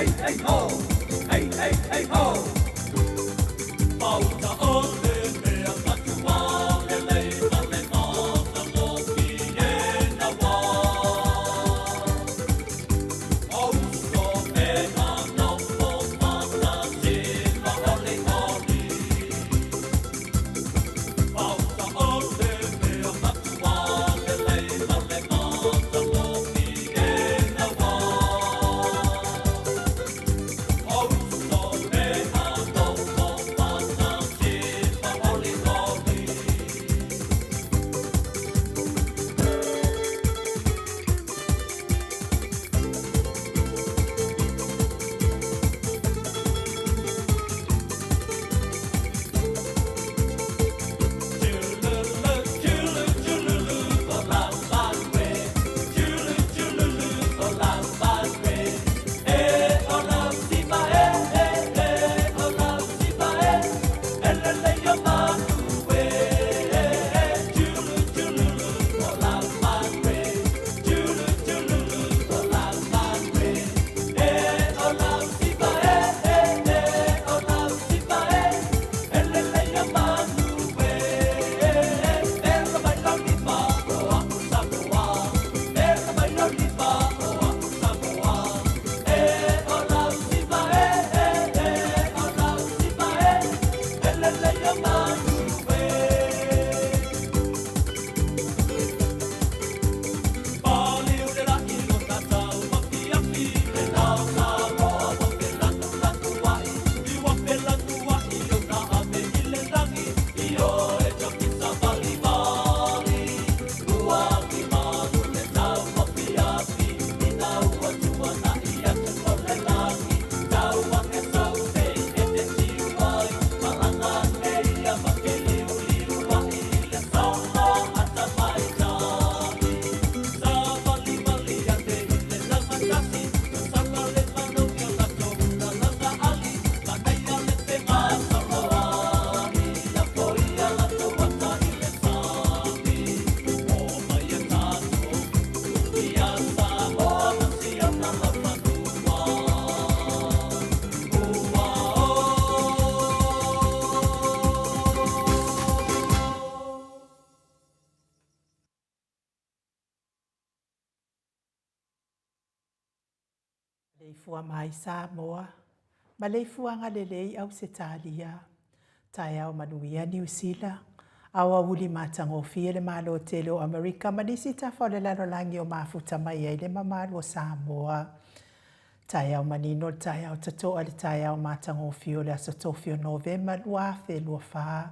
hey ho, hey ho. Pauta ole mea katua le leila le mata moki e na wā. Auso e na nopo mata te mahole hori. Pauta ole mea katua le leila le mata moki e na wā. Auso e na nopo mata te mahole hori. Leifua mai Samoa, ma leifuanga lelei au se talia, tai au manuia New Zealand, awa uli matangofia le malo tele o Amerika, ma nisi ta fole lalo langi o mafuta mai ai le mamalo o Samoa. Tai au manino, tai au tatoa le tai au matangofio le asotofio Novemba lua fe lua faa.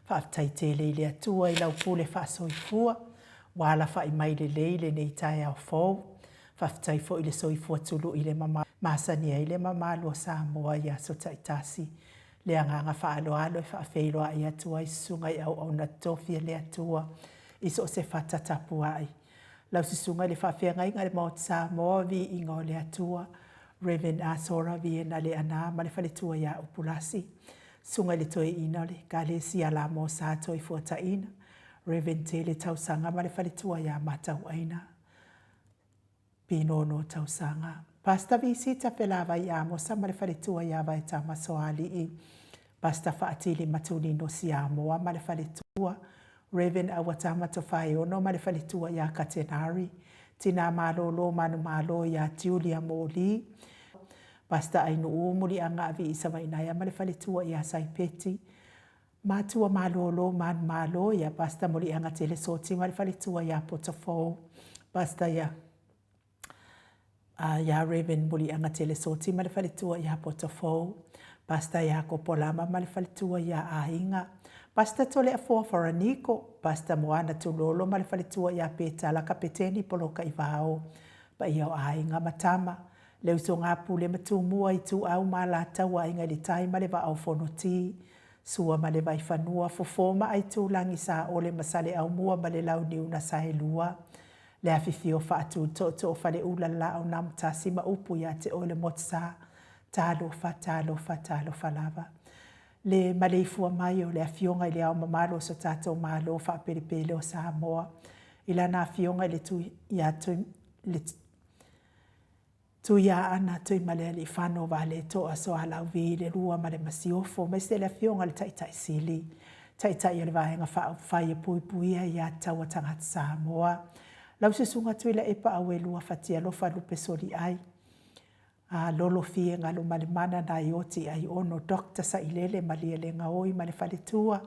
Whaatai tele ile atua i lau pule wha soifua, wala wha i mai le leile nei tai au fau. Whaftai fo ile soifua tulu ile mama masani ai le mama lo Samoa ia so taitasi. Le anganga wha alo alo e whaafeiloa i atua i sunga i au na tofia le atua i so se whatatapu ai. Lau si sunga le whaafenga inga le maot Samoa vi inga o le atua. Reverend Asora vi ena le ana ma le whaletua ia upulasi. Sunga le toe ina le ka le si ala mo sa toi fuata ina. Reverend Tele tausanga ma le whaletua ia matau aina. Pino no tausanga. Pasta visita pelava i amo sa ma le whaletua ia vai tama soali i. Pasta whaatili matuni no si amo ma le whaletua. Reverend awatama to whai ono ma le whaletua ia katenari. Tina malolo manu malo ia Julia Moli. Pasta ainu umuri anga avi isa mainaya ma le whaletua ia saipeti. Matua malolo man malo ia pasta muli anga tele soti ma le whaletua ia potofo. Pasta ia ia Reverend muli anga tele soti ma le whaletua ia potofo. Pasta ia kopolama ma le whaletua ia ahinga. Pasta tole a fua Faraniko, pasta moana tulolo ma le whaletua ia petala kapeteni poloka i vao. Pa ia o ainga matama. Leu so ngā pule matumua i tu au ma la taua inga li tai ma le va au fonoti. Sua ma le vai whanua fofoma ai tu langi sa ole masale au mua ma le lau niu na sae lua. Le awhiwhio whaatu to whale ula la au namtasi ma upu ia te ole motsa. Talo fa lava. Le maleifua mai o le afionga i le au mamalo so tatou malo wha peripele o Samoa. I la na afionga i le tu ia tu Tu ia ana tu male ali fano vale to aso ala vi le rua male masiofo mai se le fionga le tai sili tai le vaenga fa ia pui ia taua tangata Samoa lau se sunga tu ile epa awe lua fatia lo fa lupe sori ai a lolo fie ngalo male mana na ioti ai ono dokta sa ilele mali le ngaoi male fale tua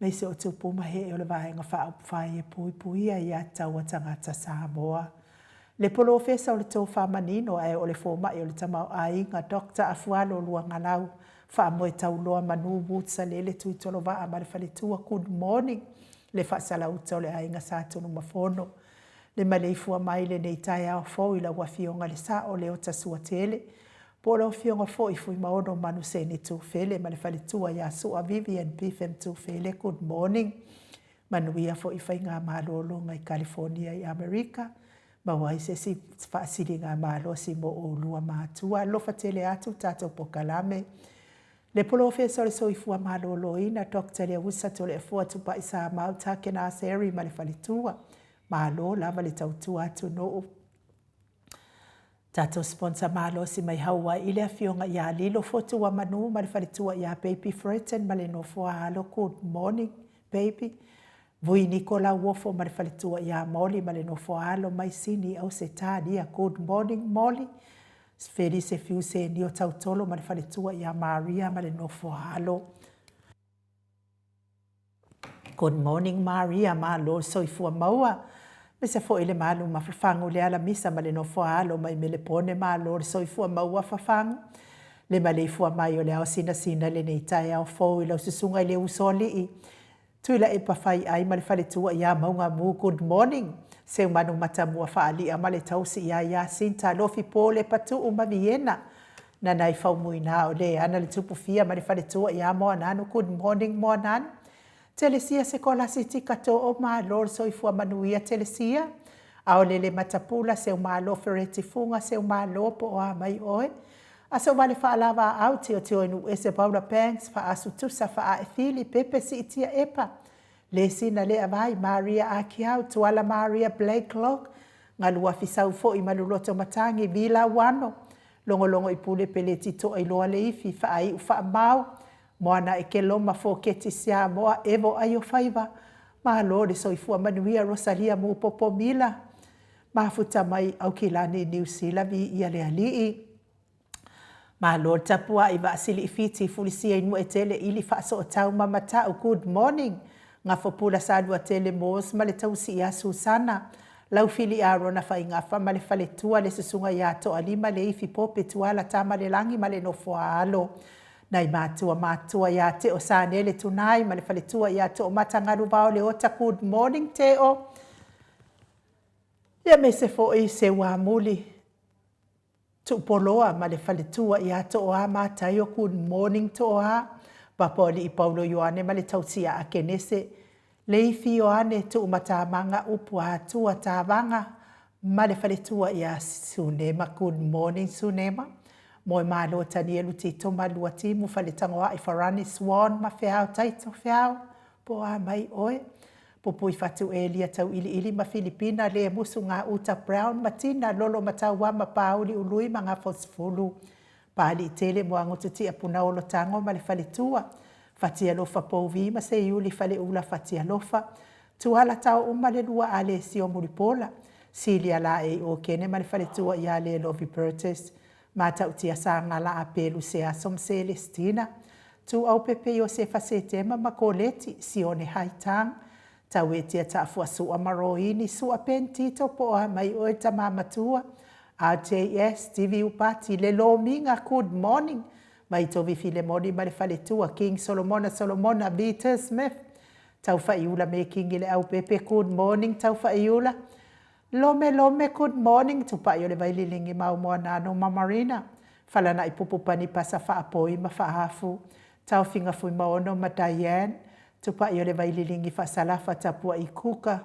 mai se o tupu mahe o le vaenga fa ia pui ia taua tangata Samoa. Le polo fesa o le tau whamanino ai o le fōmai o le tamau ai ngā dokta a fualo lua ngalau wha moe tau loa manu wutsa le tui tolo waa ma le whaletua good morning le whaasala uta o le ai ngā sātonu mafono. Le maleifua mai le nei tai au fōi la wafionga le sa o le o tasua tele. Po la wafionga fōi fui maono manu se ni tu fele ma le whaletua ya sua Vivian Pifem tu fele good morning. Manuia fōi whai ngā malolo ngai California i Amerika. Mawai se si whaasiri ngā malo si mo o lua mātua. Lofa tele atu tātou pokalame. Le polo fesa le soifua malo loina Dr. Lea Wusa tole e fua tupa isa mau take nā seri ma le whalitua. Malo lava le tautua atu no. Tātou sponsor malo si mai haua i le afionga ia lilo fotu wa manu ma le whalitua ia Baby Fretten ma le no fua halo good morning baby. Vui Nicola Wofo ma le whaletua ia Molly ma le no foalo mai sini au se tādia good morning Molly. Sferi se fiu se ni o tautolo ma le whaletua ia Maria ma le no foalo. Good morning Maria ma lo soifua maua. Me se fo ile malu ma fafangu le ala misa ma le no foalo mai me le pone ma lo soifua maua fafangu. Le ma le fua mai o le au sina le nei tai au fo ilo susunga i le usoli i. Tuila e pawhai ai ma le whaletua ia maunga mu good morning. Seu manu mata mua whaali a ma le tausi ia sinta lofi pōle patu uma Vienna. Na nai whaumui nā o le ana le tupu fia ma le whaletua ia moa nanu good morning moa nanu. Telesia se kola si tika to o ma lor soifua manuia telesia. A o le matapula seu ma lo fereti funga seu ma lo po o a mai oe. A so vale whaalawa au te o te oinu e se Paula Panks wha asu tusa wha a e fili pepe si itia epa. Le sina le avai Maria Akiau tuala Maria Blakelock. Ngā lua fisau fo i manuloto matangi vila wano. Longo i pule pele tito i loa le ifi wha ai u wha mau. Moana e ke loma fo keti sia moa evo ayo whaiva. Maha lori so i fua manuia Rosalia mu popo mila. Maha futa mai au ki lani New Zealand i ale alii. Ma lor tapua i vaasili i fiti fulisia inu e tele ili whaaso o tau mamata o good morning. Ngā whapula sādua tele mōs ma le tausi ia Susana. Lau fili a rona whai ngā ma le whale tua le susunga ia to alima le ifi pope tuala ta ma le langi ma le no foalo. Nai mātua ia te o sānele tunai ma le whale tua ia to o matangaru vao le ota good morning te o. Ia me se fo i se wā muli. Tu poloa ma le whaletua i ato o a mātai o good morning to o a. Papoli i Paulo Ioane ma le tausia a kenese. Leifi o ane tu matamanga upu a tua tāwanga. Ma le whaletua i a Sunema, good morning Sunema. Moe mālo tani elu tito ma lua timu whaletangoa i Farani Swan ma whiau taito whiau. Po a mai oe. Popui fatu elia tau ili ma Filipina le musu ngā uta brown matina lolo matau wa ma pauli ului ma ngā fosfulu. Pali tele mo angotu tia puna olo tango ma le whaletua. Fatia lofa pouvi ma se iuli whale ula fatia lofa. Tuala tau uma le lua ale si o muripola. Silia la e o kene ma le whaletua i ale Lovi Burtis. Ma tau tia sa ngala a pelu se asom Celestina. Tu au pepe o se fase tema ma koleti si o ne haitang. Tau e tia tafua sua maroini sua pentito po a mai oe ta mamatua. RJS, TV Upati, le lo minga, good morning. Mai tovi file moni ma le whaletua, King Solomona, Peter Smith. Tau whaiula me kingi le au pepe, good morning, tau whaiula. Lome, good morning, tupa i o le vaililingi mau moa nano mamarina. Whalana i pupupani pasa whaapoi ma whaafu. Tau finga fui maono ma Diane. Tupa i o le vaililingi whaasalafa tapua i kuka.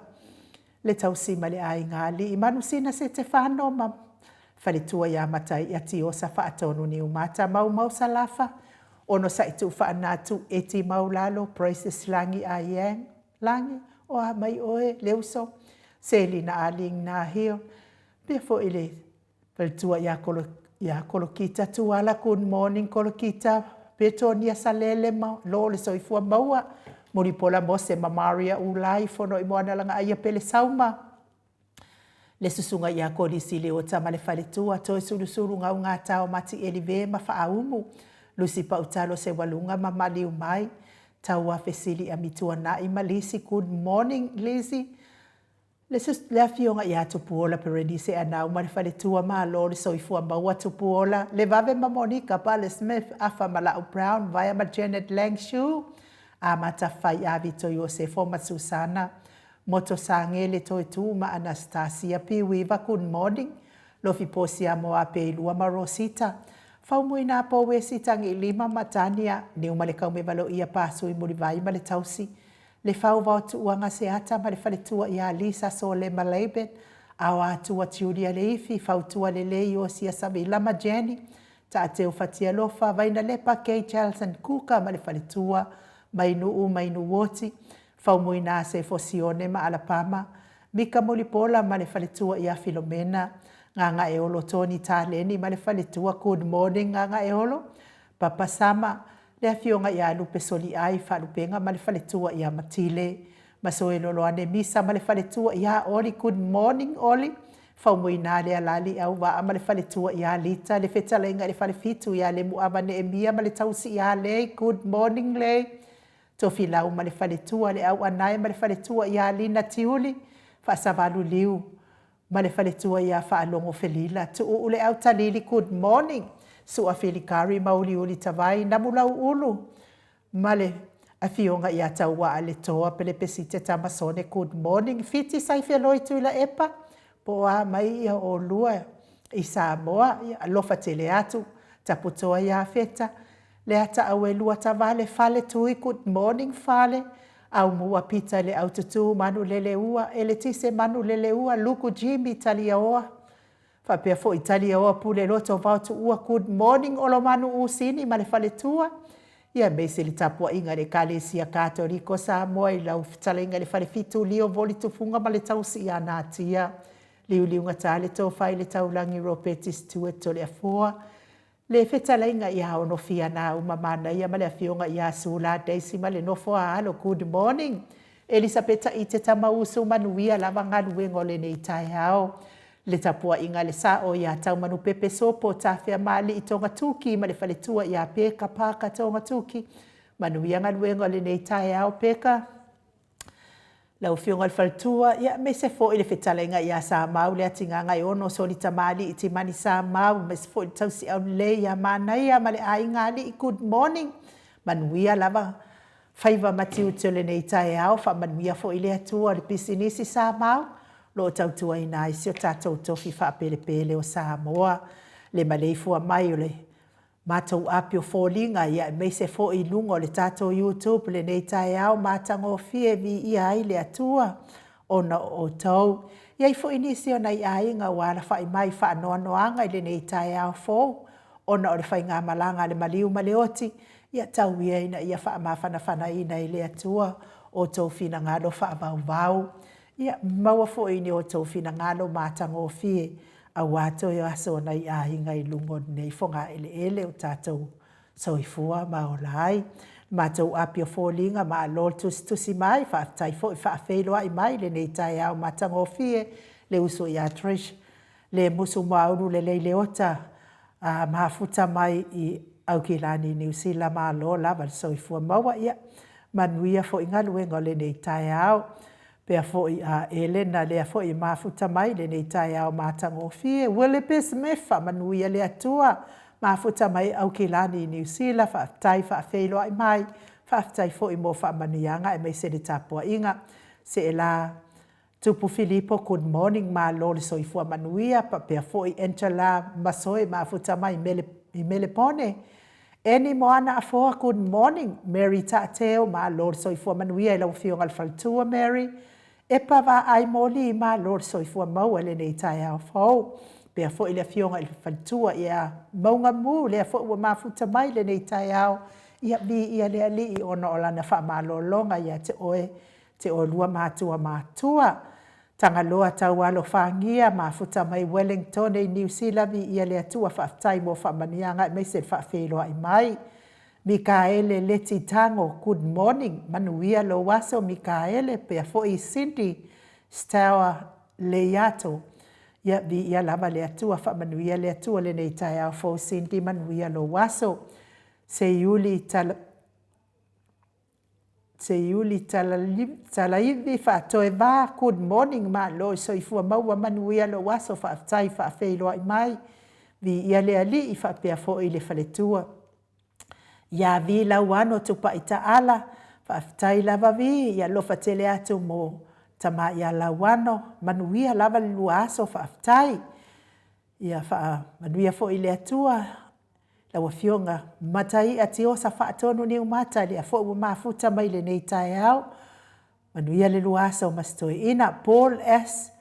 Le tau sima le ai ngali. I manu sina se te whano ma whaletua ia matai i ati o sa whaatonu ni umata mau salafa. Ono sa i tu whaanatu eti mau lalo Prices langi a yang. Langi o a mai oe leuso. Seli na aling na hio. Befo ile whaletua ia Ia kolokita tuala, good morning kolokita. Petonia salele ma lo le soifua maua. Muripola mose ma Maria ulai fono i moana langa aia pele sauma. Le susunga ia kodisi le o tama le faletua toi surusuru ngau ngā tau mati elive ma faaumu. Lusi pa utalo se walunga ma mali umai. Tau a fesili a mitua na i malisi, good morning Lizzie. Le afionga ia tupuola peredi se anau ma le faletua ma lo le soifua maua tupuola. Le vave ma Monica Pale Smith afa Malau Brown via ma Janet Langshu. A matafai a Vito Yosefo ma Susana. Moto sangele toi tu ma Anastasia Piwiva, good morning. Lofi posi a moa pe lua ma Rosita. Fau mui nā pōwe sitangi lima matania. Ni umale kau me valo ia pasu i muri vai ma le tausi. Le fau vau tu uanga se ata ma le faletua ia Lisa so le malebet. Au atua tiuria le ifi, fau tua le lei o sia sabi lama Jenny. Ta ateo fatia lofa, vaina lepa Kay Charlton Kuka ma le faletua. Mainu woti. Fau mui nā se fosione ma Alapama. Mika Molipola ma le faletua ia Filomena. Nganga e olo Tony Taleni ma le faletua, good morning nganga e olo. Papa Sama. Le afionga ia lupe soli ai falupenga ma le faletua ia Matile. Maso e lolo ane misa ma le faletua ia Oli, good morning Oli. Fau mui nā le alali au waa ma le faletua ia Lita. Le fetalenga le falefitu ia le muava ne emia ma le tausi ia le, good morning le. Tofi lau ma le faletua le au anai ma le faletua ia Lina Tiuli. Faasavalu liu ma le faletua ia faalongo felila. Tu ule au talili, good morning. Sua Felikari mauli uli tawai namulau ulu. Male afionga ia taua ale toa pele pesite tamasone, good morning. Fiti saife loi tuila epa. Poa mai ia o lua i Samoa. Alofa tele atu. Taputoa ia feta. Le ata awe lua tavale fale tui, good morning fale. Au mua pita le au tutu manu lele ua. Ele tise manu lele ua. Luku Jimmy talia oa. Fapea fo Italia oa pule loto vautu ua, good morning olo manu usini ma le faletua. Ia meise li tapua inga le Kalesia Katoriko Samoa i lau fitala inga le falefitu lio voli tufunga ma le tausi ia natia. Liu liunga tale to fai le taulangi ropetis tueto le afua. Le fitala inga ia ono fia na umamana ia ma le afionga ia sula daisi ma le nofo a alo, good morning. Elisabeta ite tamausu manuia lava ngadu ngole ne itai hao. Le tapua inga le sao ia tau manu pepe sopo tafea mali i tonga tuki ma le faletua ia peka paka tonga tuki. Manu ia ngaluengo le nei tae au peka. Lau fionga le faletua ia me se fo ile fetala inga ia sa mau le atinganga i ono solita mali i timani sa mau me se fo i tau si au le ia mana ia ma le a inga li i good morning. Manu ia lava faiva matiu tole nei tae au fa manu ia fo ile atua le pisinisi sa mau. Lo tautua ina i sio tātou tofi wha pele pele o Samoa. Le maleifua mai o le mātou api o fōlinga ia mei se fō i lungo le tātou YouTube le nei tae au mātango fie vi i ai le atua ona o tau. Ia i fō inisio nei ainga wala wha i mai wha anoa noanga i le nei tae au fō. Ona o le whai ngā malanga le maliu maleoti. Ia tau ia ina ia wha mawhana whana ina i le atua o tau fina ngādo wha vau vau. Ia maua fo ini o tau fina ngalo mātango fie a wato i aso nei a hinga i lungo nei fonga ele o tātou soifua maolai. Mātou api o fōlinga ma lol tusi mai whaatai fo i whaafeiloa i mai le nei tai au mātango fie le uso i a Trish. Le musu mauru le leota mahafuta mai i Aukilani New Zealand ma lo lava le soifua maua ia manuia fo ingaluenga le nei tai au. Pea foi a Elena lea foi mafuta mai le nei tai au mātango fie. Willepe Smith manuia le atua. Mafuta mai Aukilani New Zealand whaatai whaafeiloa i mai. Whaatai foi mo whaamanianga e mei se le tapua inga. Se e la tupu Filipo, good morning ma lole soifua manuia. Pea foi Angela Masoe mafuta mai i Melepone. Eni moana afoa, good morning. Mary Tateo ma lole soifua manuia i lau fionga alfaltua Mary. E pawa ai moli ma lor soifua maua le nei tai au fau. Pea fo i le fionga i whantua ia maunga mu lea fo ua mafuta mai le nei tai au. Ia bi ia lea li i ona o lana wha malolonga ia te oe lua mātua mātua. Tangaloa tau alo whangia mafuta mai Wellington e New Zealand ia le atua whaftai mo whamanianga e meise whawheroa i mai. Mikaele Leti Tango, good morning. Manuia lo waso Mikaele pe fo i Cindy Stour Leato. Ia vi ia lava le atua whamanuia le atua le nei tai au fo Cindy manuia lo waso. Se Yuli talaivi whaatoe wā, good morning ma lo so i fua maua manuia lo waso whaftai whawheiroa i mai. Vi ia le ali i whapea fo i le whaletua. Ia vi lau ano tupa i taala, whaftai lava vi, ia lofa tele atu mo tama ia lau ano, manuia lava lua aso whaftai. Ia manuia fo i le atua, lawa fionga matai ati o sa whaatonu ni umata li a fo ua mafuta mai le nei tai au. Manuia le lua aso mastoi ina, Paul S.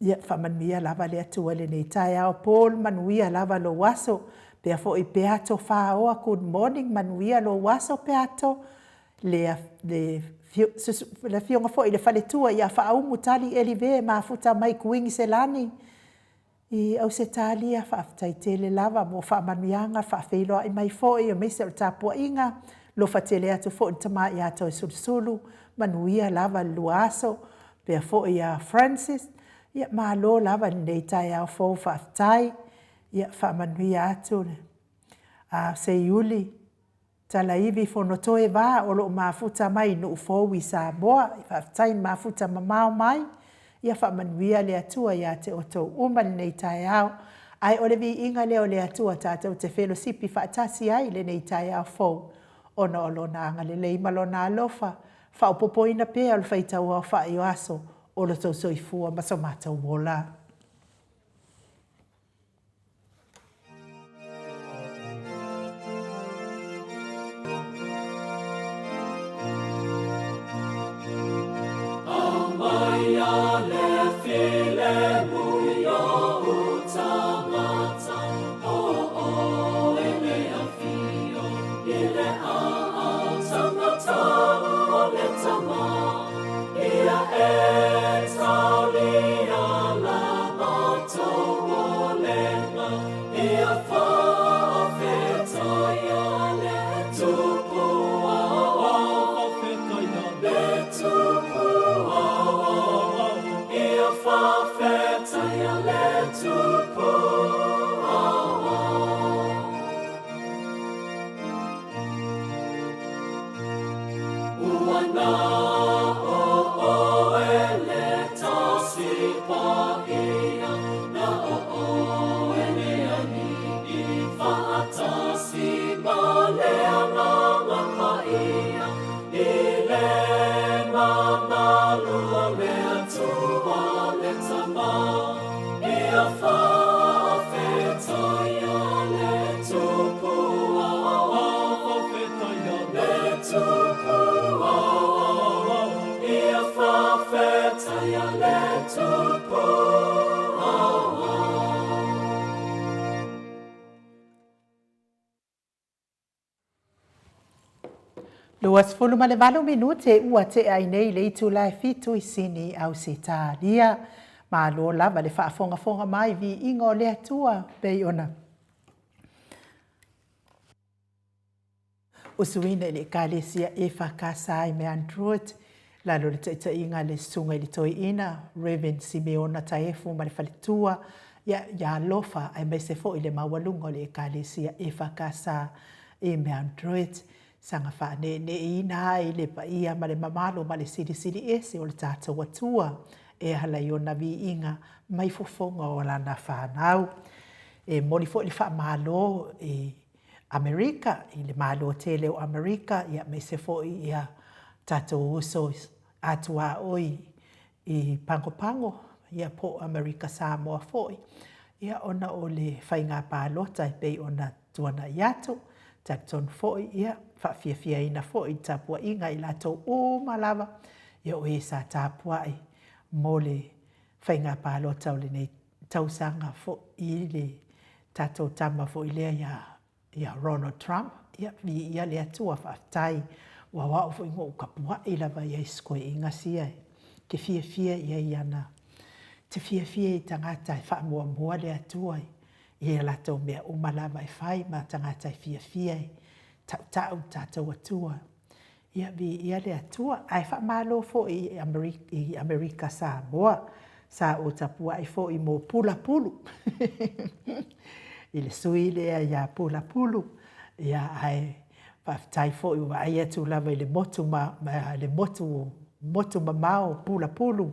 Ia whamanuia lava le atua le nei tai au, Paul manuia lava lo waso, pea fo i peato whaoa, good morning, manuia lo waso peato, le fionga fo i le whaletua, ia whaaumu tali elive mafuta mai kuingi se lani, I au se talia whaafitai tele lava mo whaamanuianga whaafeiloa I mai fo I o meise o tāpua inga, lo whatele atu fo I tama I ato I sulusulu, manuia lava luaso, pea fo I a Francis, ia maa lo lava nei tai au fo whaafitai, ia whaamanuia atu. Se Yuli, tala iwi whonotoe wā o lo mafuta mai no ufowi sa boa, whaafitai mafuta mamau mai, ia whamanuia le atua ia te oto umani nei tai au. Ai ole vi inga leo le atua tātou te whelosipi whaatasi ai le nei tai au fau. Ona o lona anga le leima lona alofa. Whaupopoina pēr o le whaitau au whaio aso o lo tau soifua masomata wola. Luas fulu ma le valu minute ua te ai nei le itu lai fitu I sini au se tālia. Ma lo lava le whaafonga mai vi ingo le atua pei ona. Usuina le kālesia e whakasai me Android. Lalo le taita inga le sunga I le toi ina. Reverend Simeona Taefu ma le whaletua. Ia lofa ai mai se fo I le mawalungo le kālesia e whakasa e me Android. Sanga whane ne ina I le paia ma le mamalo ma le siri ese o le tātou atua. E hala I ona vi inga mai fofonga o lana whanau. E mori fo I le whamalo e Amerika, I le malo tele o Amerika, ia me se fo ia tātou uso atua oi I pango, ia po Amerika Samoa foi. Ia ona o le whainga pālota I pei ona tuana iato, tātou foi ia whawhiawhia ina foi tāpua inga I lato o malava, ia o e sa tāpua I mo le whainga pālota o le nei tausanga fo I le tātou tama fo I lea ia Ronald Trump, ia le atua whaftai Ua wao fo ingo kapua I lava ia isko inga sia. Ke fia ia iana. Te fia I tangata I wha mua le atua I la tau mea umalava I whai ma tangata I fia tau tātou atua. Ia le atua ai wha malo fo I Amerika Samoa sa o tapua I fo I mo pula pulu. I le sui lea ia pula pulu. Ia ai whaftai fo I wa ai atu lava I le motu mamao pula pulu.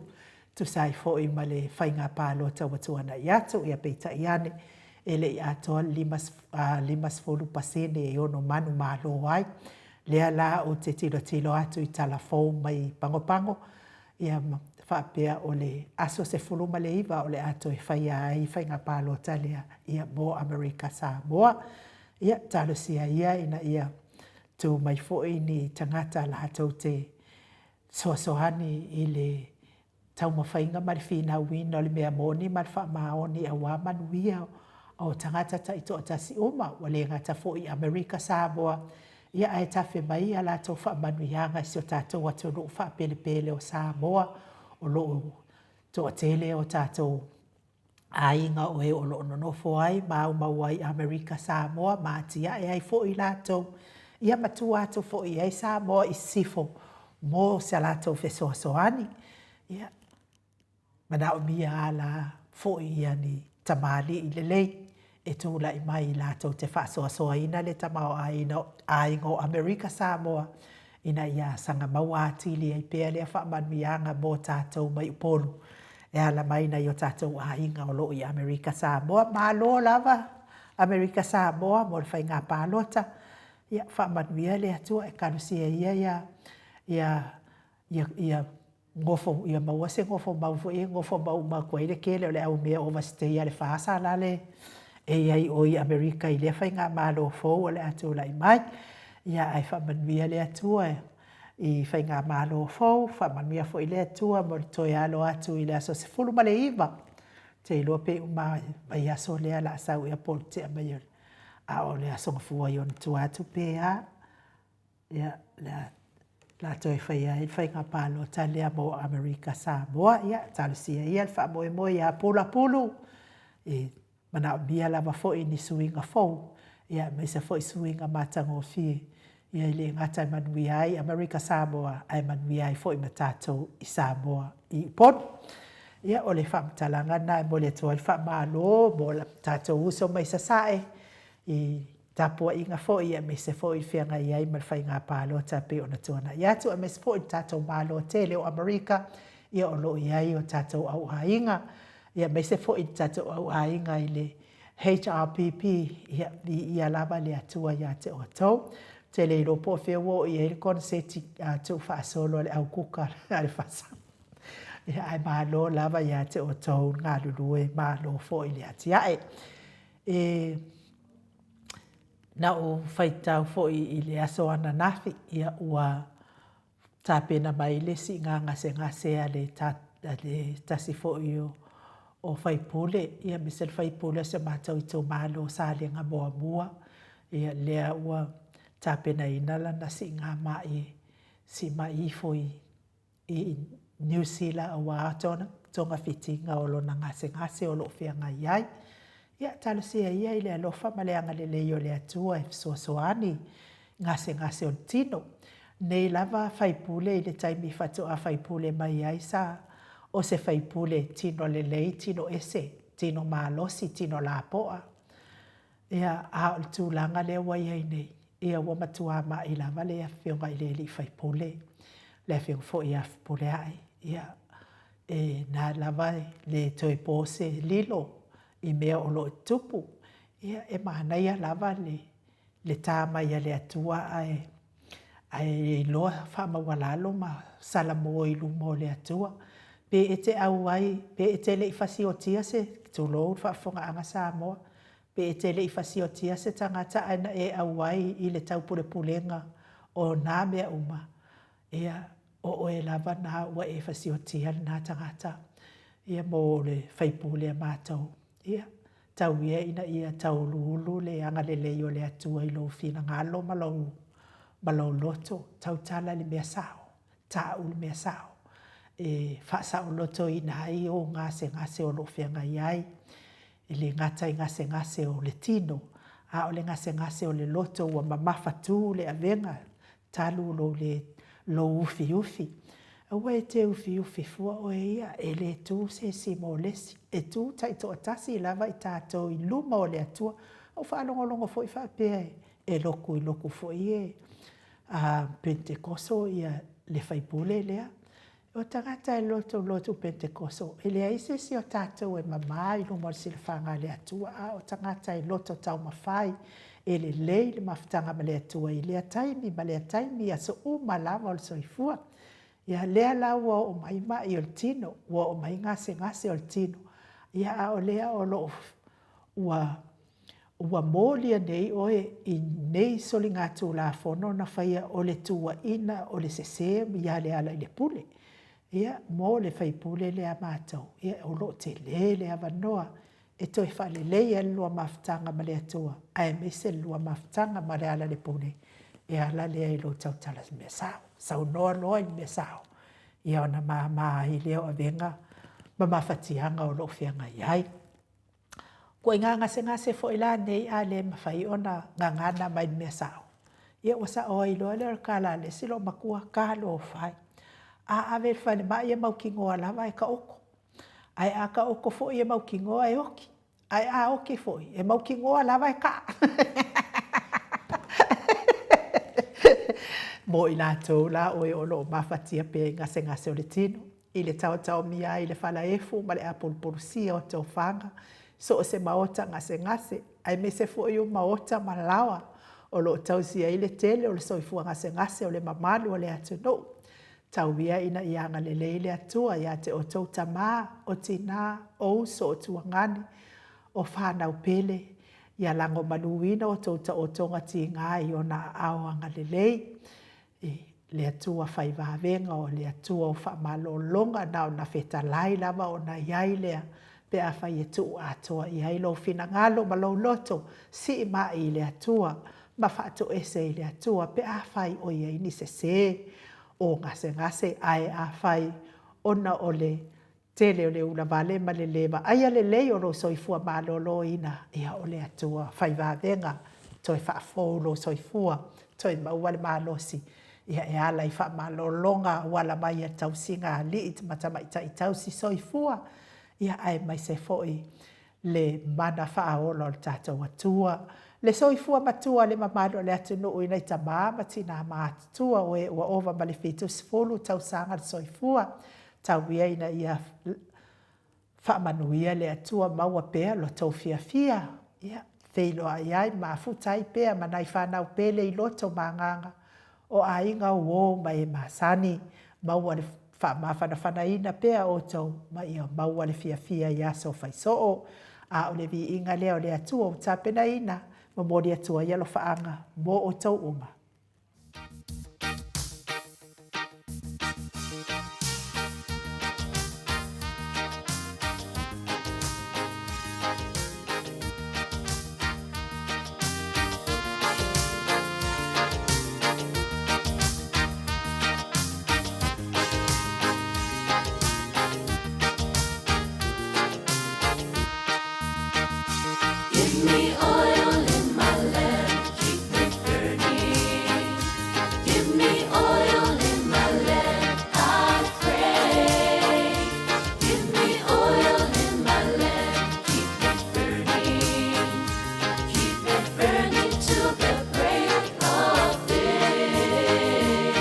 Tu sai fo I ma le whainga pālo tau atuana I atu ia peita iane. Ele I atoa 5% e ono manu malo ai. Lea la o te tilo atu I talafou mai pango. Ia whapea o le aso se fuluma le iwa o le ato I whaia ai whainga pālo talia ia mo Amerika Samoa. Ia talo sia ia ina ia tu mai fo I ni tangata la hatou te soasoani I le tau mawhainga marifina wina o le mea moni marfa maoni a wā manuia o tangata ta ito atasi uma wale ngata fo I Amerika Samoa. Ia ai tafe mai ala tau wha manuianga I sio tātou atu loo wha pele o Samoa o loo to atele o tātou ainga o e o loo nonofo ai mau ai Amerika Samoa ma atia e ai fo I lātou. Ia matua atu fo I ai Samoa I sifo mo se lātou fesoasoani. Ia mana o mia ala fo I ani tamali I lelei. E tūla I mai I lātou te whaasoasoa ina le tamao ainga o Amerika Samoa. Ina ia sanga maua atili ai pēa lea whaamanuianga mō tātou mai upolu. E ala mai na I o tātou ainga o loo I Amerika Samoa. Mālo lava Amerika Samoa mo le whainga pālota. Ia whaamanuia lea tua e karusia ia ngofo ia maua se ngofo mau fo I ngofo mau koeile kele o le au mea overstay a le whaasa la le. E ai o I Amerika I lea whainga mālo fōu o le atu lai mai. Ia ai whamanuia le atua I whainga mālo fōu, whamanuia fo I le atua mo le toi alo atu I le aso se fulu ma le iwa. Te ilo pe mai aso lea la asau ia pol te amai a o le aso ngafua I on tu atu pe a. Ia la toi whainga pālo ta lea mo Amerika Samoa. Ia talusia ia le wha moe a pula pulu. Mana o bia lava fo I ni suinga fōu. Ia mai se fo I suinga matango fie. Ia I le ngata I manui ai Amerika Samoa. Ai manui ai fo I matatou I Samoa I pon. Ia o le whamtalanga na mo le toa I whamalo. Mo la tatou uso mai sasae. I tapua inga fo ia mai se fo I whianga I ai malwhai ngā pālo tape o na tuana. Ia tu a mai se fo I tatou malo tele o Amerika. Ia o lo I ai o tatou au hainga. Ia mai se fo I tatou au ainga I le HRPP ia lava le atua ia te o tau. Te le ilo po whiawo I e konseti tu whaasolo le au kuka ale whasa. Ia ai malo lava ia te o tau ngā lulue malo fo I le atiae. Na o whaitau fo I le aso ana nafi ia ua tāpena mai le si ngase a le tasi fo I o whaipule, ia misel whaipule se mātau I tō mālo sa le ngā mua. Ia lea ua tāpena inala na si ngā mai, si mai fo I New Zealand a wā tonga whitinga o lona ngase o lo whianga iai. Ia talusia ia I le alofa ma le anga le leo le atua e soasoani ngase o tino. Nei lava whaipule I le taimi whatoa whaipule mai ai sa o se whaipule tino le lei, tino ese, tino mālosi, tino lāpoa. Ia a o tūlanga le wai ai nei. Ia wa matua ma I lava le a whionga I le li whaipule. Le whiong fo I a whaipule ai. Ia nā lava le toi pōse lilo I mea o lo tupu. Ia maana ia lava le tāma ia le atua ai loa whamawalalo ma salamo I lumo le atua. Pe e te au ai, pe e te le I whasi o tia se, tu lou whaafonga anga Samoa. Pe e te le I whasi o tia se tangata aina e au ai I le taupule pulenga o nā mea uma. Ia o e lava nā ua e whasi o tia nā tangata. Ia mō le whaipule a mātou. Ia tau ia ina ia tau lulu le anga le leo le atua I lo whina ngalo malou. Malau loto, tautala le mea sao, ta ulu mea sao. Whaasao loto i na ai o ngase o lo whianga iai. Le ngase o le tino. A o le ngase o le loto ua mamawhatu le avenga. Talu lo ufi. Awa e te ufi fua o ia e le tu se si mo lesi. E tu taito atasi lava i tātou i luma o le atua. O whaalongolongo fo i whaapea e loku fo i e. Pentekoso ia le whaipule lea. O tangata e loto Pentekoso. E lea ise si o tātou e mamā i luma o sila whanga le atua. O tangata e loto tau mawhai. E le lei le mawhitanga ma le atua i lea taimi a so umalama o le soifua. Ia lea la ua o maima i o le tino. Ua o mai ngase o le tino. Ia a o lea o lo ua mōlia nei oe i nei soli ngā tū la whono na whaia o le tua ina o le sese ia le ala i le pule. Ia mō le whai pule le a mātou. Ia o lo te le a wanoa. E toi whale lei e lua mawhitanga ma le atua. Ai me se lua mawhitanga ma le ala le pule. E ala lea i lo tau talas mea sao. Sau noa loa i mea sao. Ia ona maa i leo a venga. Ma mawhatianga o lo whianga iai. Ko ngā ngase fo ila nei a le mawhai ona ngangana mai mea sao. Ia wasa o i loa le kala le silo makua ka lo whai. A ave whane mai e mau ki ngoa lava e ka oko. Ai a ka oko fo i e mau ki ngoa e oki. Ai a oki fo i e mau ki ngoa lava e ka. Mo i nātou la o e olo mawhatia pe ngase o le tino. I le tau mia i le whala efu ma le a pulpurusia o tau whanga. So o se maota ngase, ai me se fo i o maota malawa. O lo tausia i le tele o le soifua ngase o le mamalu o le atu no. Tau via ina ianga le leile atua ia te o tau tamā, o tina, o uso o tuangani, o whanau pele. Ia lango manuina o tauta o tonga ti ngā i o na aoanga le lei. Le atua whai vāvenga o le atua o whamalo longa na o na wheta lai lava o na iai lea. Pe a whai e tuu atoa i ailo whina ngalo ma lau loto si i mai i le atua. Ma whaato ese i le atua pe a whai o ia ini se o ngase ai a whai ona o le tele o le ula vale ma le leva. Aia le lei o lo soifua ma lo ina ia o le atua whai vāvenga toi whaafou lo soifua toi mauale ma losi. Ia e ala i wha ma lo longa wala mai a tausinga li it matama i tausi soifua. Ia ai mai se foi le mana whaaolo le tātou atua. Le soifua matua le mamado le atunu uina i tamā matina mātua o e ua ova ma le fitus folu tau sanga le soifua. Tau ia ina ia whaamanuia le atua maua pea lo tau fia. Ia feilo ai ai ma futai pea manai whanau pele i loto manganga. O a inga uo mai e masani maua le whana ina pea o tau mai o maua le fia ia so whaisoo. A o le vi inga leo le atua o tāpena ina ma mori atua ialo whaanga mo o tau uma. Give me oil in my lamp, keep it burning. Give me oil in my lamp, I pray. Give me oil in my lamp, keep it burning. Keep it burning till the break of day.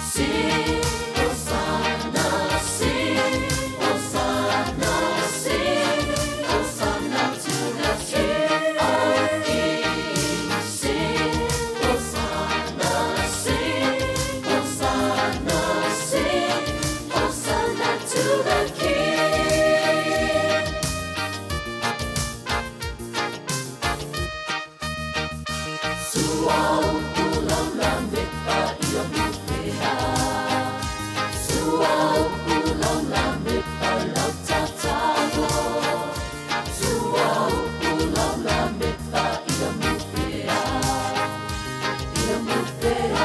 Sing, Hosanna, sing, Hosanna, sing, Hosanna to the King of Kings. Sing, Hosanna, sing, Hosanna, sing, Hosanna to the King. Suaupulang langit pa iyong lupiha. Suaupulang langit pa nagtatago. Suaupulang langit pa iyong lupiha. Iyong lupiha.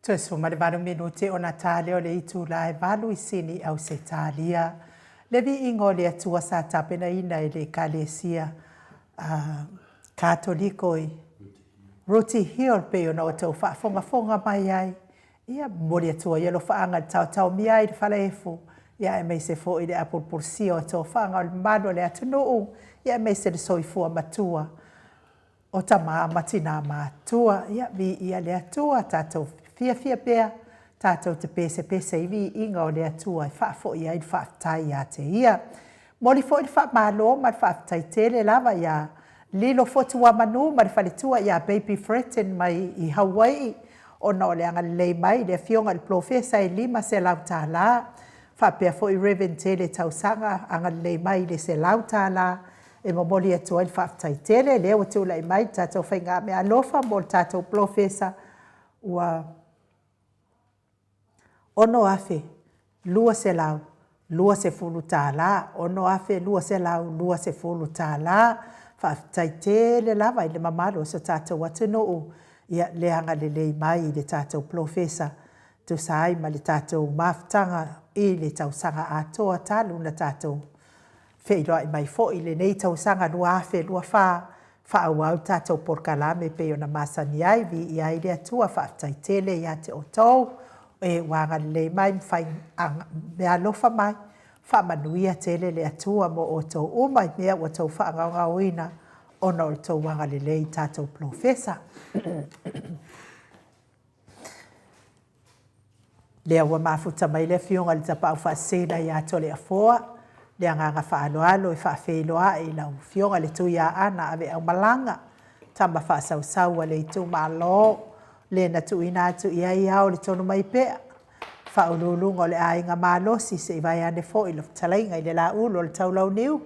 Tuesu marivaru minuti o na tāleo le itu la e valu I sini au se tālia. Le vi ingo le atua sa tapena ina I le kalesia katoliko I Ruti Hill pe o na o tau whaafonga mai ai. Ia mori atua yelo whaanga tau mia I le whalefu. Ia e mei se fo I le apulpulsi o tau whaanga o le mano le atunuu. Ia e mei se le soifua matua. O ta maa matina matua. Ia vi ia le atua tātou fia pea tātou te pese iwi inga o le atua I whaafo ia I whaafitai ia te ia. Mori fo I whaamalo ma whaafitai tele lava ia lilo fotu wa manu ma whaletua ia baby threaten mai I Hawaii o na o le anga lei mai le fionga le profesa I lima se lau tā la. Whaapea fo I Reverend tele tausanga anga lei mai le se lau tā la. E mamoli atua I whaafitai tele leo tu lai mai tātou whainga me alofa mo tātou profesa ua ono afe, lua se lau, lua se fulu tā la. Ono afe, lua se lau, lua se fulu tā la. Whaafitai tele lava I le mamalo so tātou atunuu. Ia leanga le lei mai I le tātou profesa. Tu sai ma le tātou maftanga I le tausanga atoa talu na tātou. Wheiroa I mai fo I le nei tausanga lua afe, lua whaawau tātou porkalame pe o na masani ai vi I ai le atua whaafitai tele ia te o tau. E wanga le mai mwhai me alofa mai, wha manuia tele le atua mo o tau umai mea o tau whaanganga oina ona o tau wanga le lei tātou profesa. Lea ua mafuta mai le fionga le tapau whaasena I ato le afoa, lea nganga whaaloalo I whaafeiloa I lau fionga le tu ia ana ave au malanga, tamba whaasausaua le tu malo, le na tu ina atu ia ia o le tonu mai pea. Whaululunga o le ainga malosi se I vai ane fo I lo talainga I le la ulo le taulau niu.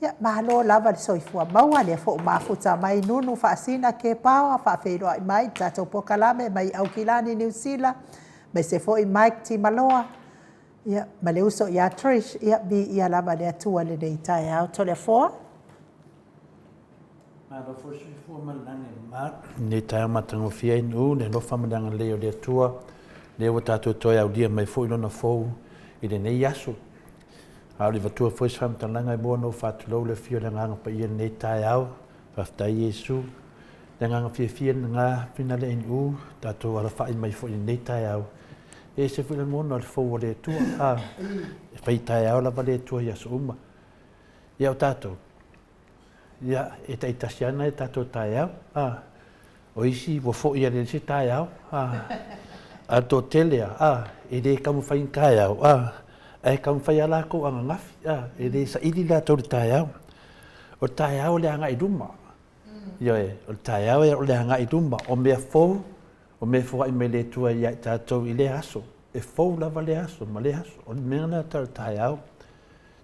Ia malo lava le soifua maua le fo mafuta mai nunu whaasina ke pawa whaafeiroa I mai tātou pokalame mai au kilani New Zealand. Mai se fo I Mike Timaloa. Ia ma le uso ia Trish ia bi ia lava le atua le nei tai au to le foa. Maro fo si fo malanga Mark ne tai matango fia inu ne no fa malanga leo le tua le o tato toi au dia mai fo no fo I le nei yaso au le vatua fo sam talanga bo no fa lo le fio le nganga pa ia nei tai au fa ta Yesu le nganga fia nga fina le inu tato ala fa mai fo nei tai au e se fo le mono le fo le tua fa tai au la vale tua yaso uma ia tato ia e tai tasiana e tato tai au o isi wo fo ia le si tai au a to tele e de kamu fain kai au e kamu fai ala ko anga ngafi e de sa ili la to tai au o tai au le anga I duma yo e o tai au le anga I duma o me fo I me le tua ia tato I le aso e fo la vale aso ma le aso o me na tai au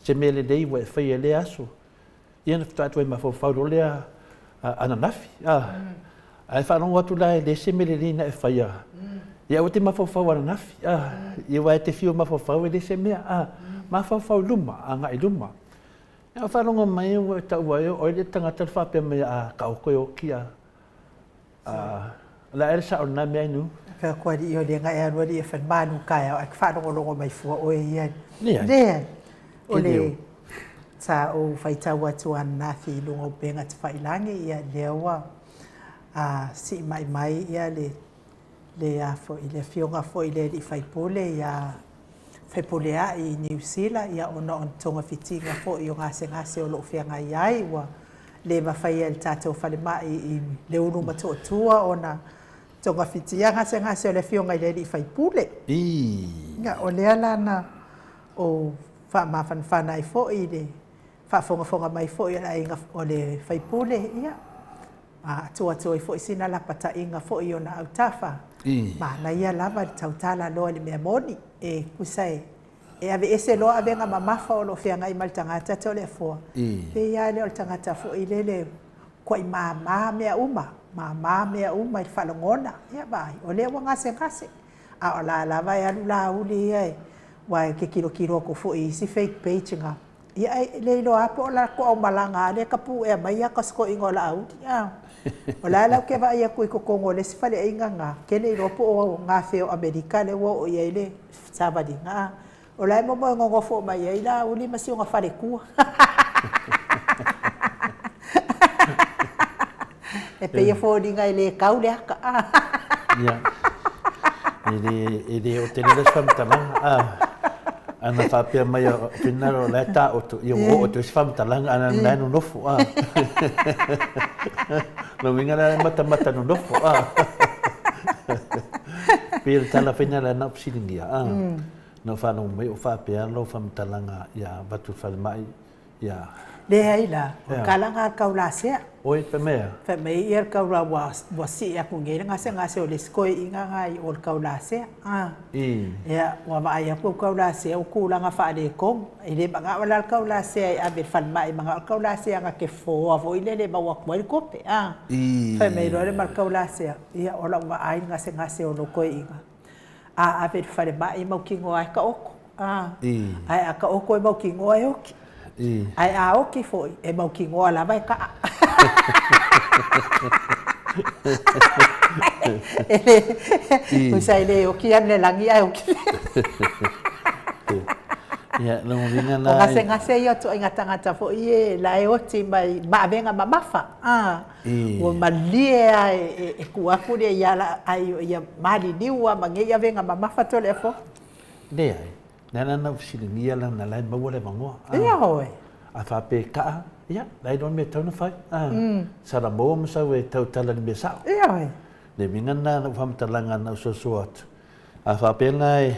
se me le dei wo fai le aso ia na fta ma fo fa le ana nafi ai fa no watu la le se me le na e fai ia o te mafofau ana nafi ia wa te fio mafofau e le se mea mafofau luma anga I luma ia wharonga mai o tau ai o le tangata le whapea mai ka o koe o kia la ere sa o na mea inu Ka koe di o le ngai anua di e whanmanu kai au ak whanongo longo mai fua o e ian. Nia. O le ta o whaitau atu ana nafi lungo benga te whailangi ia lewa si mai ia le fo I le fionga fo I le I whaipole ia whaipole I New Zealand ia ona on tonga fitinga fo I o ngase o lo whianga iai wa le mawhai el tātou whale mai I le unu matotua ona tonga fitinga ngase o le fionga I le I whaipole. Ia o lea lana o whaamawhanwhana I fo I le whaafonga mai fo I la inga o le whaipole ia. Atua I fo I sina la pata inga fo I ona autafa. Ma na ia lava le tautala loa le mea moni e kusai e ave ese loa ave nga mamafa o lo whianga I mal tangata to le fo pe ia le o tangata fo I lele koi mama mea uma I whalongona ia bai o le wa ngase a o la lava ia lula uli ia wa ke kilo ko fo I si fake page nga Ia le lo apo la ko malanga le kapu e mai ka sko ingola au. O la ke va ia ko kongo le sifale inga nga ke le lo po nga feo Amerika le wo ia ile sabadi nga. O la mo mo ngo fo mai ia la uli masi nga fale ku. E pe ia fo dinga ile kau le ka. Ya. Ele o tele das famtala. Ana fapia mai o finalo la ta o to o to famtala ana na no nofu. No vinga la mata no nofu. Pil tala finala na psilingia. No fa no mai o fapia lo famtala ya batu falmai ya. Le ai la, kalanga kaula se. Oi pemea. Pemea ir kaula wasi ya kunge ngase o leskoi inga ngai o kaula se. Ya wa va ya ko kaula se o kula nga fa le kong. Ile banga wala kaula se a be fan mai banga kaula se nga ke fo avo ile le ba wa ko ko pe. Pemea le mar kaula se ya ola wa ai ngase o lokoi inga. A be fa mai mau kingo ai ka oko. Ai ka oko e mau kingo ai oki. Ai a oki foi e mau ki ngoa la vai ka. Usai le oki ane langi ai oki. Ya, no vinga na. Ngase yo to ingata foi e la e oti mai ba venga mamafa. O malia e kuaku de ya la ai ya mali niwa mangi ya venga mamafa to le fo. De ai. Nana na fisilingia la na lai mawale mangoa. Ia hoe. A whape kaa, ia, lai don me tau na whai. Sara moa masau e tau tala ni me sao. Ia hoe. Le minga na whamtalanga na usoso atu. A whape na e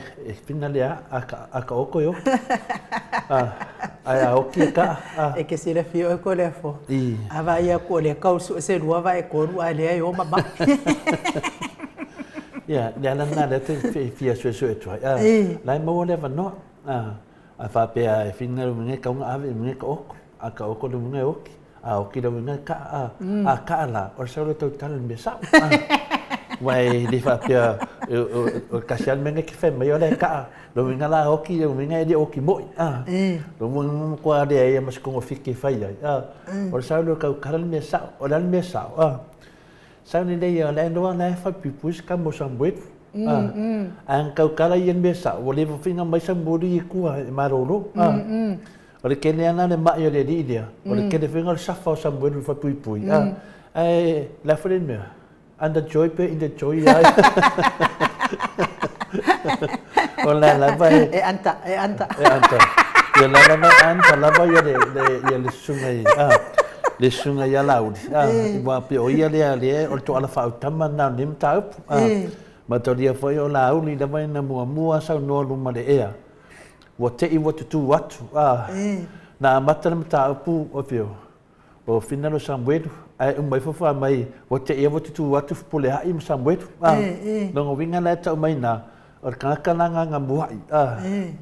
whina lea, a ka oko yo. Ai a oki e kaa. E ke sira fio e ko le fo. A vai ia ko le kausu se rua vai ko rua le ai o mama. Ya, le ala na le te fia sue tu. Lai mo le vano. A whape a e whina ru minge kaunga ave minge ka oko. A ka oko ru minge oki. A oki ru minge ka a ka ala. O sa ro tau tala me sao. Wai le whape o kasian minge ki whai mai o le ka. Ru minge la oki ru minge e oki moi. Ru minge kua le e mas kongo whiki whai ai. O sa ro kau karan me sao. O lan me sao. Sao ni dei o le noa le whai pipus ka mo sambuetu. Ang kau kala yen besa o le finga mai samburi i kua e maroro o le kene ana le mai o le dia o le kene finga safa o samburi fa pui pui ai la fren me anda joy pe in the joy ai o la vai e anta ya la anta la vai le sungai le sunga ya laudi wa pe o ia le o to ala fa tama na nim ta Matoria foi o la uli da vai na mua sa no luma de ea. Wa te I wa tu watu. Na mata na ta pu o pio. O finalo sambuetu ai mai fofa mai wa te e wa tu watu pule ai sambuetu. No vinga la ta mai na o kananga nga muai.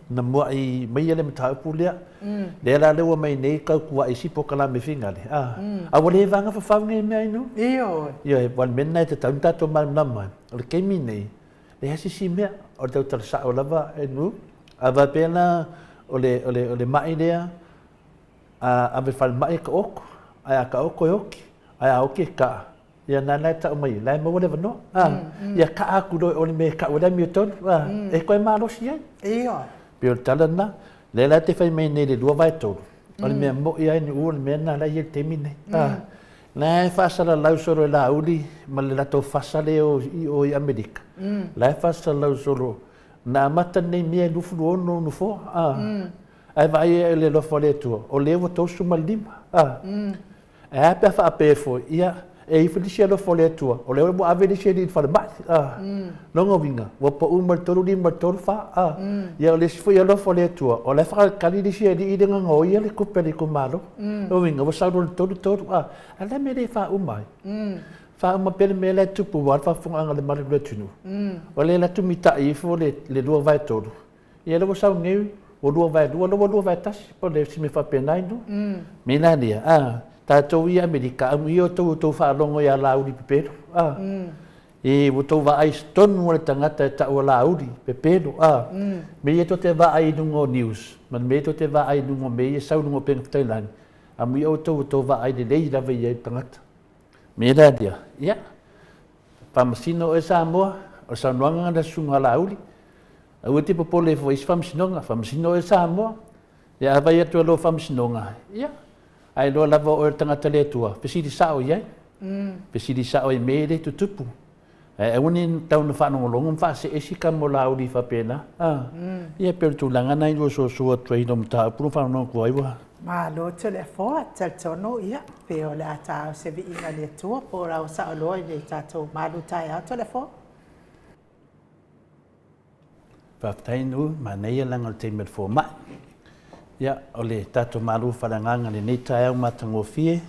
Na muai mai ele mata pu le. Le la le wa mai nei ka ku ai sipo kala me finga le. A wa le vanga fa ngai mai no. Io. Ia wan menna te tanta to mal nama. O ke mine. Le hasi si mea o te utar sa o lava e nu. A va pena o le mai lea. A me fal mai ka oko. Ai ka oko e oki. Ai a oki ka. Ia nana ta mai. Lai ma wale vano. Ia ka aku do o le me ka wada mi ton. E koe marosi ai. Ia. Pio talana. Le la te fai mai nei le dua vai tolu. O le mea mo ia ni ua le mea na lai e te mine. Lai fasala lau soro e la uli, ma le lato fasale o I Amerika. Lai fasala lau soro, na mata nei mea nufu ono nufo. Ai vai e le lofo le tua, o lewa tosu ma lima. E apea fa apefo, ia, e ifadisia lofo le tua, o lewa mo avedisia di fale mai. Longo vinga, wapo umartoru di martoru fa. Ia o le sifu ia lofo le tua, o le fa kalidisia di idenga ngo ia le kupeli kumalo. O vinga, wasauro le toru. Ala me le fa umai. Fa uma pele me le tupu war fa funga le mari le tunu. O le la tumita I fo le dua vai toru. Ia le wasau ngeu, o dua vai tas, po le simi fa penai no. Mina dia, tatou I Amerika, am io tau fa longo ia la uri pipero. E o tau wa ai stonu o le tangata e ta o la uri, pe pēno, me e to te wa ai nungo news, man me to te wa ai nungo me e sau nungo penga whtailangi, a mi o tau wa ai le lei rawa i ai tangata. Me ra dia, ia, whamasino e Samoa, o sa nuanga na sunga la uri, a ua te popole fo is whamasinonga, whamasino e Samoa, ia awai atu alo whamasinonga, ia, ai loa lava o e tangata le tua, pesiri sao iai, pesiri sao i mere tutupu, e uni tau na whanongolongo mwha se esika mo la uri whapena, ia pero tūlanga nai lua so tuai no mta, puru whanongo kua iwa. Malo te le foa, tel tono ia, pe o le ata o se vi inga le tua, po rau sa o loa i le tatou malu tai au te le foa. Whaftainu, ma nei langa te med fo mai. Ia, o le tatou malu whananganga le nei tai au matango fie,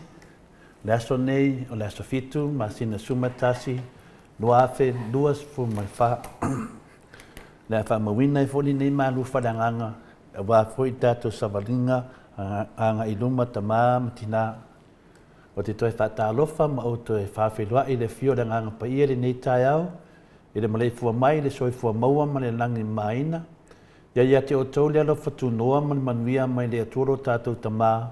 le aso nei, o le aso fitu, ma sina sumatasi, lua afe, luas fu mai wha. Le a whamawina i foli nei malu whananganga, a wā fwoi tatou savalinga, anga i luma tamā matina. O te toi whatalofa, ma o toi whawhelua i le fio le nganga pa ia le nei tai au, i le malei fua mai, le soi fua maua ma le langi maina. Ia te o tau le alofa tu noa ma le manuia mai le aturo tātou tamā,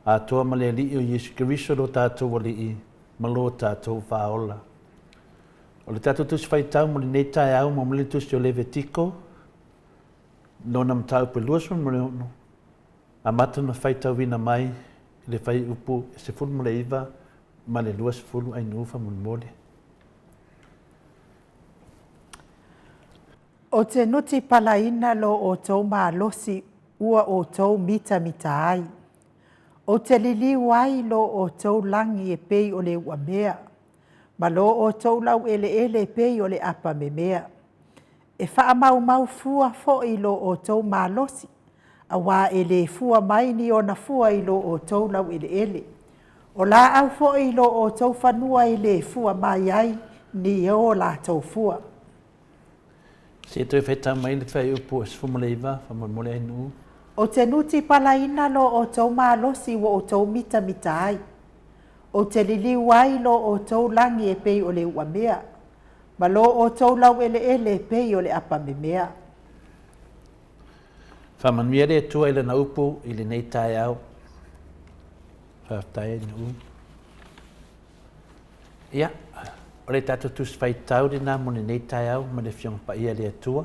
a toa ma le li o Yesu Kiriso lo tātou wali i, ma lo tātou whaola. O le tātou tusi whaitau mo le nei tai au, ma le tusi o Levitiko, no nam tau pe luasun mo le ono. A mata na whaitau wina mai, le whai upu e se fulu mo le iwa, ma le luas fulu ai nufa mo le mole. O te nuti palaina lo o tau losi ua o tau mita ai. O te liliu ai lo o tau langi e pei o le ua mea. Ma lo o tau lau ele pei o le apa me mea. E wha mau fua fo i lo o tau losi. A wā ele fua mai ni o na fua i lo o tau lau ele. O la au fo i lo o tau whanua i le fua mai ai ni o la tau fua. Se toi whaita mai le whai upu e sfumaleiva, whamamole ai nuu. O te nuti palaina lo o tau losi wa o tau mita ai. O te liliu ai lo o tau langi e pei o le ua mea. Ma lo o tau lau ele pei o le apa me mea. Whamanuia rea tua i le na upu i le nei tai au. Whaftai nuu. Ia, o le tātou tusi whaitau rina mo le nei tai au ma le whiong pa ia rea tua.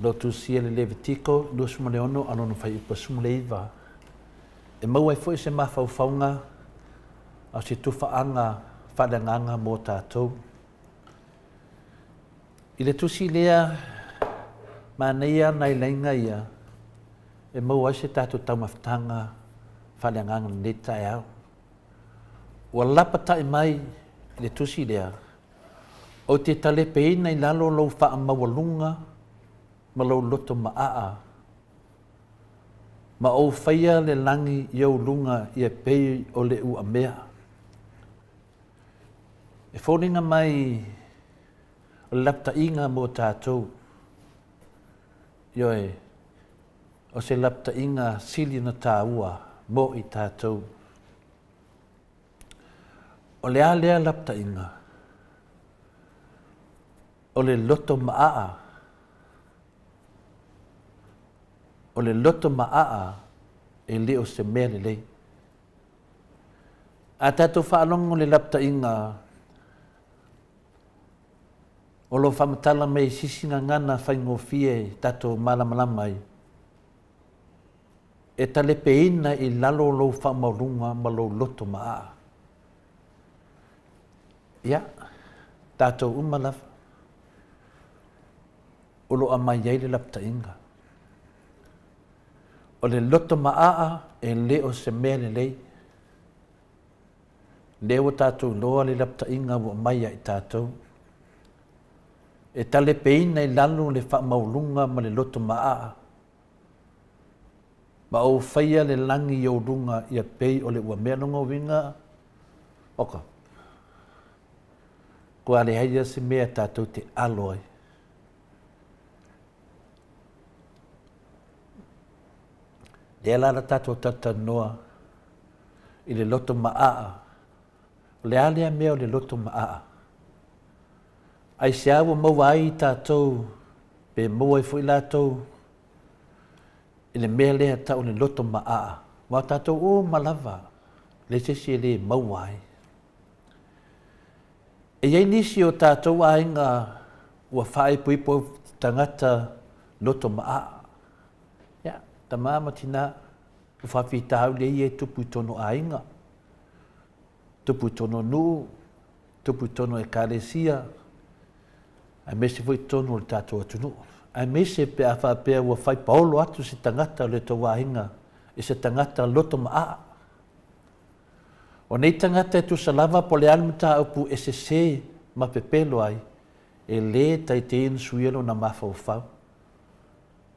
Lo tusi le Levitiko, lo suma le ono, anono whai upa suma le iwa. E mau ai fwoi se mawhauwhaunga, au se tuwhaanga, whananganga mō tātou. I le tusi lea, ma neia nai leinga ia, e mau ai se tātou taumawhtanga, whananganga nei tai au. Ua lapata i mai, le tusi lea, o te tale peina i lalo lau wha mawalunga, ma lau loto maa. Ma o whaia le langi iau lunga i e pei o le ua mea. E whoringa mai o lapta inga mo tātou. Ioe, o se lapta inga sili na tā ua mo i tātou. O le lea lapta inga. O le loto maa. O le loto maa e leo se mea le lei. A tātou whaalongo le lapta inga. O lo whamatala mei sisinga ngana whaingo fie tātou malamalamai. E tale peina i lalo lo whamaurunga ma lo loto maa. Ia, tātou umalafa. O lo amai iei le lapta inga. O le loto maa e leo se mea le lei. Leo tātou loa le lapta inga wa mai ai tātou. E tale peina i lalo le whamaurunga ma le loto maa. Ma o whaia le langi i o runga i a pei o le ua mea nonga winga. Oka. Kua le haia se mea tātou te aloi. Le ala tātou tata noa i le loto maa le alea mea o le loto maa. Ai se awa maua ai tātou, pe maua i fui lātou, i le mea lea tau le loto maa. Wa tātou o malava, le sesi le maua ai. E iei nisi o tātou a inga ua whae puipo tangata loto maa. Ia, ta māma tina, u whawhitau le ie tupu tono a inga. Tupu tono nuu, tupu tono e kāresia, ai mese fui tono le tātou atunu. Ai mese pe a whapea ua whai paolo atu se tangata le tō wāhinga, e se tangata loto maa. O nei tangata e tu salava po le almata upu e se ma pepelo ai, e le tai te inu suielo na mawhau.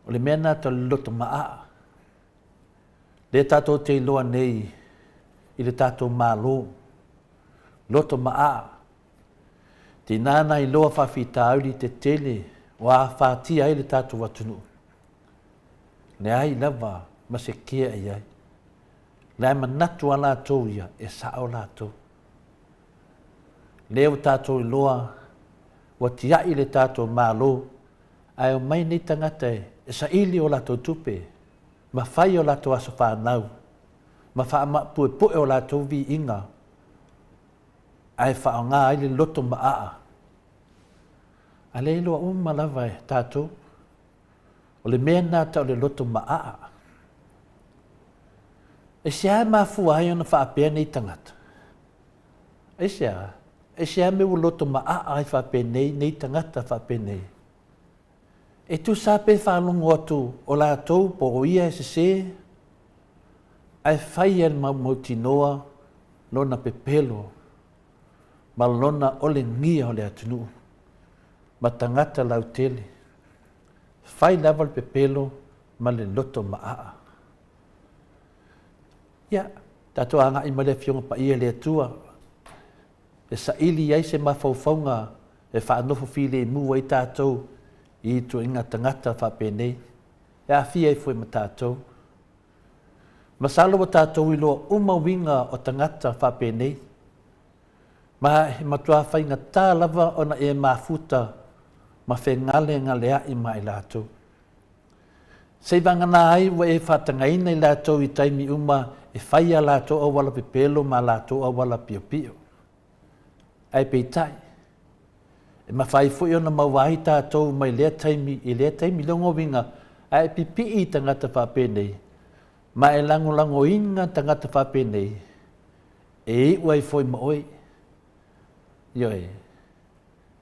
O le mea nata le loto maa. Le tātou te iloa nei, i le tātou mālo, loto maa. Te nāna i loa whawhita auri te tele, o a whātia ai le tātou watunu. Le ai lava, ma se kia ai ai. Le ai manatu a lātou ia, e sao lātou. Le o tātou i loa, wa tia i le tātou mālo, ai o mai nei tangata e sa ili o lātou tupe, ma whai o lātou aso whānau, ma whaamapue poe o lātou vi inga, ai whao ngā ai le loto maa. A le iloa malava e tātou, o le mea nāta o le loto maa. E sea mafu ai ona whaapea nei tangata. E sea me u loto maa ai whaapea nei tangata whaapea nei. E tu sape whalungo atu o lātou po o ia e se, ai whai an mautinoa lona pepelo, ma lona ole ngia o le atunu, ma tangata lau tele. Whai lava le pepelo ma le loto maa. Ia, tātou anga i male fionga pa ia le atua, e sa ili ai se mawhauwhaunga e whaanofo file i mua i tātou i tu inga tangata whapene, e a fia i fwe ma tātou. Masalo wa tātou i loa umawinga o tangata whapene, ma he matua whainga tā lava ona e mafuta ma whengale ngā lea i mai lātou. Sei wangana ai wa e whatangaina i lātou i taimi uma e whaia lātou au wala pepelo ma lātou au wala pio pio. Ai peitai. E ma whai fui ona mawai tātou mai lea taimi i lea taimi longo winga ai pipi i tangata whapenei. Ma e lango inga tangata whapenei. E i wai foi ma oi. Ioi.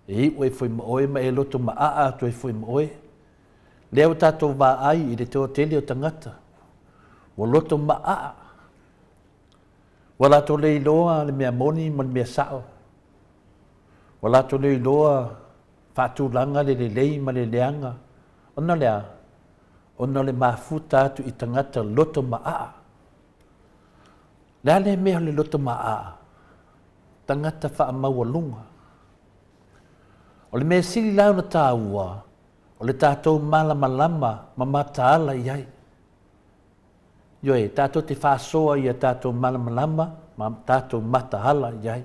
E i wai foi ma oi ma e loto ma a tu e foi ma oi. Leo tātou wā ai i le teo tele o tangata. Wa loto ma a. Wa lato le iloa le mea moni ma le mea sao. Wa lato le iloa whātulanga le lei ma le leanga. Ona lea. Ona le mafuta atu i tangata loto ma a. Lea le mea le loto ma a. Tangata wha maua lunga. O le mea sili lau na tāua. O le tātou malama ma mataala i ai. Ioi, tātou te whāsoa i a tātou malama ma tātou mataala i ai.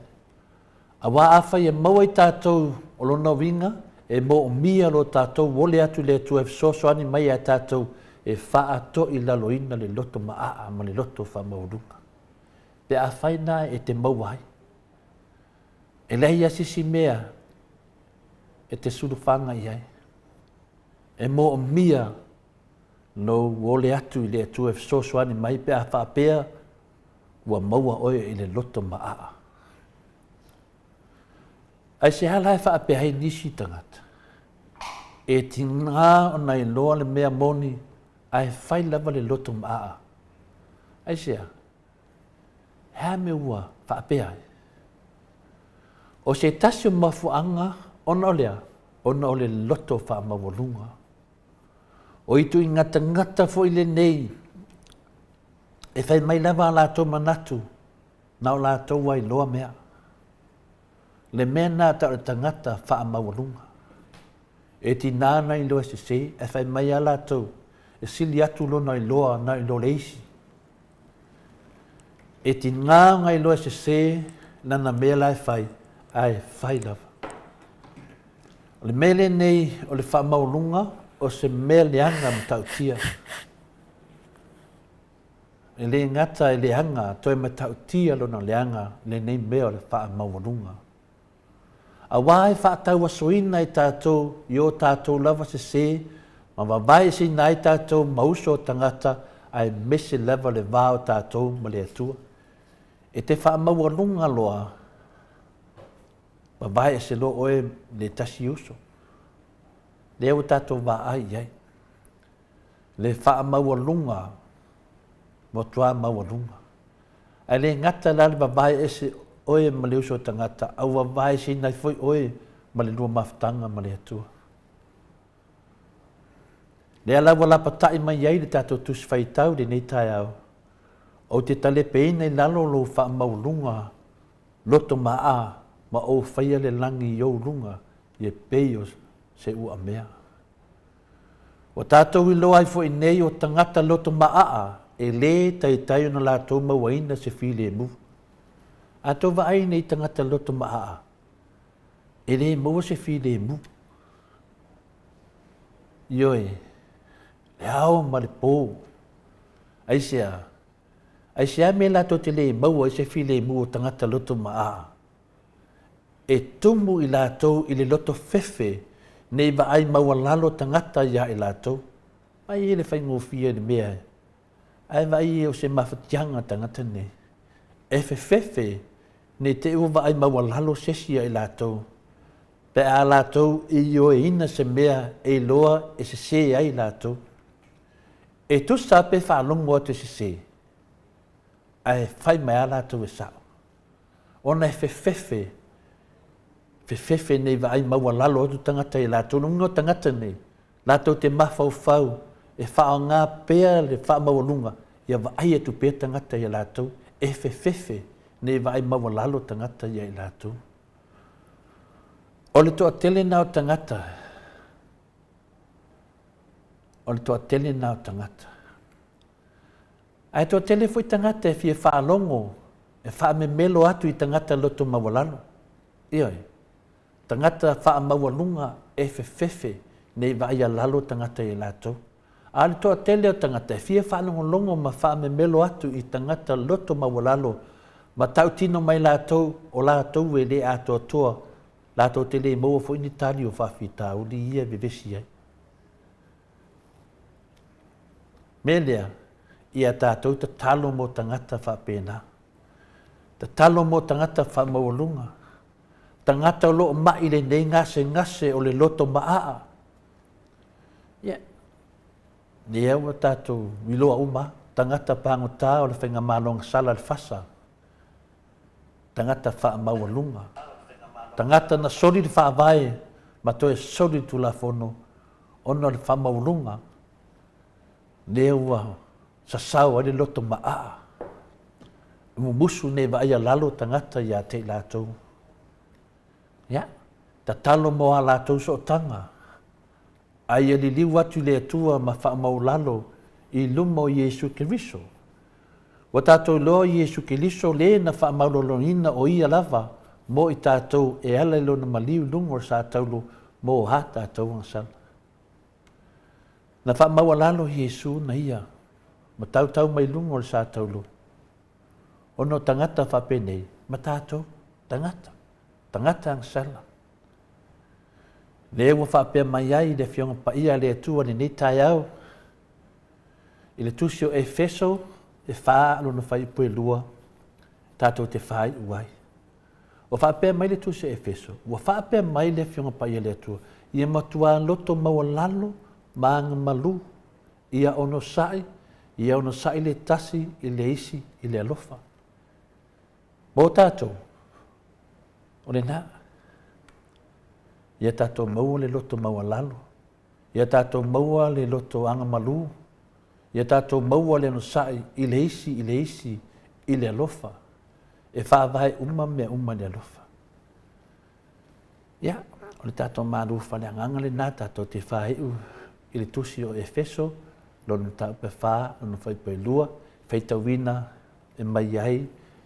A wā awhai e maua i tātou o lona winga, e mo o mia lo tātou wole atu le tu e sosoani mai a tātou e whaato i laloina le loto maa ma le loto whamaurunga. Pe a whaina e te maua ai. E lei asisi mea e te surufanga i ai. E mo o mia no wole atu i le tu e sosoani mai pe a whaapea ua maua oe i le loto maa. Ai se hala e whaapea hei nisi tangata. E tinga o nei loa le mea moni ai whai lava le loto maa. Ai sea, hea me ua whaapea ai. O se tasi o mafuanga, ona o lea, ona o le loto whaamawalunga. O itu i ngata fo i le nei, e whai mai lava la tō manatu, na o la tō wai loa mea. Le mea nā tau tangata whaamawalunga. E ti nāna i loa se, e whai mai ala tau, e sili atu lona i loa na i lo leisi. E ti ngānga i loa se, nana mea lai whai, ai whai lava. O le mele nei, o le whaamaulunga, o se mea leanga ma tautia. E le ngata e leanga, toi ma tautia lona leanga, le nei mea o le whaamaulunga. A wai whaatau asoina i tātou, i o tātou lava se, ma wawai si nai tātou mauso tangata, ai mese leva le vāo tātou ma le atua. E te whaamaulunga loa, wawai se lo oe le tasi uso. Le au tātou wā ai ai. Le whaamaulunga, mo tua maulunga. Ai le ngata lale wawai se oe ma le uso tangata, au wawai si nai foi oe ma le lua maftanga ma le atua. Le ala wala patai mai ai le tātou tus whaitau le nei tai au. O te tale peina i lalo lo wha maulunga, loto maa, ma o whaia le langi i lunga, i e peio se ua mea. O tātou i loa i fo i nei o tangata loto maa, e le tai o na lātou mawaina se while mu. A tō vai nei tangata loto maa, e le mua se while mu. Ioi, le ao ma le pō, aisea me lātou te le maua i se while mu o tangata loto maa. E tumu i lātou i le loto fefe, nei wa ai maua lalo tangata ia i lātou. Ai e le whaingofia ni mea, ai vai o se mawhatianga tangata ne. E fefe, ne te uwa ai maua lalo sesia i lātou. Pe a lātou i o e ina se mea e loa e se se ai lātou. E tu sa pe whaalongo te se se. Ai whai mai a lātou e sao. Ona e fefe nei wa ai maua lalo atu tangata i lātou. Nungo tangata nei. Lātou te mawhau, e whao ngā pēr le wha maulunga. Ia wa ai atu pēr tangata i lātou. E fefe nei wa ai maua lalo tangata i lātou. O le toa tele nao tangata. Ai toa tele foi tangata e fia whaalongo. E wha me melo atu i tangata loto maua lalo. Ioi. Tangata wha maulunga e fefe nei wa ia lalo tangata i lātou. Ale toa tele o tangata e fia whaanongo longo ma wha me melo atu i tangata loto maulalo. Ma tau tino mai lātou o lātou e le ato toa. Lātou tele i maua fo ini tari o whawhita o li ia vevesi ai. Melea, ia tātou ta talo mo tangata whapena. Ta talo mo tangata wha maulunga. Tangata o loo mai le nei ngase o le loto maa. Ia. Ni ewa tātou wiloa uma. Tangata pangota o le whenga malonga sala le fasa. Tangata wha maulunga. Tangata na sori le wha vai. Ma toe sori tu la fono. Ono le wha maulunga. Ni ewa sasau a le loto maa. Mumusu ne va ia lalo tangata ia te lātou. Ya, ta talo mo a lātou so tanga. Ai li liu atu le atua ma wha maulalo i lumo Iesu Keriso. Wa tātou loa Iesu Keriso le na wha maulolonina o ia lava mo i tātou e ala ilo na maliu lungo sa taulu mo ha tātou ansala. Na wha maulalo Iesu na ia ma tau mai lungo sa taulu. Ono tangata wha penei ma tātou tangata. Tangata ang sala. Le wa whapea mai ai le whionga pa ia le atua ni tai au. I le tusio e feso e wha alo na whai pue lua. Tātou te whai uai. Wa whapea mai le tusio e feso. Wa whapea mai le whionga pa ia le atua. Ia matua loto maua lalo maanga malu. Ia ono sai. Ia ono sai le tasi i le isi i le alofa. Mo tātou. O le nā. Ia tātou maua le loto maua lalo. Ia tātou maua le loto anga malu. Ia tātou maua le no sai i le isi, i le alofa. E whaavai uma mea uma le alofa. Ia, o le tātou maru whale anganga le nā tātou te whaiu i le tusi o Efeso, lono tāu pe wha, lono whai pe lua, whaitawina e mai ai,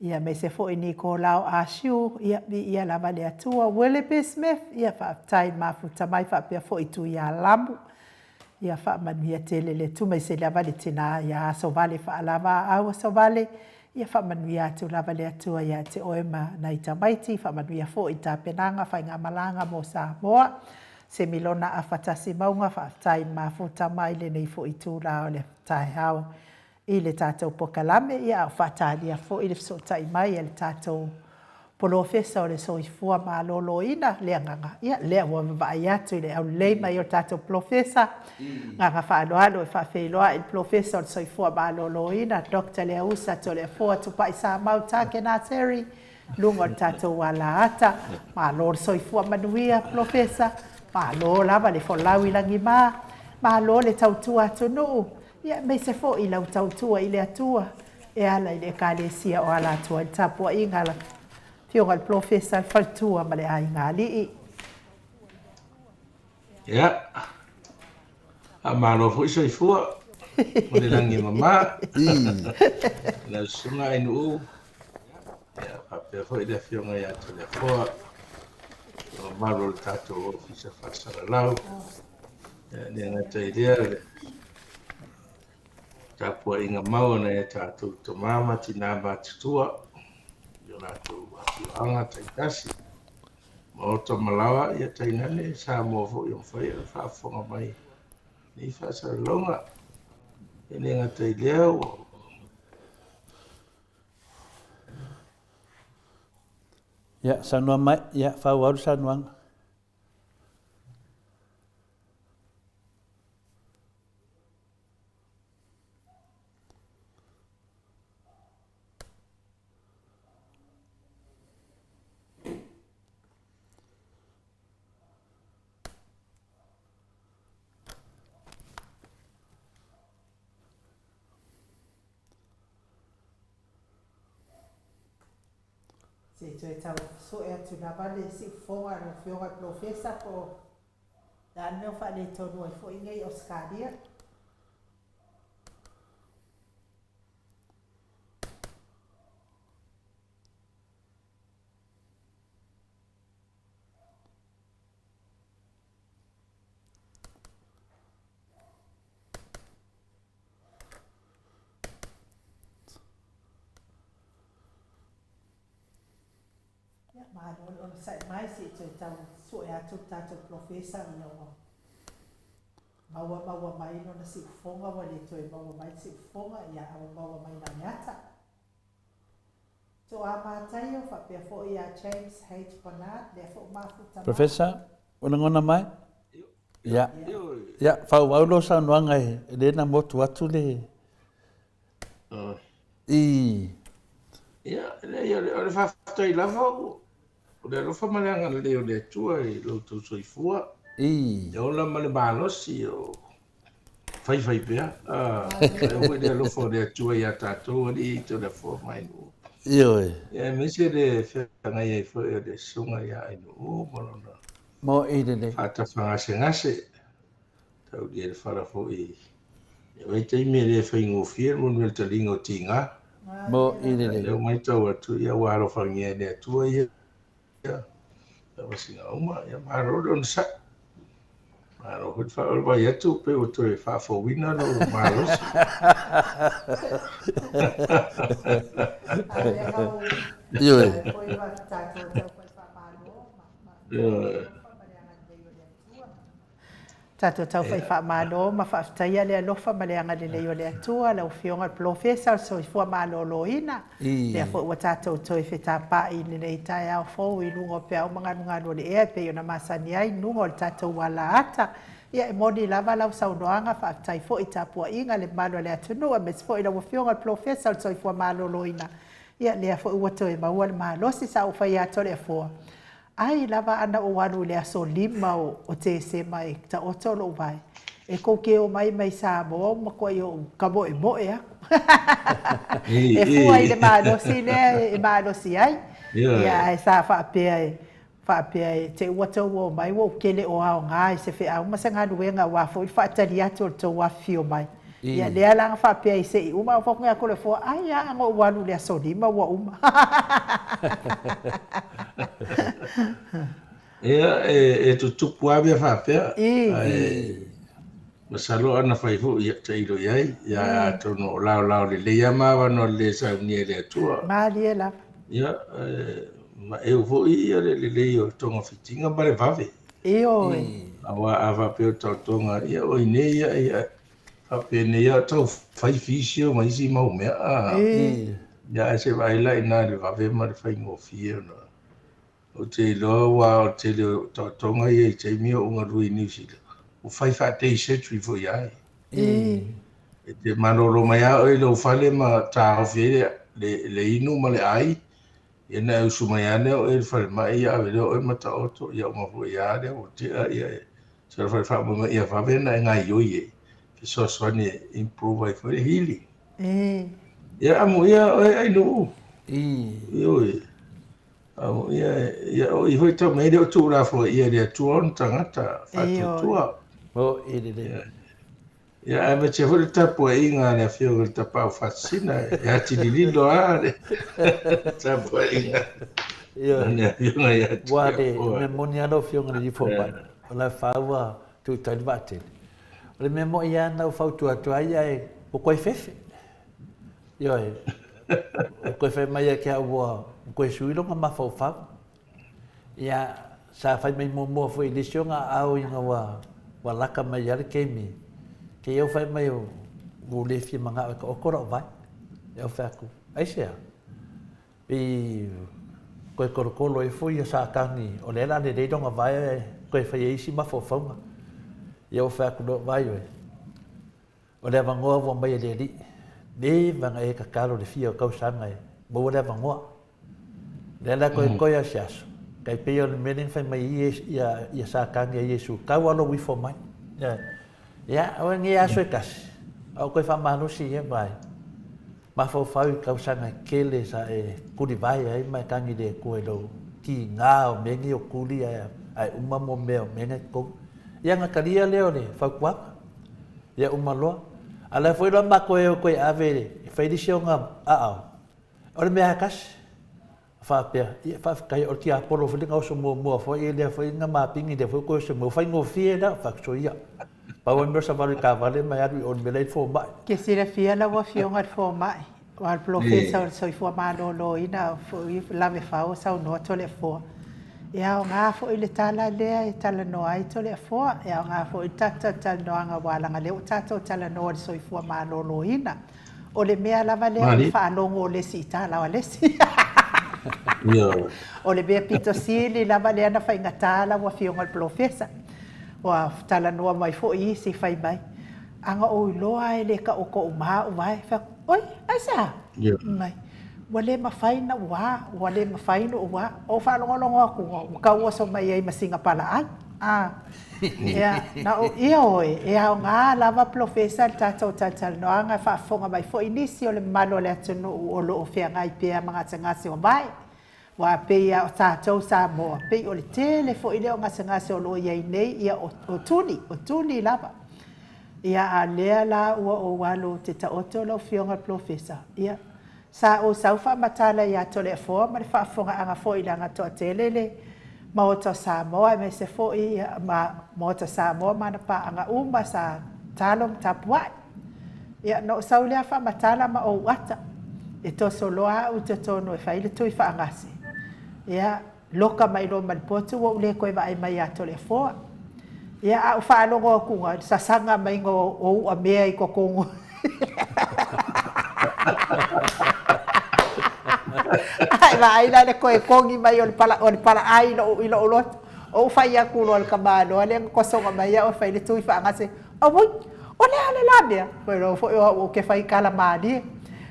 Ia me se fo'i ni ko lao a siu, ia lava le atua. Willoughby Smith, ia whaatai mafuta mai whaapea fo'i tu ia lamu. Ia whaamanuia tele le tu mai se lava le tina ia so vale whaalava aua so vale. Ia whaamanuia atu lava le atua ia te oema na i tamaiti, whaamanuia fo'i ta penanga, whainga malanga mo Samoa. Se milona a whatasi maunga whaatai mafuta mai le nei fo'i tu lao le tai hao. I le tātou pokalame ia au whatalia fo i le sotai mai e le tātou polofesa o le soifua ma lolo ina lea nganga. Ia lea ua mawai atu i le au lei mai o le tātou polofesa. Nganga whaaloalo e whawheiloa i le polofesa o le soifua ma lolo ina. Dr. Lea Usa to le fua tupai sa mau tāke nā teri. Lungo le tātou wala ata. Ma lo le soifua manuia polofesa. Ma lo lava le folau ilangi mā. Ma lo le tautua atu nuu. Ia me se fo i lau tautua i le atua e ala i le kalesia o ala atua i tapua i ngala fionga le profesa faltua ma le ai ngali i. Ia, a malo fo iso i fua, mo le langi mama, la sunga i nuu, ia, papea fo i le fionga i atu le fua, o malo le tato ofisa fasara lau, ia, le ngata i lea le, tapua inga mau na e tātou to mama tina mātutua, i o rātou anga taitasi. Ma o to malawa ia tainane sa mo fo i o whai a whaafonga mai. Ni whaasa longa, e ne ngata i leo. Ia, sanua mai, ia, whau aru sanuanga. Se tu e tau so e atu na vale si fonga no fionga profesa po dan meu fa le tonu e fo ingai Oscaria. Ma non sai mai se tu tau so e atu tātou profesa i o maua mai no na si fonga wa le toi maua mai si fonga ia au maua mai na nyata. So a mātai o whapea fo i a James H. Bernard le fo mafuta. Professor, ngona mai? Ia, ia, whau aulo sanuanga e le na motu atu le. Ia, le whaftai lava o le alofa maleanga leo le atua i loutou soifua. E ola ma le malosi o whai pea. E oi le alofa o le atua i a tātou ali i to le fua mai nu. Ioi. Ia, mese le whiangai ai fo e le sunga i a inu morona. Mo i le. Whata whangase ngase. Tau li e le whara fo i. E wai teime le whaingo fia mo nui ta lingo tinga. Mo i le. Leo mai tau atu ia waro whangia le atua ia. Ya, wasinga uma ya maro don sa. Maro hut fa ol vai atu pe o to fa fo wina no maro. Yo. Tato tau fai wha malo, ma wha aftaia lea lofa ma leanga le leo lea tua, lau fionga profesa, so i fua malo loina. Lea fo ua tato toi wheta pai ni nei tai au fau i lungo pe au manganu le ea pe yona masani ai, nungo le tato wala ata. Ia e moni lava lau saunoanga wha aftai fo i tapua inga le malo lea tunua, mes fo i lau fionga profesa, so i fua malo loina. Ia lea fo ua toi maua le mahalosi sa u fai ato lea fua. Ai lava ana o wanu le aso lima o te se mai ta otolo vai. E ko ke o mai sa mo ma ko yo kabo e mo ya. E fu ai le malo si le e malo si ai. Ya sa fa pe te wato wo mai wo kele o ao ngai se fe au ma sanga duenga wa fo fa tali ato to wa fio mai. Ia lea langa whapea i se I uma o whakunga ko le fua. Ai a ngo wanu lea solima wa uma. Ia e tutupu abia whapea. Masalo ana whaifu i te iro iai. Ia tono lao le leia mawa no le saunia le atua. Maali e lava. Ia ma e uvo I ia le leia o tonga fitinga ma le vave. Io e. Awa a whapea o tau tonga. Ia o ine ia whapea ne ia tau whaifisio ma isi mau mea. Ia se waila ina le vave ma le whaingofia no. O te loa wa o te leo tonga ia I te mia o ngā rui New Zealand. O whai whaatei setri fo iai. E te manolo mai a oi lo whale ma tā hawhia le inu ma le ai. Ia na usu mai ane o e whale mai ia awe leo oi mata oto ia o mafu ia leo o te a ia e. Sa whai whaamuma ia whawena e ngai oi e. Ke soswani e improve ai whare healing. Ia amu ia oi ai nuu. Ioi. Ia o I hoi tau meire o tūra fo ia rea tuon tangata whatutua. O, ere. Ia ame te hori tapu e inga ne whio ngari tapau whatsina. Ia ti lilo a ne. Tapu e inga. Ne whio ngari ati. Wade, me moni alo whio ngari I fōpai. O lai whaua tu taini watene. O le me mo I ana o whautu atu ai ai o koe whewhe. Ioi. O koe whai mai a kia ua o koe suilonga ma whau. Ia sa whai mai mua fo I lisionga au inga wa laka mai ale keimi. Ke iau whai mai o lefi manga o ka okora o vai. Iau whai aku. Aisea. I koe korokolo e fui a sa kangi o le lane reidonga vai koe whai e isi ma whaunga. Iau whai aku no vai oe. O le avangoa wa mai le li. Le vanga e ka karo le fia o kausanga e. Mo le avangoa. Le la koe a siaso. Kai peo le mening whai mai ia sa kangi a Yesu. Kau alo wifo mai. Ia, o ngi aso e kasi. Au koe whamanusi e mai. Ma whau I kausanga kele sa e kuri vai ai mai kangi le koe lo ki ngā o mengi o kuri ai umamo mea o menga kou. Ia ngā karia leo le whau kuaka. Ia umaloa. Ala foi lo ma koe o koe ave whairisi o ngā aau. Ore mea kasi. Whapea, ia kai o ki apolo whilinga o so mua foi e lea foi ngā mapingi le foi koe so mua whai ngofie na whakso ia. Pau mero sa wale ka wale mai aru on melei fo mai. Ke sira fia la wa fionga fo mai. Wa professor so fo ma lo ina fo la me fa o sa no to le fo. Ia nga fo ile tala le e tala no ai to le fo. Ia nga fo tata tala no nga wala nga le tata tala no so fo ma lo ina. O le mea la vale fa longo le si tala wale si. O le bea pito sili la vale ana fa ingatala wa fionga professor. Wa tala noa mai fo I si fai mai. Anga o loa e le ka o ko uma o vai fa. Oi, asa. Mai. Wale ma fai na wale ma fai no wa. O fa longo aku. Ka o so mai ai masinga pala ai. Ya, na o ia oi. E a nga lava professor tata tata no anga fa fonga mai fo inisio le malo le tunu o lo o fia ngai pe mga tanga se o vai. Wa peia o tātou sa moa. Pei o le tele fo i leo ngase o lo iei nei ia o tuni lava. Ia a lea la ua o walo te taoto lo fionga professor. Ia sa o saufa matala ia tole fo ma le whaafonga anga fo I langa toa telele. Ma o to sa moa me se fo I ma o to sa moa mana pa anga umba sa talong tapuai. Ia no saulea wha matala ma o wata. E to soloa u te tono e whaile tui wha angasi. Ia loka mai lo malpotu o le koe vai mai ato le foa. Ia a whaalogo kunga sa sanga mai ngo o a mea I kokongo. Ai vai la le koe kongi mai o le pala ai no I lo lot. O whai aku lo al kamano ale kosonga mai o whaile tui wha angase. O mui, o le ale la mea. Pero o ke whai kala maadi.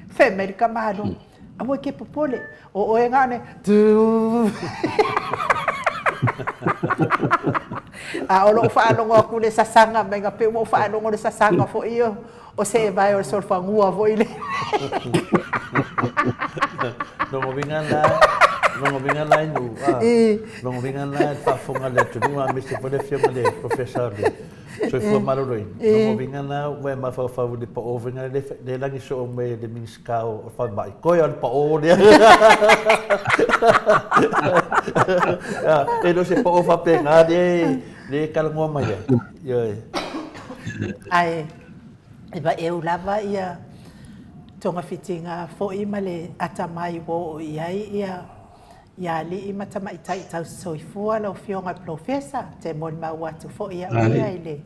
Fe merika mano. Amo ke popole o engane tu a o lo fa no ku le sasanga menga pe mo fa no le sasanga fo io o se vai o sol fa ngua vo ile no mo vingan la no mo vingan la fa fonga le tu ma mi se pode fiamma le professor So fua maroroi. No vinga na we ma fa de pa o vinga le langi so me de minska o fa mai. Ko al pa o dia. E no se pa o fa penga de kalongo mai. Yo. Ai. E ba eu lava ia tonga fitinga fo i male ata mai wo ia li i matama i tai tau soifua lau fionga profesa te mon ma watu fo ia ia ile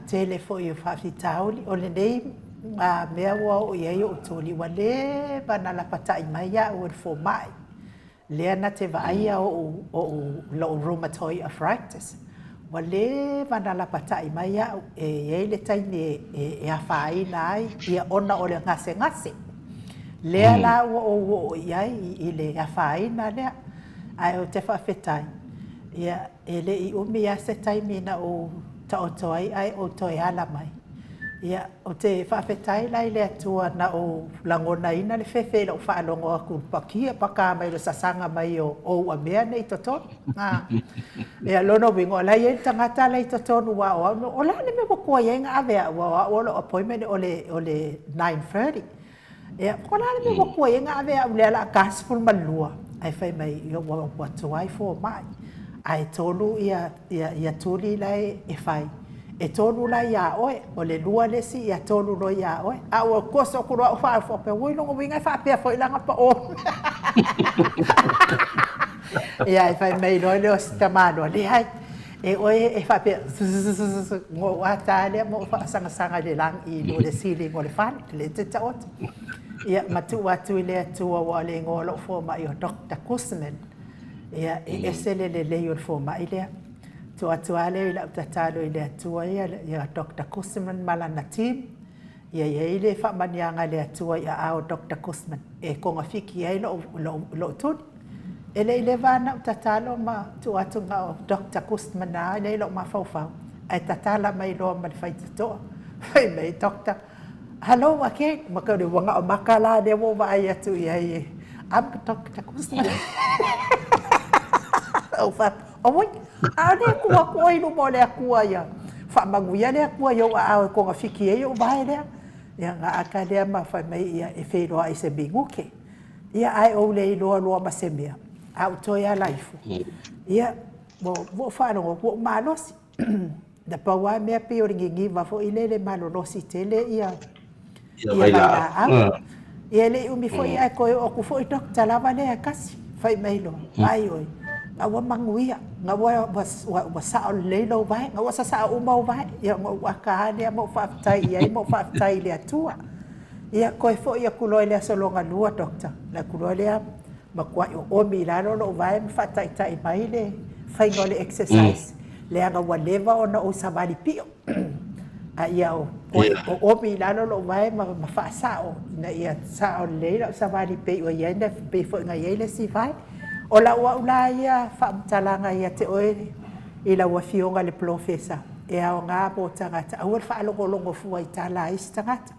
tele fo i whawhitauli o le nei mea ua o ia i o tōli wa le bana la patai mai ia o fo mai lea na te vaia o lo rheumatoid arthritis wa le bana la patai mai ia e le taini e a whaina ai ia ona o le ngase lea la o ia i le a whaina lea ai o te whawhetai ia e le i umi a se taimina o taotoai ai o toi ala mai ia o te whawhetai lai lea tua na o langona ina le whewhe o whaalongo aku pakia paka mai lo sasanga mai o a mea nei totonu ia lono wingo lai e tangata lai totonu wa o la ne me wakua yenga avea wa o lo appointment o le 9:30 ia ko la me wakua yenga avea ule ala gasful malua ai fai mai yo wa tuai fo mai ai tolu ia tuli lai e fai e tonu la ia oe o le lua le si ia tonu lo ia oe a o koso ko ro fa fo pe wo longo winga fa pe fo ilanga pa o ia e fai mai lo le ostamano le hai e oe e fa pe ngo wa ta le mo fa sanga le lang i lo le sili mo le fan le te taot ia matu watu le tua wa le ngolo fo mai o Dr. Kusman ia e sele le yo fo mai le tu atuale ila tatalo ile atua ia Dr. Kusman malana team ia ile fa manyanga le atua ia ao Dr. Kusman e konga fiki ai lo tut ele ile vana tatalo ma tu atunga o Dr. Kusman na ile lo ma fau ai tatala mai lo ma fai to fai mai doctor hello okay maka de wanga makala de wo ba ia tu ia am Dr. Kusman au fa oi ane kua kua inu mo le kua ia fa maguia le kua yo a ko ngafiki e yo vai le ia nga akadea ma fa mai ia e fe ro ai se binguke ia ai o le lo ma se mea au to ia life ia mo fa no mo malos da pa wa me pe o ngi va fo ile le malos tele ia vai lá ia le umi fo ia ko o ku fo tok talava le kasi fa mai lo ai oi awa manguia nga wa sa le lo vai nga wa sa o mau vai ia mo ka dia mo fa tai ia mo fa tai le tua ia ko fo ia ku lo le solonga lua doctor la ku lo le ma kwa o mi la lo vai fa tai mai le fa ngole exercise le nga wa leva ona o sabali pio a ia o mi la lo vai ma fa sa o na ia sa o le lo sabali pio ia na pe fo nga ia le si vai o la ua ia whaamtalanga ia te oe i la ua fionga le profesa e au ngā po tangata au wha alongolongo fua i tala isi tangata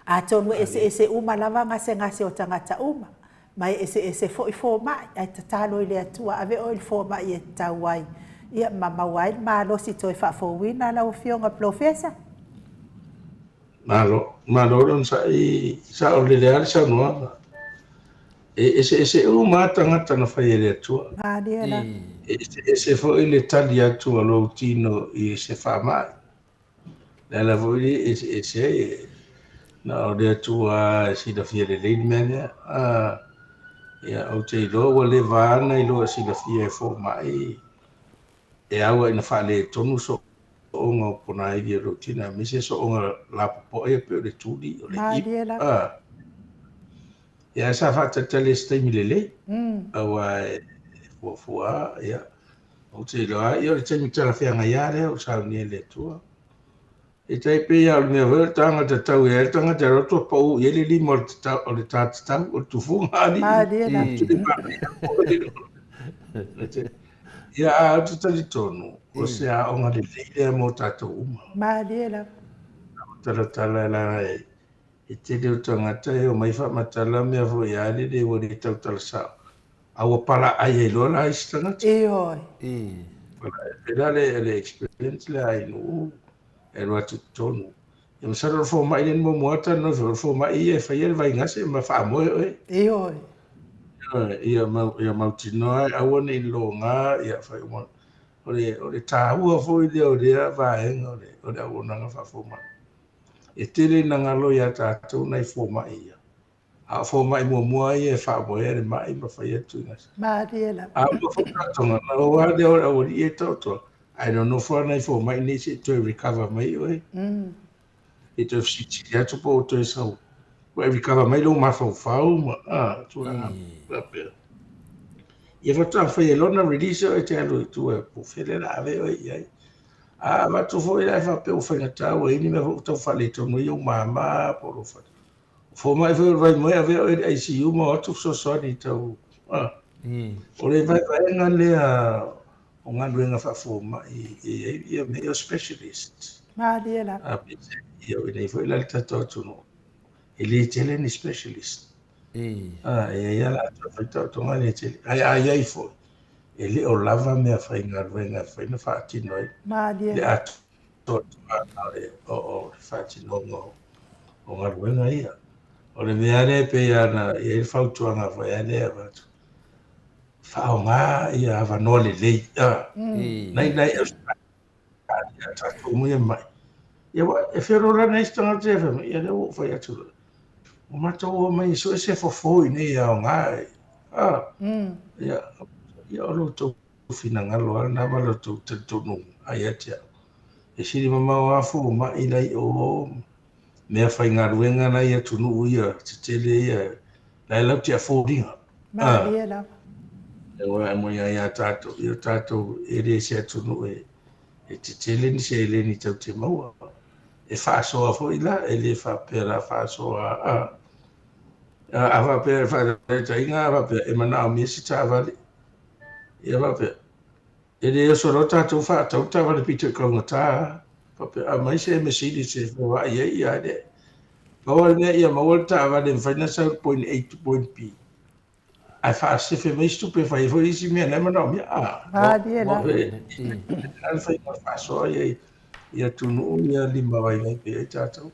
a tonu ese uma lava ngase o tangata uma mai ese fo i fo mai ai tatalo i le atua ave o i fo mai e tauai ia mama wai ma losi toi wha fo wina la ua fionga profesa malo ron sa o le leari sa noa ese uma tangata na fai ele atua. Adiela. Ese fo ele tali atua lo tino i se whamai. Lala fo ele ese na o le atua si da fia le leini mea ia au te ilo wa le vana ilo si da fia e fo mai e awa ina wha le tonu so onga o pona i lo tina mise so onga la popo e pe o le tuli o le Adiela. ia sa faatataile se taimi lelei aua fuafua ia ou te iloa ia o le taimi talafeaga iā lea o saunia le atua e tai pei a o le mea vai o le tagata tatau ia le tagata roto paʻu ia le lima o le tatatau o le tufuga ali ia a o te talitonu o se aʻoga lelei lea mo tatou uma Madiela. talatala la e te leo tangata e o mai whamatala mea fo i ale le wari tau talasao. Awa pala ai e loa la isi tangata. E oi. Pela le experience le ai no e roa tu tonu. E masara fo mai len mo moata no fo mai e fa ele vai ngase ma fa mo e. E oi. Ia mau tino ai au ni lo nga ia fa mo. O le tāua fo i leo rea vaenga o le au nanga fa fo mai. E tere na ngalo ia tātou nei fo mai ia. A fo mai mua ia fa mo e mai ma fa ia tu ngase. Mariela. A mo fo tātonga na o wade o i e toto. I don't know for nei fo mai nei se to recover mai oi. E to siti ia to po to so. Wa recover mai lo ma fo ma tu na. Ia fa ta fa ia lona release o te alu tu e po fele la ave oi ai. A ma tu fo ia fa pe o fa ta o ni me fo to fa le to no yo mama po lo fa. Fo mai fo vai mai ave o ICU mo tu so ni to. O le vai nga le o ngā ruenga whawhoma i me o specialist. Mariela. Ia o nei fwoi lali tato atuno. E le tele ni specialist. Ia la ato whai tau tonga le tele. Ai fwoi. E le o lava mea whai ngā ruenga whai na whaatinoi. Mariela. Le ato o whaatinonga o ngā ruenga ia. O le mea ne pe ana i e whautuanga whai ane a watu. Whaonga ia awanoa le lei. Nei e tātou mui mai. Ia wa, e whirora nei stanga te whama, ia leo whai atura. O matou o mai, so e se whawhoi nei ao ngai. Ia o lo tau whina ngalo ala, nā wala tau tonu, ai atia. E siri mamau afu o mai nei o mea whai ngā ruenga nei atunu ia, te tele ia, nei lau te a whōringa. Mariela. E wa mo ia tātou e re se atunu e te tele ni se ele ni tau te maua. E whaasoa fo ila, e le whapera whaasoa a whapera whapera inga, a whapera e mana o mesi tā wale. E whapera. E le o soro tātou whaatau tā wale pita kaunga tā. Whapera, a mai se mesidi se whawa ia de. Mawal nea ia mawal tā wale mwhaina sa point A to point B. Ai whaasife mai stupe whai fo isi mea nema nao mea. Mariela. Ai whai whaasoa ia tunu ia lima vai mai pe ai tātou.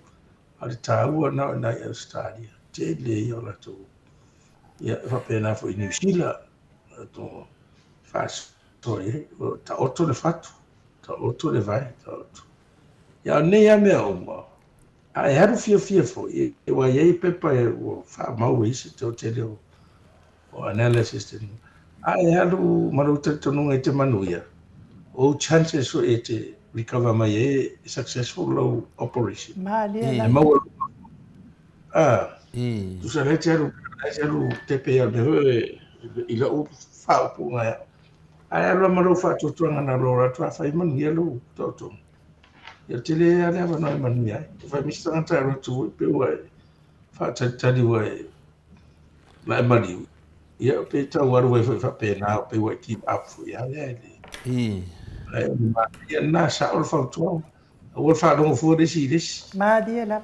Ale tāua nao nai Australia. Te le i o lato. Ia whapena fo i New Zealand. Tō whaasoa i ta oto le whatu. Ta oto le vai. Ta oto. Ia nei a mea oma. Ai haru fia fo. E wa iei pepa e o wha mau isi te o te leo. O analysis te nunga. Ai haru marauta tonunga i te manuia. O chances o e te recover mai e successful low operation. Mariela. E maua. Tu sa le te aru te pea me hoe i la o whaupu ngai. Ai alu marau whatutuanga na rora tua whai manu ia lo tautonga. Ia te le ale awa noi manu ia. Whai mistanga tai rotu pe ua e whatatari ua e lai mariu. Ia pe tau aru e whapena pe ua keep up fu ia le ai. Ia nā sa ol whautuanga. Ol whaadongo fua resi resi. Mariela.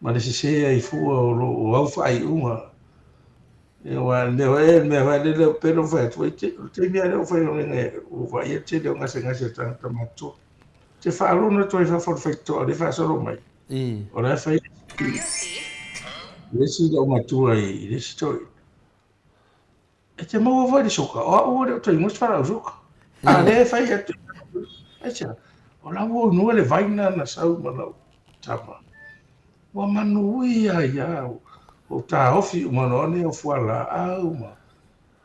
Ma le se ai fua o au whai unga. E wa me wa le le pero vai tu te mia le foi o vai e te le ngase tanta mato. Te falo no to fa for fecto le fa solo mai. Ora fai. Le si do mato ai le sto. E te mo vai de soka. O le to mos fara soka. A le fai e. Acha. Ola mo no le vai na sau ma tama. Wa manu ia. O tā ofi umanone o fuala au ma.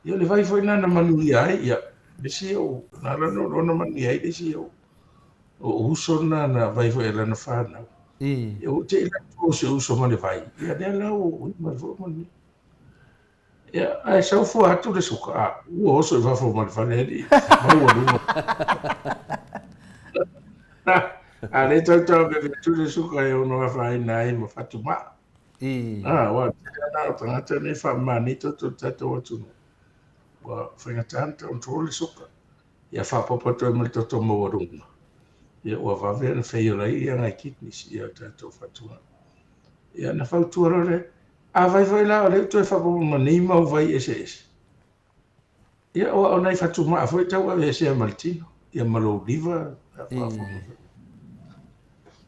Ia le vai foi nana manu ia ia. Desi o nana no manu ia desi o. O uso nana vai foi lana whānau. Ia o te ila o se uso mane vai. Ia dea lau o ima fo mani. Ia ai sau fua atu le suka. Ua oso i wafo mane whaneri. Maua luma. A le tau me tu le suka e ono whai nai ma whatu maa. Wa tena tangata ne whamani to tato atu. Wa whaingatanta on tōle suka. Ia whapapato e mai toto mawarunga. Ia ua wawea na whaiorai ia ngai kitnis ia tato whatua. Ia na whautua rore. A vai la o leo toi whapapato ma nei mau vai ese. Ia o ona I whatumaa foi tau a se Maltino. Ia malo liva.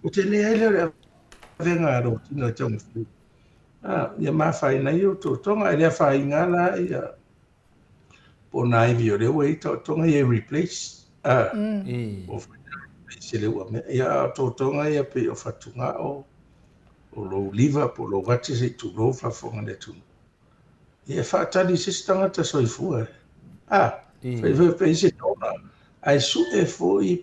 O te ne ai leo venga ro tino tau mawhi. Ia mawhai nei o tō tonga. Ia whai ngala ia po nai vi o leo e tō tonga ia replace. O se leo a mea. Ia tō tonga ia pe o whatunga o lo liva po lo wate se tu lo whafonga le tunu. Ia whaatani se tangata soifua. Pe se tona. Ai su e foi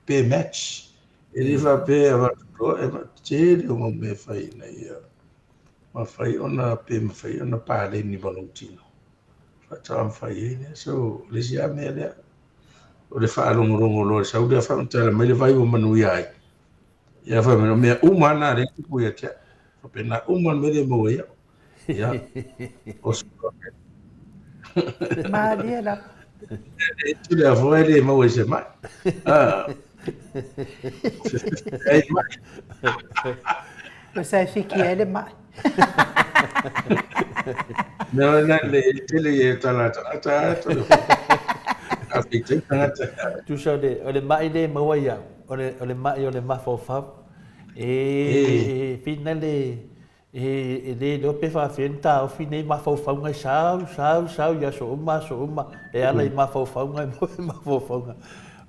pe match. E riva pe a watulo e matele o me whai na ia. Ma whai ona pe ma whai ona pāle ni walautino. Whatam whai e ne. So, lesi a mea lea. O le whaalongorongo lo sau lea whaamtala mai le vai o manui ai. Ia whai mea umana re kupu ia tea. Whapena uman me le moa ia. Ia. O sura. Maria la. Tu le avoe le moa se mai. Ei mai. O sai fiki ele mai. No, le tele e tala tala. A fiti tangata. Tu sa le mai le maua ia. O le mai o le mafofau. Fina le lo pe fa fenta o fine mafofau ngai sau ia so uma. E ala I mafofau ngai mafofau.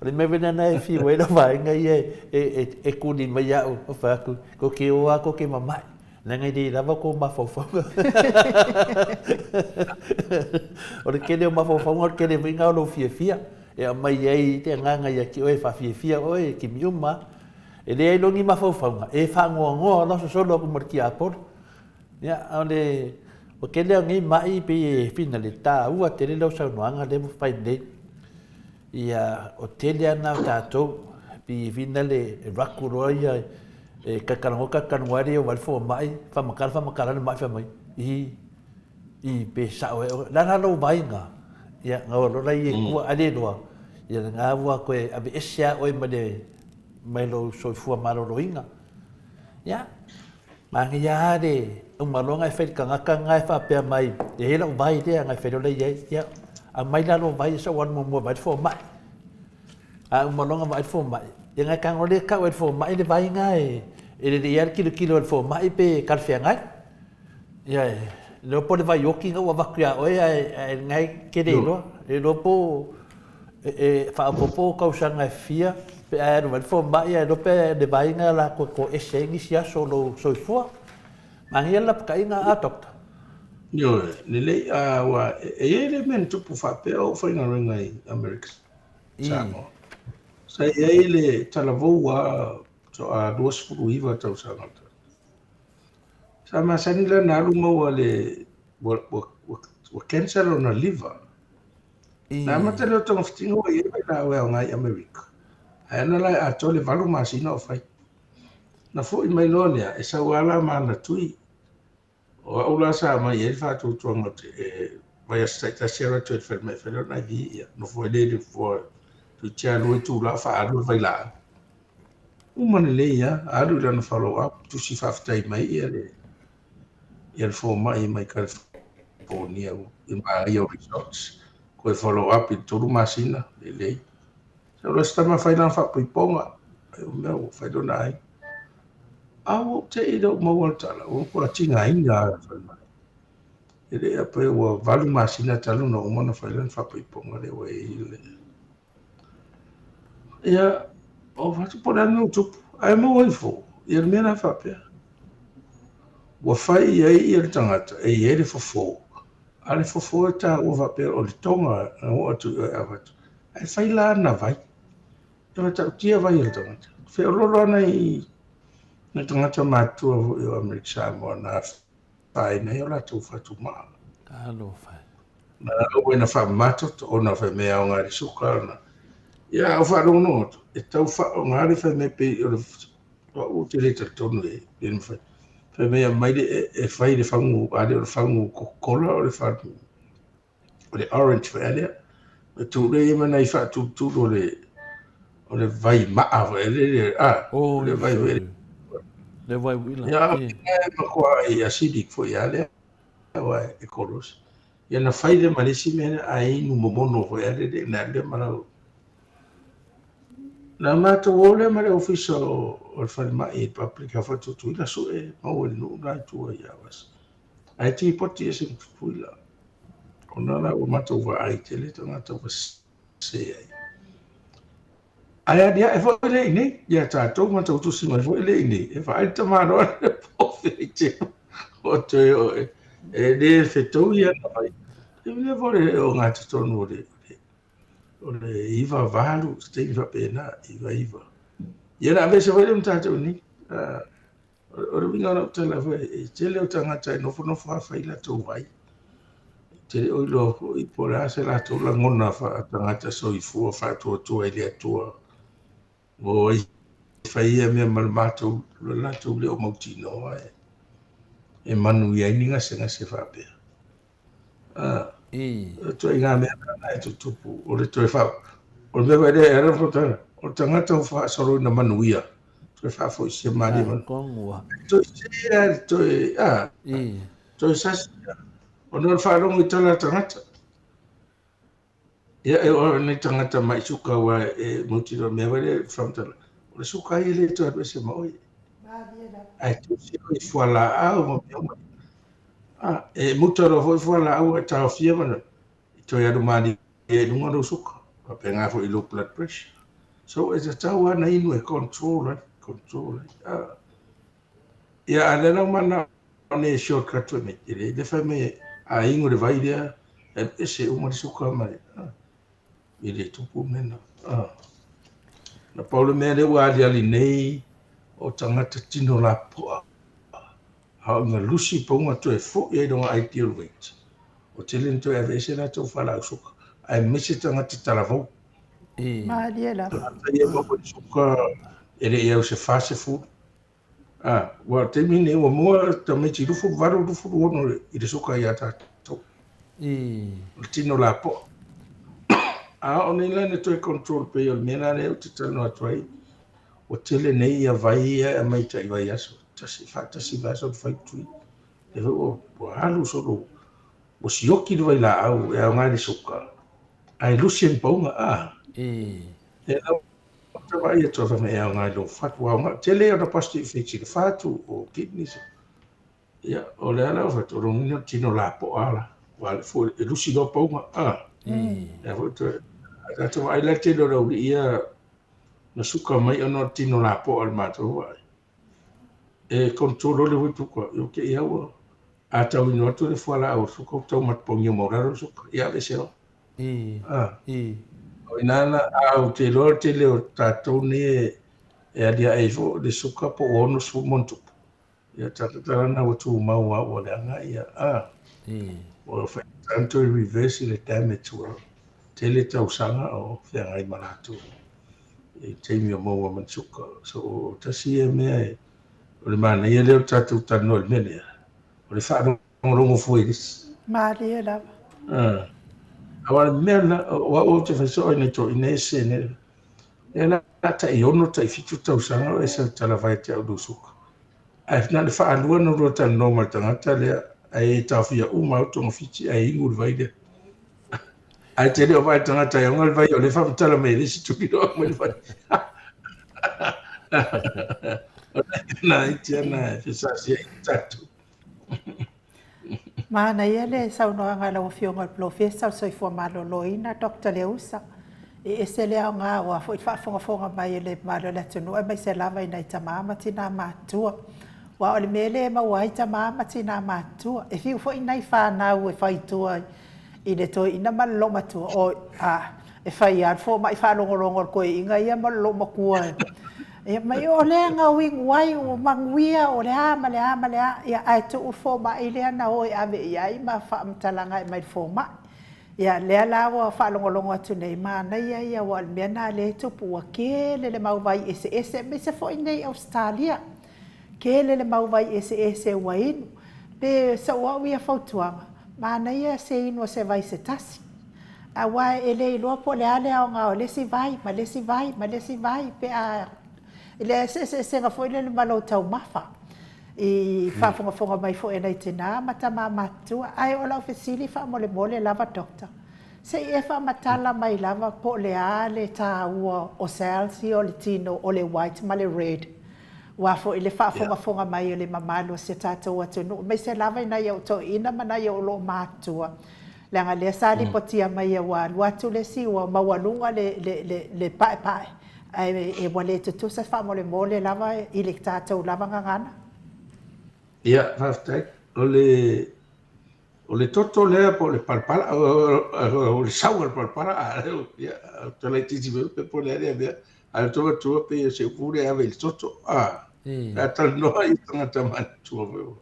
O le me vena na fi wena vai ngai e kuni mai au o fa ko ke o ko ke mamai. Na ngai di lava ko mafofau. O le ke le mafofau o ke le vinga o lo fia. E mai ai te nganga ia ki o e fa fia o e ki miuma. E le ai longi mafofau e fa ngo no so solo ko morki apor. Ya ole o ke le ngai mai pe finalita ua te le lo sa noanga le fai dei. Ia o tele ana tātou pi vinale rakuroia e kakarangoari o walfo mai whamakara mai whamai I pe sao e lana lo vainga ia ngau rorai e kua aleroa ia ngā ua koe ave esia oi mai lo soifua maroroinga ia mangi ia re umalonga e whaikangaka ngai whapea mai e hela o vai rea ngai whairole ia a mai la lo vai sa wan mo vai fo mai a malonga vai fo mai e ngai kang le ka vai fo mai le vai ngai e le ia kilo fo mai pe kalfia ngai ia lo po le vai yoki nga wa vakia o e ngai ke de lo e lo po e fa po causa ngai fia pe a vai fo mai e lo pe de vai nga la ko e sengi sia solo soifua mangiela ka inga atok Yo, lele wa element tupu fape o faina ringa I America. Samo. Sa ele talavo wa so a dos fuiva tau sanga. Sama sanila na luma wa le wa cancer on a liver. Na matelo tong ftingo e na wa ngai America. Ana la a tole valu masina o fai. Na fo I mai lonia e sa wala mana tui. O ula sa mai e fa tu tonga e vai a sta sera tu fer mai fer na vi no foi le fo tu tia lu tu la fa alu vai la man le ya alu la no follow up tu si fa tai mai e fo mai California in Mario Resorts ko follow up I tu masina le so lo sta ma fai na fa piponga e o meu fai dona ai Au te ilo mawaltala, o kua tinga inga whanmai. E rea pe ua walu masina talu na umana whailan whapaiponga le wa e ile. Ia, o whatu pona nau tupu, ai mawa I fo, ia le mena whapea. Ua whai iai ia le tangata, e iai le fofo. A le fofo e ta ua whapea o le tonga na ua atu e awatu. Ai whai la ana vai. Ia wata utia vai le tangata. Whea lolo ana Na tangata matua o Amerika Samoa na whae nei o la tau whatu maa. Alo fai. Na oe na wha mato o na wha mea o ngāri suka na. Ia o wha rongo e tau wha o ngāri wha me pe o te reta tonu e in wha. Wha mea mai e whai le whangu ale o le whangu Coca-Cola o le whangu. O le Orange Valley. Me tu le ima nei wha tu o le vai maa o le vai vele. Le vai wila. Ia, e makua I acidic foi ale, wa e koros. ia na fai le malesi mea ai nu momono ko ia le na le marau na mātou o le mare ofisa o le whalemai public health tutu ila so e mau e nu nai tua ia was ai ti poti e se tutu ila ona la o mātou wa ai te le tangata wa se ai ai dia e fo le ini ia tātou mātou tusi mai fo le ini e fa ai tamaro le pofe te o te o e le fetou ia ai e le vole o ngata tonu o le o le iwa valu te iwa pena iwa ia na vese vole mtātou ni o le winga na tala fo e te leo tangata e nofo hawhaila tau vai te o ilo i pora se la tau la ngona wha tangata so i fua wha tua i lea tua o i whaia mea malmatou la tau leo mautino e manu i aininga se whapea to i ngā mea kana e tutupu o le toi whau o le mea e ara whotara o le tangata o wha soro ina manu ia toi whafo i se maari manu toi se toi sasi o nō whārongo i tala tangata. Ia e o nei tangata mai suka wa e mutiro mea wale whamtala. O le suka i le toa pese maoi. Ai tu se o i fuala au mo mea mai. E mutaro fo i fuala au e tau fia mana. I toi adu mani e lunga no suka. Pa pe ngā fo i low blood pressure. So e te tau ana inu e control. Ia alena mana ne shortcut to me. Ile le fa me a ingo le vai dia e se uma de suka mai ile tupu mena na paulo me le wa ali nei o tangata tino la po ha nga lusi po nga to e fo e do ideal weight o telen to e se la to fala suka ai misi tangata talavo ma dia la ia mo suka ele e o se fast food wa te mine o mo ta me ti rufu varu rufu ono i de suka ia ta to tino la po o nei lana to control pe o mena le o te tano atrai o tele nei ia vai ia mai tai vai aso tasi fata si vai so fai tu e o halu so o sioki vai la au e nga de suka ai lucien ponga e vai e tova me e nga lo fatwa nga tele o pasti fixi de fatu o kidneys ia o le ala o fatu rongo tino la po ala wal fo e lusi do ponga e foto ato ai la tino ro ia na suka mai ono tino la po al mato vai e controllo le vutu ko yo ke ia o ata o no to le fo ala o suka to mat pongi mo raro suka ia veseo o inana au te lor te leo tatou ne e adia e fo de suka po ono su montu ia tatatara o tu mau o le anga ia o fa tanto reverse le damage o tele tau sanga o whenga i manatu e teimi o maua man suka so tasi e mea o le mana ia leo tatou tano le mene o le wharongo fueris ma dia la awa mea wa o te whaiso ina to ina ese ne e la ta i ono ta i fitu tau sanga o esa tala vai te au suka ai fina le whaalua no rota normal tangata lea ai tawhia uma o tonga fiti ai ingu le vai de ai te leo vai tangata i onga le vai o le whamatala me resi tuki roa mo le vai na iti ana fisasi ai tatu Mana ia le saunoanga lau fionga professor soifua maloloina Dr. Leusa. E se lea ngā wa fo i whaafonga mai le malo le tunu e mai se lava i nei tamama tina mātua. Wa o le mele e maua i tamama tina mātua. E fiu fo i nei whanau e whaitua i le toi ina malolo matua o e whai ar fo mai whalongolongo koe inga ia malolo makua e. E mai o le nga wing wai o manguia o le ama ia ai tu fo ma ile na o ave ia i ma fa mtalanga mai fo ma ia le la o fa longo atu nei ma na ia wal mena le tu pu ke le mau vai ese me se fo nei Australia ke le mau vai ese wain pe so wa wi fa tuanga ma na ia se ino se vai se tasi a wa ele lo po le ale o nga o le si vai pe a ele se nga foi le malo tau mafa I whaafonga mai fo e nei tēnā, mata mā matua, ai o lau fesili wha mole lava dokta. Se e wha matala mai lava po le a le tā ua o Salsi, o le tino, o le white, ma le red. Wafo i le whaafonga mai o le mamalo se tātou atunu. Mai se lava ina iau tō ina mana iau lo mātua. Langa le sali potia mai iau a luatu le si ua mawalunga le pae. E wale tutusa wha mole lava i le tātou lava ngangana. Ia, whaftai, o le toto lea po le parpara, o le saua le parpara, ia, to lai titi meu, pe po lea lea mea, a toa tua pe se upure ave le toto, a tal noa i tangata mani tua meu.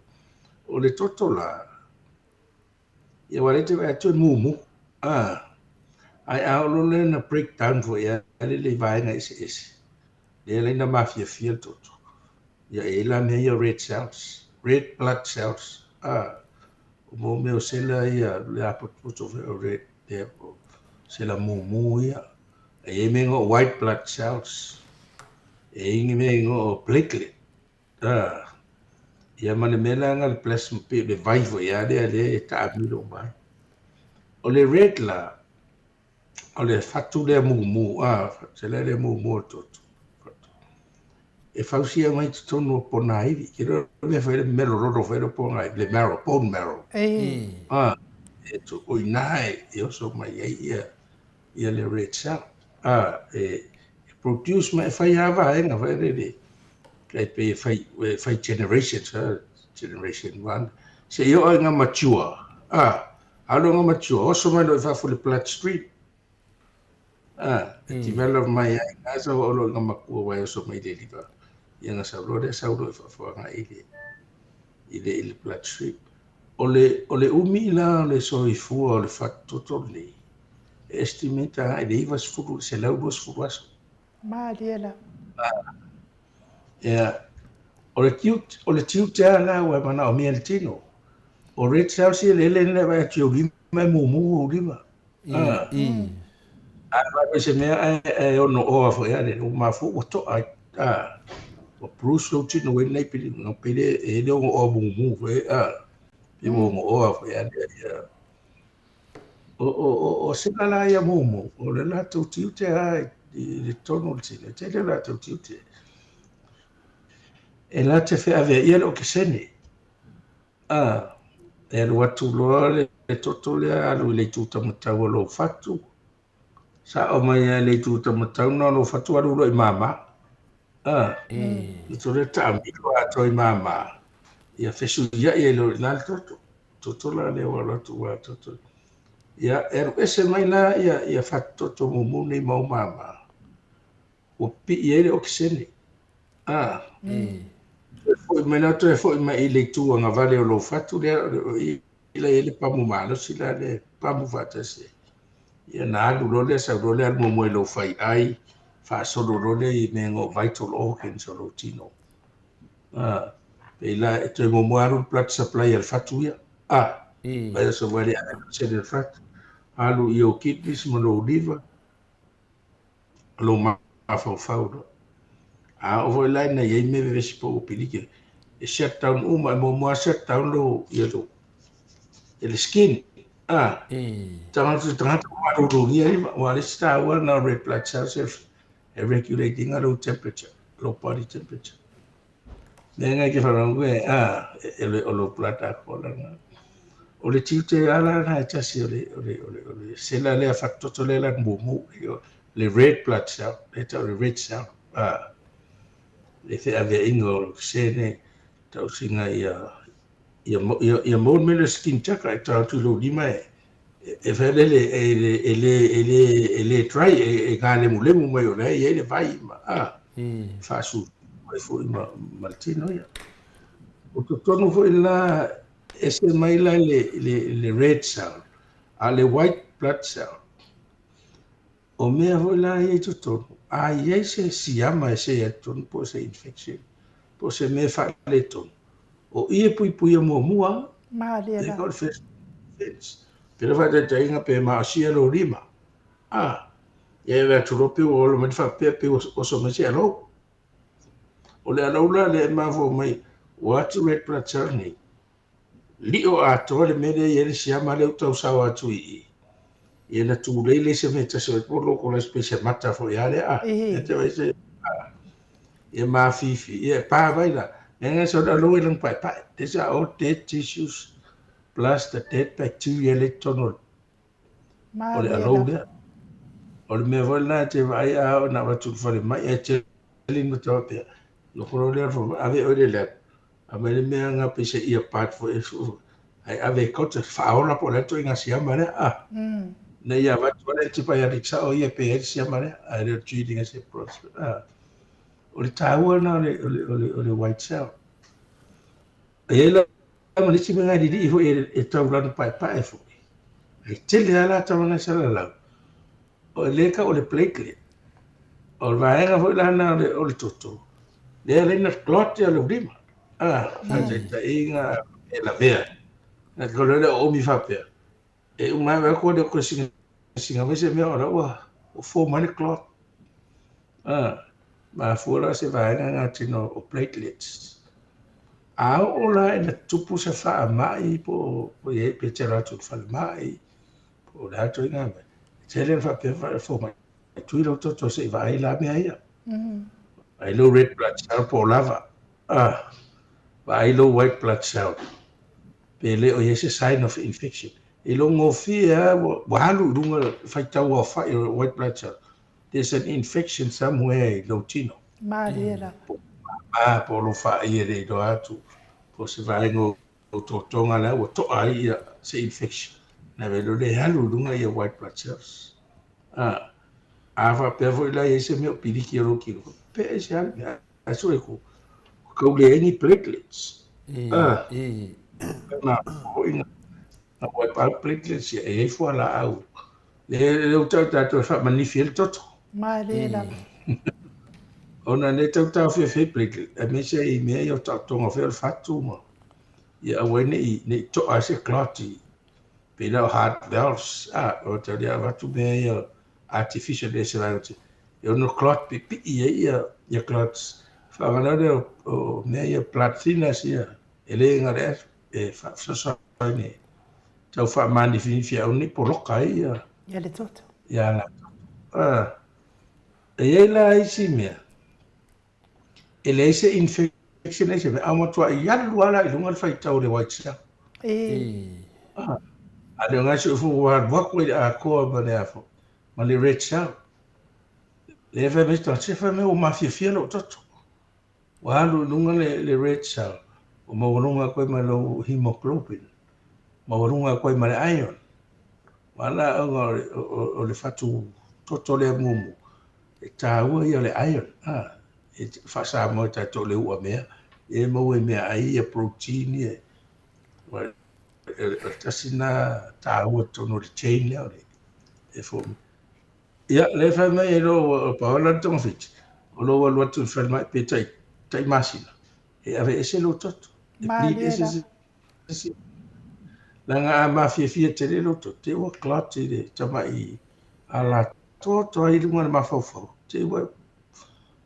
O le toto la, ia warete vai atu mumu, ai aolo le na breakdown fo ia, le vaenga ese. Le na mafia fia toto. Ia e la mea ia red blood cells. O mo meo sela ia le apaputo o red depo. Sela mumu ia. E mengo white blood cells. E ingi mengo platelet. Ia mane mela nga le plasma pe le vaivo ia le ta amilo mai. O le red la. O le fatu le mumu. Sela le mumu toto. E fausia mai te tonu o pona iwi. Kira me whaere mero roro whaere pona iwi. Le marrow, bone marrow. E to oi nae e oso mai ia le red cell. E produce mai whai awa enga whaere le. Kai pe whai generations, generation 1. Se io ai ngā mature. Alo ngā mature. Oso mai no i whafo le bloodstream. Develop mai ai ngā sa olo ngā makua wai oso mai le liwa. Ia ngā sauro e whawhanga i le bloodstream. O le umi la le soifua o le whatoto nei. Estimata ai le iwas furu, se lau duas furu aso. Maaliela. Ia, o le tiu tea la ua mana o mea le tino. O red cell si le le vai ati o lima mumu o lima. Vai se mea e ono oa fo ia le umafu o to ai. O Bruce lo tino we nei pili no pili e le o mumu fo e mo oa fo ia le o se la ia mumu o le la to tiu te ai le tono tino te le la to tiu te. E la te fe ave ia lo ke sene. E lo atu lo le toto le alu le tuta matau lo fatu. Sa o mai le tuta matau no lo fatu alu lo i mama. Ito le tambi lo ato i mama. Ia fesu ia ia lo na toto. Toto la le wala tu wa toto. Ia ese mai la ia fatu toto mumu nei mau mama. O pi ia le oksene. Foi menato e foi mai le tu nga vale o lo fatu le ile pamu malo sila le pamu fatase. Ia na alu lo le sa lo le al mo lo fai ai fa solo lo le i mengo vital organs o lo tino. Pe la e mo alu blood supply al fatu ia. Vai so vale se le fat. Alu io kidneys mo lo liver. Lo ma fa fa. O voi lai na ye me vesi po pilike. E shutdown mo shutdown lo yelo. El skin. Tanga lo ni wa le sta wa na red blood cells regulating our temperature, low body temperature. Nenga ke fara ngwe lo plata ko la. O le tite ala na tasi ole sela le factor to le la mumu le red blood cell, le red cell. Le fe ave ingo sene tau singa ia mo me skin chaka tau tu lo lima e fe ele try e gale mulemu mai o le ele vai fa su mai fu maltino ia o to no fu la ese mai la le red cell le white blood cell o me ho la e to ai se si ama se ton po se infection po se me fa le ton o ie pui mo mua Maaliela. pero va de tainga pe ma sielo lima ye va trope o lo me fa pe o so me sielo o le ala le ma vo mai What red blood cell ni. Lio a tole mele yele siama le utau sawa atu i. Yela tu lele se meta se polo ko la specie mata fo yale a. E. E te vai se e ma fifi e pa vai la. Nenga so da lo ilang pai pai. These are all dead tissues plus the dead bacteria electron o le alo le. O le me vola te vai a na va tu fo le mai e te lin mo pe. Lo ko le fo ave o le. A me le mea ngā pese ia pat fo e su. Ai ave kota whaola po leto i ngā siama rea. Ah, na ia watu wane te pai ariksa o ia pe eri siama rea. Ai reo tui se prosper. Ah, o le tāua na o le white cell. Ai la manisi me ngā didi i fo e tau rana pai pai fo. Ai tele ala tau ngā sala lau. O le leka o le platelet. O le vaenga fo ilana o le toto. Le reina clot o le urima. Ah, ta inga e la vea. Na kolore o mi fa pe. E uma va ko de ko singa vese me ora wa. O fo mani clot. Ah, ma fora se va nga tino o platelets. A ola e na tupu se fa mai po ye pe tera tu fa mai. Po da to nga me. Tele fa pe fo mai. Tu ro to se va ila me ai. Ai lo red blood cell po lava. Ah. Vai lo white blood cell. Pele o yese sign of infection. E lo ngofia walu lunga fai tau o fai white blood cell. There's an infection somewhere in Lotino. Marera. Ah, po lo fai e re do atu. Po se vai ngo o totonga la o to ai se infection. Na velo le halu lunga ia white blood cells. Ah, ava pe vo la yese me piliki ro ki. Pe se al aso e ko. Ko le any platelets. Ah, na hoina. Na white blood platelets e fo la au. Le utau tato fa manifil toto. Marera. Ona ne tau fe platelet. E me se I me yo tau tonga fe o fatu mo. Ia wene I ne to ase cloti. Pela heart valves. Ah, o te rea watu me yo artificial desirability. Yo no clot pipi ia clots. Whakanare o mea ia blood thinners ia. Ele ngare e whafsasai tau whamani whiwhia au ni poloka ia. Ia le toto. Ia la. Ah. E eila isi mea. Ele ise infection ise mea. Amatua I alu ala I lunga whai tau le white cell. Ah. Ale o ngasi ufu wako I a koa mane afo. Ma le red cell. Le whai mea se whai mea o mawhiawhia lo toto. Walu lunga le red cell. O mawarunga koe ma lo hemoglobin. Mawarunga koe ma le iron. Wala o le fatu toto le mumu. E tāua ia le iron. Ah, e whasa mo tato le ua mea. E mau e mea ai e protein e. Tasina tāua tono le chain leo le. E fōmi. Ia, le whai mai e lo paola tonga whiti. O lo walu atu whai mai pe tai masina. E ave ese lo toto. E pli ese Langa a mawhiawhia te re lo toto. Te ua klati le tama I ala toto ai lunga na mawhauwhau. Te ua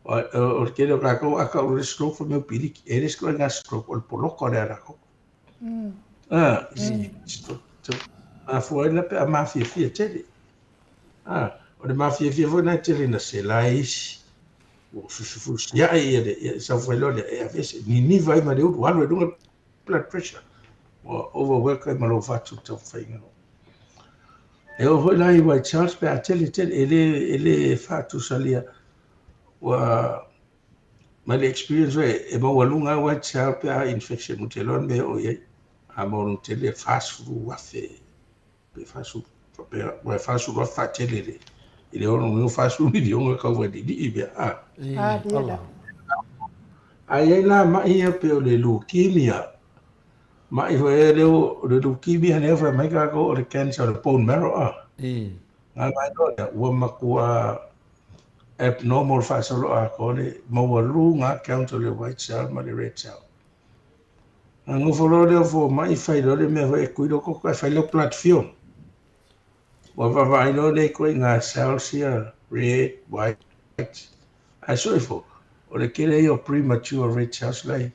o kere o kako aka o le stroke for meu piliki. E le stroke ngā stroke o le poloko le arako. Ah, isi stroke. A fua ila pe a mawhiawhia te re. Ah, o le mawhiawhia fo nai te re na se la isi. O fusi ia e sa fuelo le e avese ni vai ma le u walu e lunga blood pressure. O overwork ma lo fatu tau whainga. E o hoi lai white cells pe a tele ele fatu salia wa ma le experience e ma walunga white cell pe a infection mutelon me o ye a mo no tele fast food wa fe pe fast food pe wa fast food wa fa tele le ile ono no fast food di onga ka wa di be a Marera. ai la ma ia pe o le leukemia ma I foi le leukemia ne fa mai ka ko le cancer of bone marrow ah nga mai no wa makua abnormal fasolo a ko le mo walu nga count le white cell ma le red cell nga folo le fo mai fai le me va cuido ko ka fai le platform wa va vai no le ko nga cells here red white a so fo o le kele yo premature red cells lai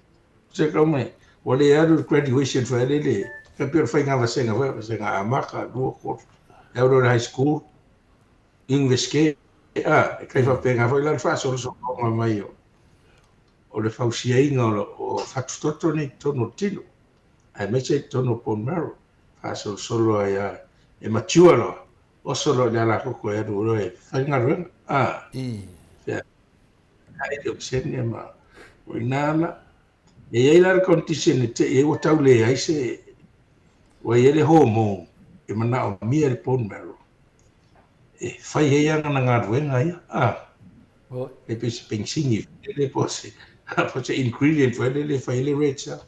Se ka mai. O le aru graduation fa le. Ka pia fa nga vasenga fa senga amaka do ko. Euro high school English ke kai fa penga fa lan fa so ko mai o. O le fausia inga o fatutoto ni tono tino. Ai me se tono pon maro. Fa so solo ai e mature lo. O solo le ala ko e do e fa nga ren. Ai de obsenia ma. O inala e ai la condition te e o tau le ai se o ele homo e mana o mia le pon maro. E fai e anga na ngā ruenga ia. E pe se pensingi le pose. Po se ingredient for le fai le recha.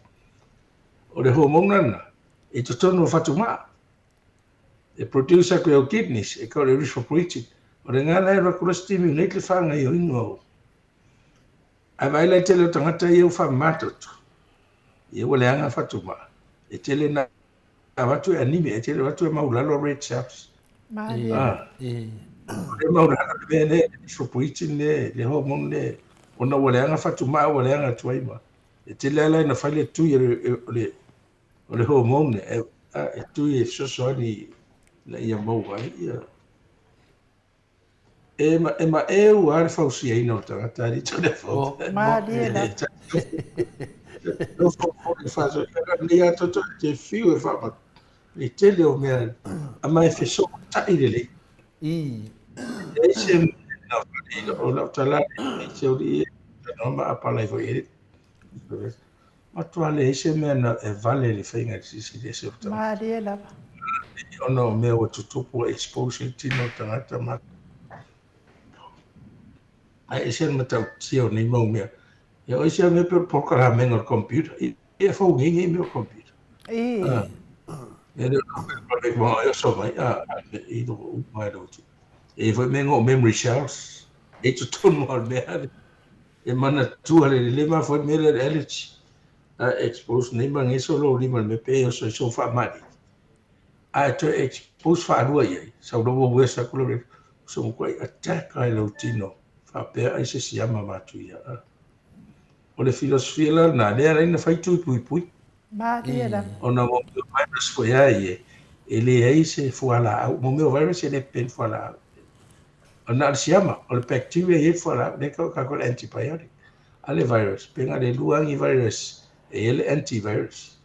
O le hormone nana. E to tono fatu maa. E producer ko au kidneys. E ka le rich for preaching. O le ngā naira kura stimulate le whanga i o ingo. Ai vai lai tele o tangata i au wha matoto. I au le anga fatu maa. E tele na watu e anime. E tele watu e maulalo red chaps. Le maulalo le ne rich for preaching le hormone le. Ona wale anga fatu maa wale anga tuaima. E tele ala na fai le tui o le hormone e tui e sosoani la ia mau ai ia. E ma eu ar fausia ina o tangata ni tone fau. Ma dia la. No fau e faso ni a toto te fiu e fa le tele o mea a mai fe so tai le. E se na o la tala e se o di no ma apalai fo e. Ma tu ale se mea na e vale le fainga si le se o tangata. Ma dia la. Ona o mea o tutupu exposure tino tangata ma. Ai se matau tio nei mau mea. E o se me per programming o computer. E fo ngi me o computer. E no me mo e so mai e do mai do. E foi me ngo memory shells. E tu ton mo mea. E mana tu ale le ma foi me le elch. Expose nei ma ngi so lo ni ma me pe so fa mai. Ai to expose fa rua ye. Sa do wo sa ko le so ko attack ai lo tino. Fa ai se siama matu ia. O le filosofia la na le ara ina fai tui pui. Ma dia la. Ona mo virus ko ia ie. Ele ai se fuala au. Mo meu virus ele pen fuala au. Ona le siama. O le bacteria ie fuala au. Neko kako le antibiotic. Ale virus. Penga le luangi virus. E ele antivirus.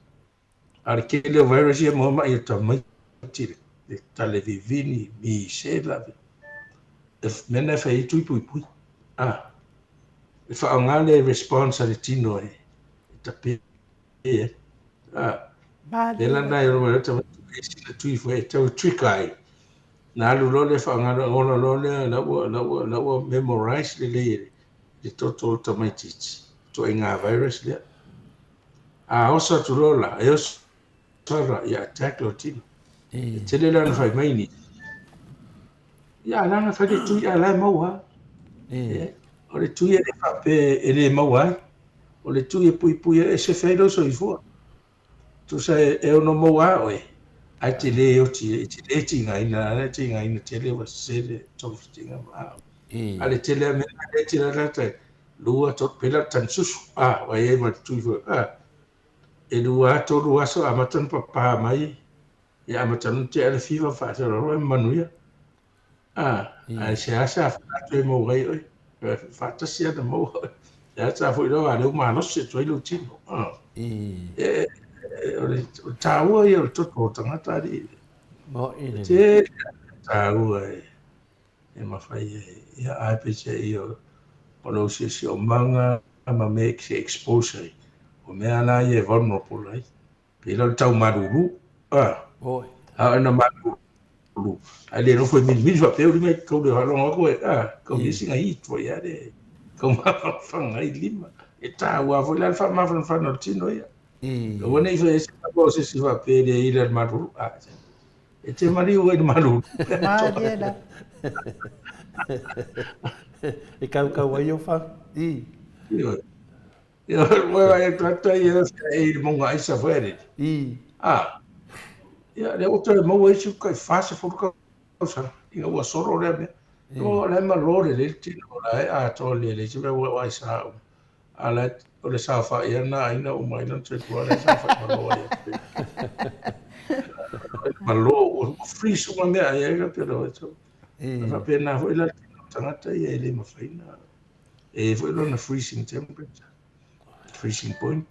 Ale kele virus ia mo ma ia tamai tire. Le tale vivini mi se la. If mena fai tui pui. E whaonga le response ale tino e tape e. Le lana e roma rata e sina tui fwe tau trikai. Na alu lole whaonga ona lole lawa memorize le le toto tamai titi. To e ngā virus lea. Osa tu lola, e osa tara i attack lo tino. E tele lana whai maini. Ia lana whai le tui a lai maua. O le tui e le whape e le maua. O le tui e pui e se whairo so i fua. Tu sa e ono maua oe. Ai te le o ti tinga ina te le wa se le tofu tinga maa. Ale te le mena le te la rata. Lua tot pela tan susu. Wa e ma tui fua. E lua to lua so amatan papa mai. E amatan te ale fiva fa se ro manuia. Ai se asa fa te mo gai oi. Fata sia da mo. Ya ta foi do ale ma no se toi lo tino. O tau ai o toto tangata ri. Mo ine. Te tau ai. E ma fai ia ai pe se io. Ono se o manga ma make se exposure. O me ana ia vulnerable ai. Pe lo tau maruru. Oi. Na maruru. Ale no foi min va pe o me ko de halonga ko ko mi singa i to ia de. Ko ma fanga i lima. E tau a foi la fa ma fa no tino ia. O nei foi esse negócio se va pe de ir maruru. E te mari o maruru. Ma dia la. E kau ai o fa. Io vai a tratta e monga isa fuori. Ya le otro mo e su kai fase fu cosa. Io wa solo le me. No le ma lore le tino la a to le ci va wa isa. ala o le sa fa ia na ina o mai na te tua le sa fa malo ia malo o free suma me ia ga pero eso fa pena foi la tangata ia le mafaina e foi lo na freezing temperature freezing point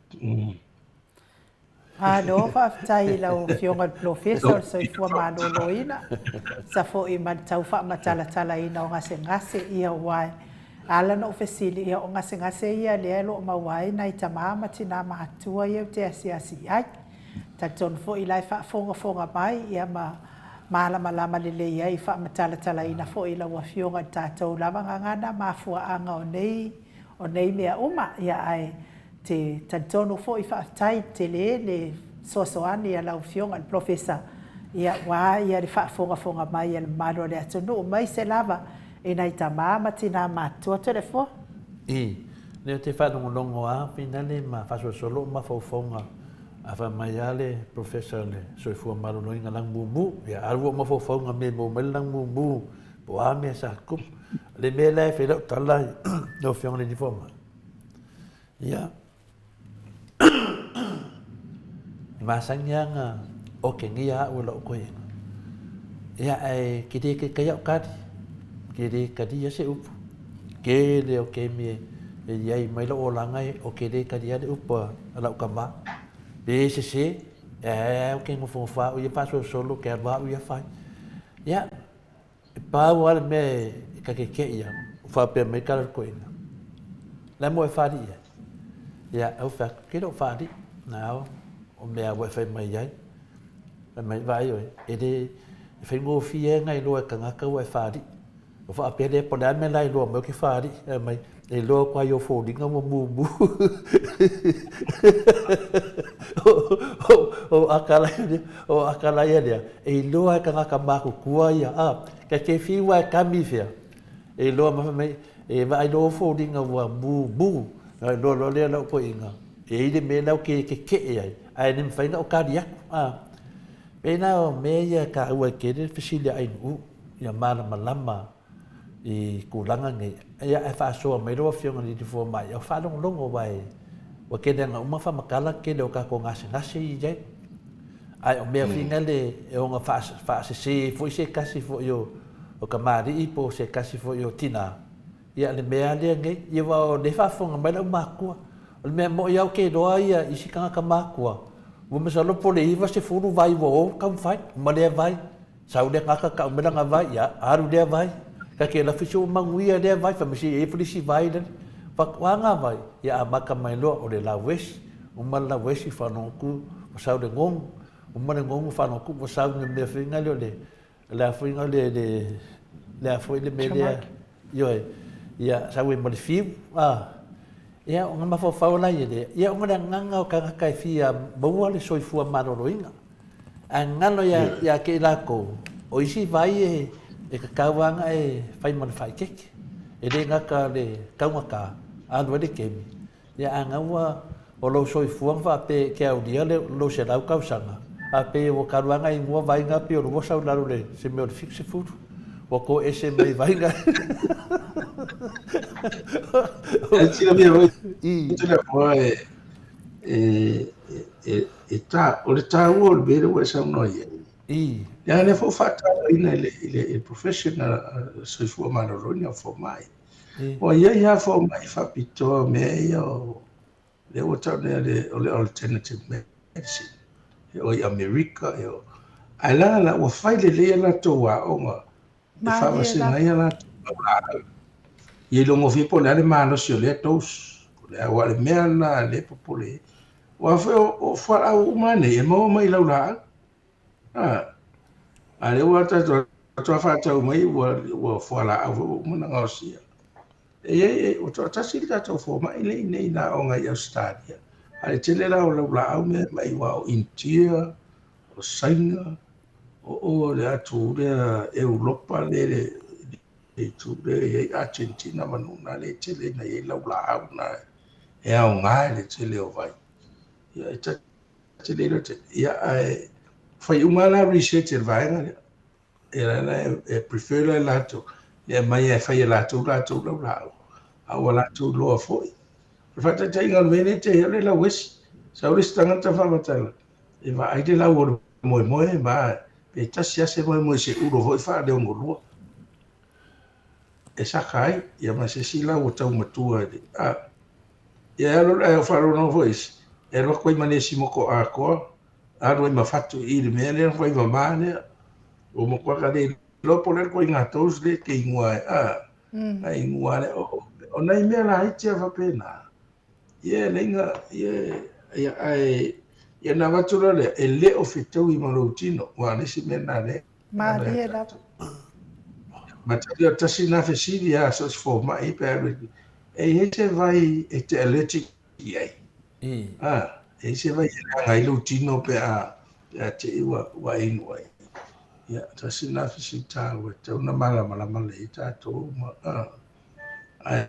Alo, whaafitai lau fionga professor so i fua manolo ina. Sa fo i man tau wha matala ina o ngase ia wai. Ala no fesili ia o ngase ia lea lo mawai na i tamama tina mahatua ia te asi ai. Ta ton fo i lai wha fonga mai ia malama lele ia i wha matala ina fo i lau a fionga tātou lama ngangana mafua anga o nei mea uma ia ai. Te tantono fo i whaatai te le sosoani a lau fionga professor ia wā ia le whaafonga mai ia le maro le atonu mai se lava e nei ta mama tina matua te le fo. Leo te whanongonongo a pina le ma whasosolo ma whaufonga a wha mai ale professor le soifua maro no inga lang mumu ia arua ma whaufonga me mo mele lang mumu po a mea sa kup le mea lai whelau talai no fionga le ni foma ia masangnya nga oke ngia wala koe ia ai kidi ke kaya kadi ya se up ke le oke me ia mai lo olangai oke de kadi ya de up ala kama be se oke ngo fa o ia paso solo ke ba o ia fa ia pa wal me ka ke ia fa pe me kala koe la mo fa di ia au fa ke do fa di now o mea wa fai mai ai mai vai oi e de fai ngo fie ngai lo ka ngaka wa fadi o fa pe de po dan me lai lo mo ki fadi mai e lo kwa yo fo di nga mo mu o akala ia dia e lo ka ngaka ma ku kua ia a ka ke fi wa ka mi fia e lo ma mai e vai lo fo di nga wa bu lo le lo ko inga e de me lau ke ai ai nem fai na o kariak pena o meia ka ua ke de fisilia ai u ia malama i kulanga nge ia e fa so me ro fionga ni fo mai o fa longo vai o ke denga uma fa makala ke le o ka ko ngase i je ai o me finga le e o nga fa se foi se kasi fo yo o kamari i po se kasi fo yo tina ia le mea le nge ia wa o le fa fonga mai la makua o me mo ia ke doa ia i si kanga ka makua o me salo pole iwa se furu vai wo kam fai ma le vai sau de ngaka ka me nga vai ya aru de vai ka ke la fisu manguia de vai fa me si e polisi vai den fa kwanga vai ya maka mai lo o le la wes o ma la wes fa no ku o sau de ngong o ma ngong fa no ku o sau ne me finga le la finga le foi le me yo ya sau e mo le fi ia o ngama fa la ia ia o nganga o ka kai fia boa le soifua maroroinga a ngalo ia ke la ko o isi vai e ka kawanga e fai man fai kek e de ngaka le kawaka a no de kemi ia a ngawa o lo soifua fa pe ke au dia le lo se lau kausanga a pe o kawanga i mo vai nga pe o mo sa la le se me o fixe food o ko ese me vai nga Tira mia voi tira poi ta o le ta o le bere o sa no ia ya ne fo fata ina il professional so fu ma no ronia fo mai o ia fo mai fa pito me io le o ta le alternative medicine o i America io ala o fai le la to wa o ma fa va se na ia la ia longo fi po le mano sio le tos le wa le mena le popole wa fe o fa au mane e mo mai laula ale wa ta to fa ta mai wa fa la au mo na ngosia e o to ta si ta to fo mai le nei na o ngai stadia ale tele la o laula au me mai wa o intia o sainga o le atu le Europa le e tu le Argentina manuna le tele na e laula au na e au ngai le tele o vai ia ta tele le ia ai fai uma la research e vai na era na e prefer la lato le mai e fai lato laula au la tu lo foi Fata tai ngal mene te hele la wis. Sa ulis tanga ta fa matal. E va ai de la wo mo ba pe ta sia se mo se uro ho fa de ngolo. E sa kai ia ma se sila o tau matua de. Ia lo e fa no voice. E ro ko mane si mo ko a ko. A ro ma fatu I le mene ko ma mane. O mo ko ka de lo poner ko inga tos le ke ingua ai ingua le o nei me la ai te va pena. Ia lenga ia ai ia na vatura le e le o fitou I malotino wa le si mena le Ma le la. ma te tasi na fesili a so fo mai pe e te vai e te electric ai e se vai ai lotino pe a te wa inua ia tasi na fesita wa te una mala le ta to ma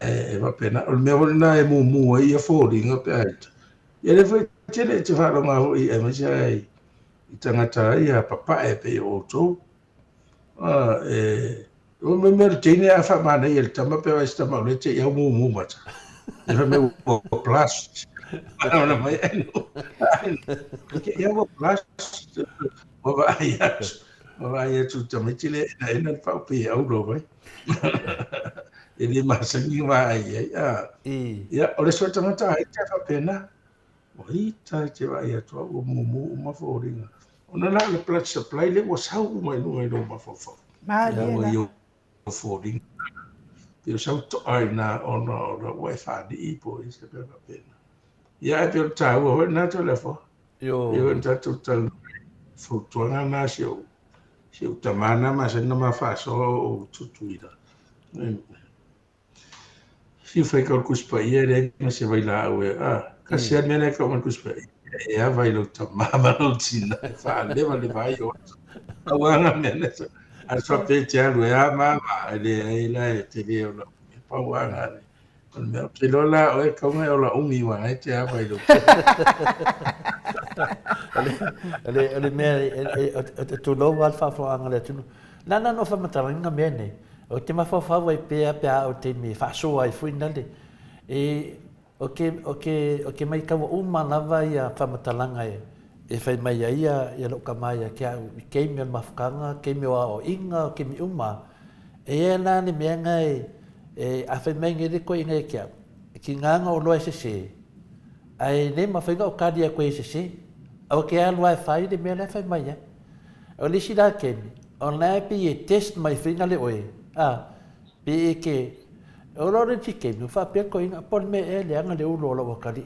e va pena o me na e mu ia fo ringa pe ai ia le foi te fa lo ma I e ma sai I tangata ia papa e pe o to o me tine a fa mana I le tama pe vai sta ma le te ia mu mata e fa me o plus ana mai ke ia o plus o vai tu tama chile na fa pe au do vai ele masangi vai ia o le so tangata ai te fa pena Oi, tai te vai atua o mumu uma foringa. Ona la le plat supply le was how mai no ma fo. Ma le la. O foringa. Te sau to ai na ona o wifi di po is te pena. Ia e pe ta o na to le fo. Yo ta to tal fo to na sio. Sio tamana ma se no ma fa so o tutuida. Si fai col cuspa ieri ma se vai là o Kasi mene ko man kuspe e vai lo tamama lo tina fa le vai o awanga mene a so pe te alu e mama le la te le o pa wanga con me te lo la o ko me o la umi wa te vai lo ale me tu lo wal fa anga le tu na no fa matanga mene o te ma fa vai pe o te mi fa so ai fuinale e O ke mai kawa uma lava ia whamatalanga e whai mai ia loka mai a kei mea mawhakanga, kei mea o inga, kei mea uma. E ea nāne mea ngai a whai mai ngere koe inga e kia. Ki nganga o loa se. Ai ne mawhainga o kādi a koe se. Au ke alua e whai de mea le whai mai ia. O lisi rā kemi. O nā pi e test mai whinga le oe. Pi e ke o lore ti ke no fa pe ko ina pon me e le anga le ulo lo wakali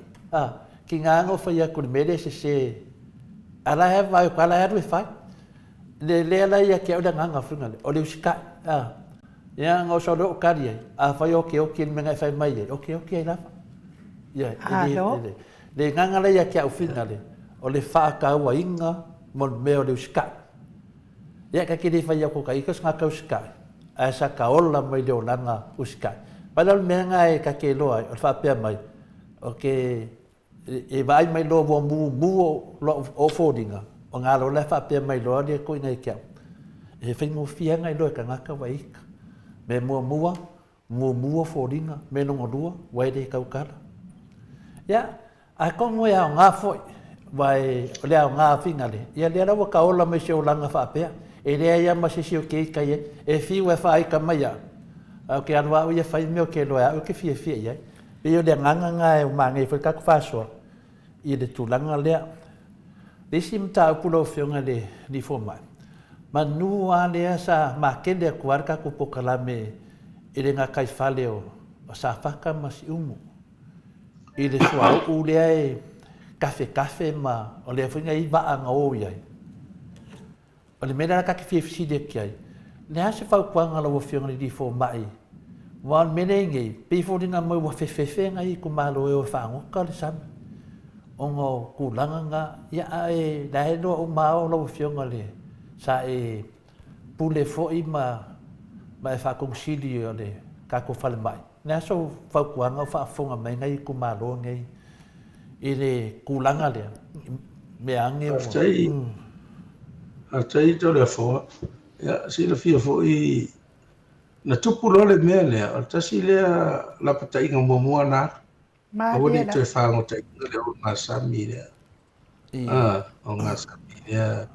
ki nga ngo fa ya ku me le se ala he vai ka la ru fa le la ya ke o da nga funga le o le uska ya ngo so lo kari fa yo ke o ki me nga fa mai okay la ya le nga la ya ke o funga le o le fa ka wa inga mon me o le uska ya ka ki le fa ya ko ka ikas nga ka uska asa ka ola mai le olanga uska Padahal mea ngai ka ke loa, o whapea mai, o ke e vai mai loa wa mu o fōringa, o ngā lo le whapea mai loa lia koe nei kia. E whaingo fia ngai loa ka ngaka wa ika. Me mua fōringa, me nongo rua, waere kaukara. Ia, a kongo e ao ngā fwoi, vai o le ao ngā whingare, ia lea rawa ka ola mai se o langa whapea, e lea ia ma se sio ke ika ia, e whiu e whaika mai a. Ke anwa o ia fai meo ke loa o ke fia ia. Pe o le nganga e o mangai foi ka faso. I le tulanga lea. Desi mta pulo fionga le ni forma. Manu a lea sa makende a kuarka ku pokalame i le ngakai fale o sa faka masi umu. I le sua o lea e kafe ma o le fuinga i vaanga o iai. O le mena ka ke fia fiside ki ai. Nea se whau kuanga la wafionga ni fo mai. Wan mene ngai, pe fo dinga mo wa fefe ngai ku malo e o whangoka le sam. O ngō kulanga ngā, ia e dahe noa o mao la wafionga le. Sa e pule fo i ma e whakongshili o le kako whale mai. Nea so whau kuanga o whaafonga mai ngai ku malo ngai. I le kulanga le. Me ange o. Atai to le fo. Ia, si le fia fo i na tupu lo le mea lea, o tasi lea la patainga mua na. O ni Maria la. te whango te le o ngā sami rea. I, O ngā sami rea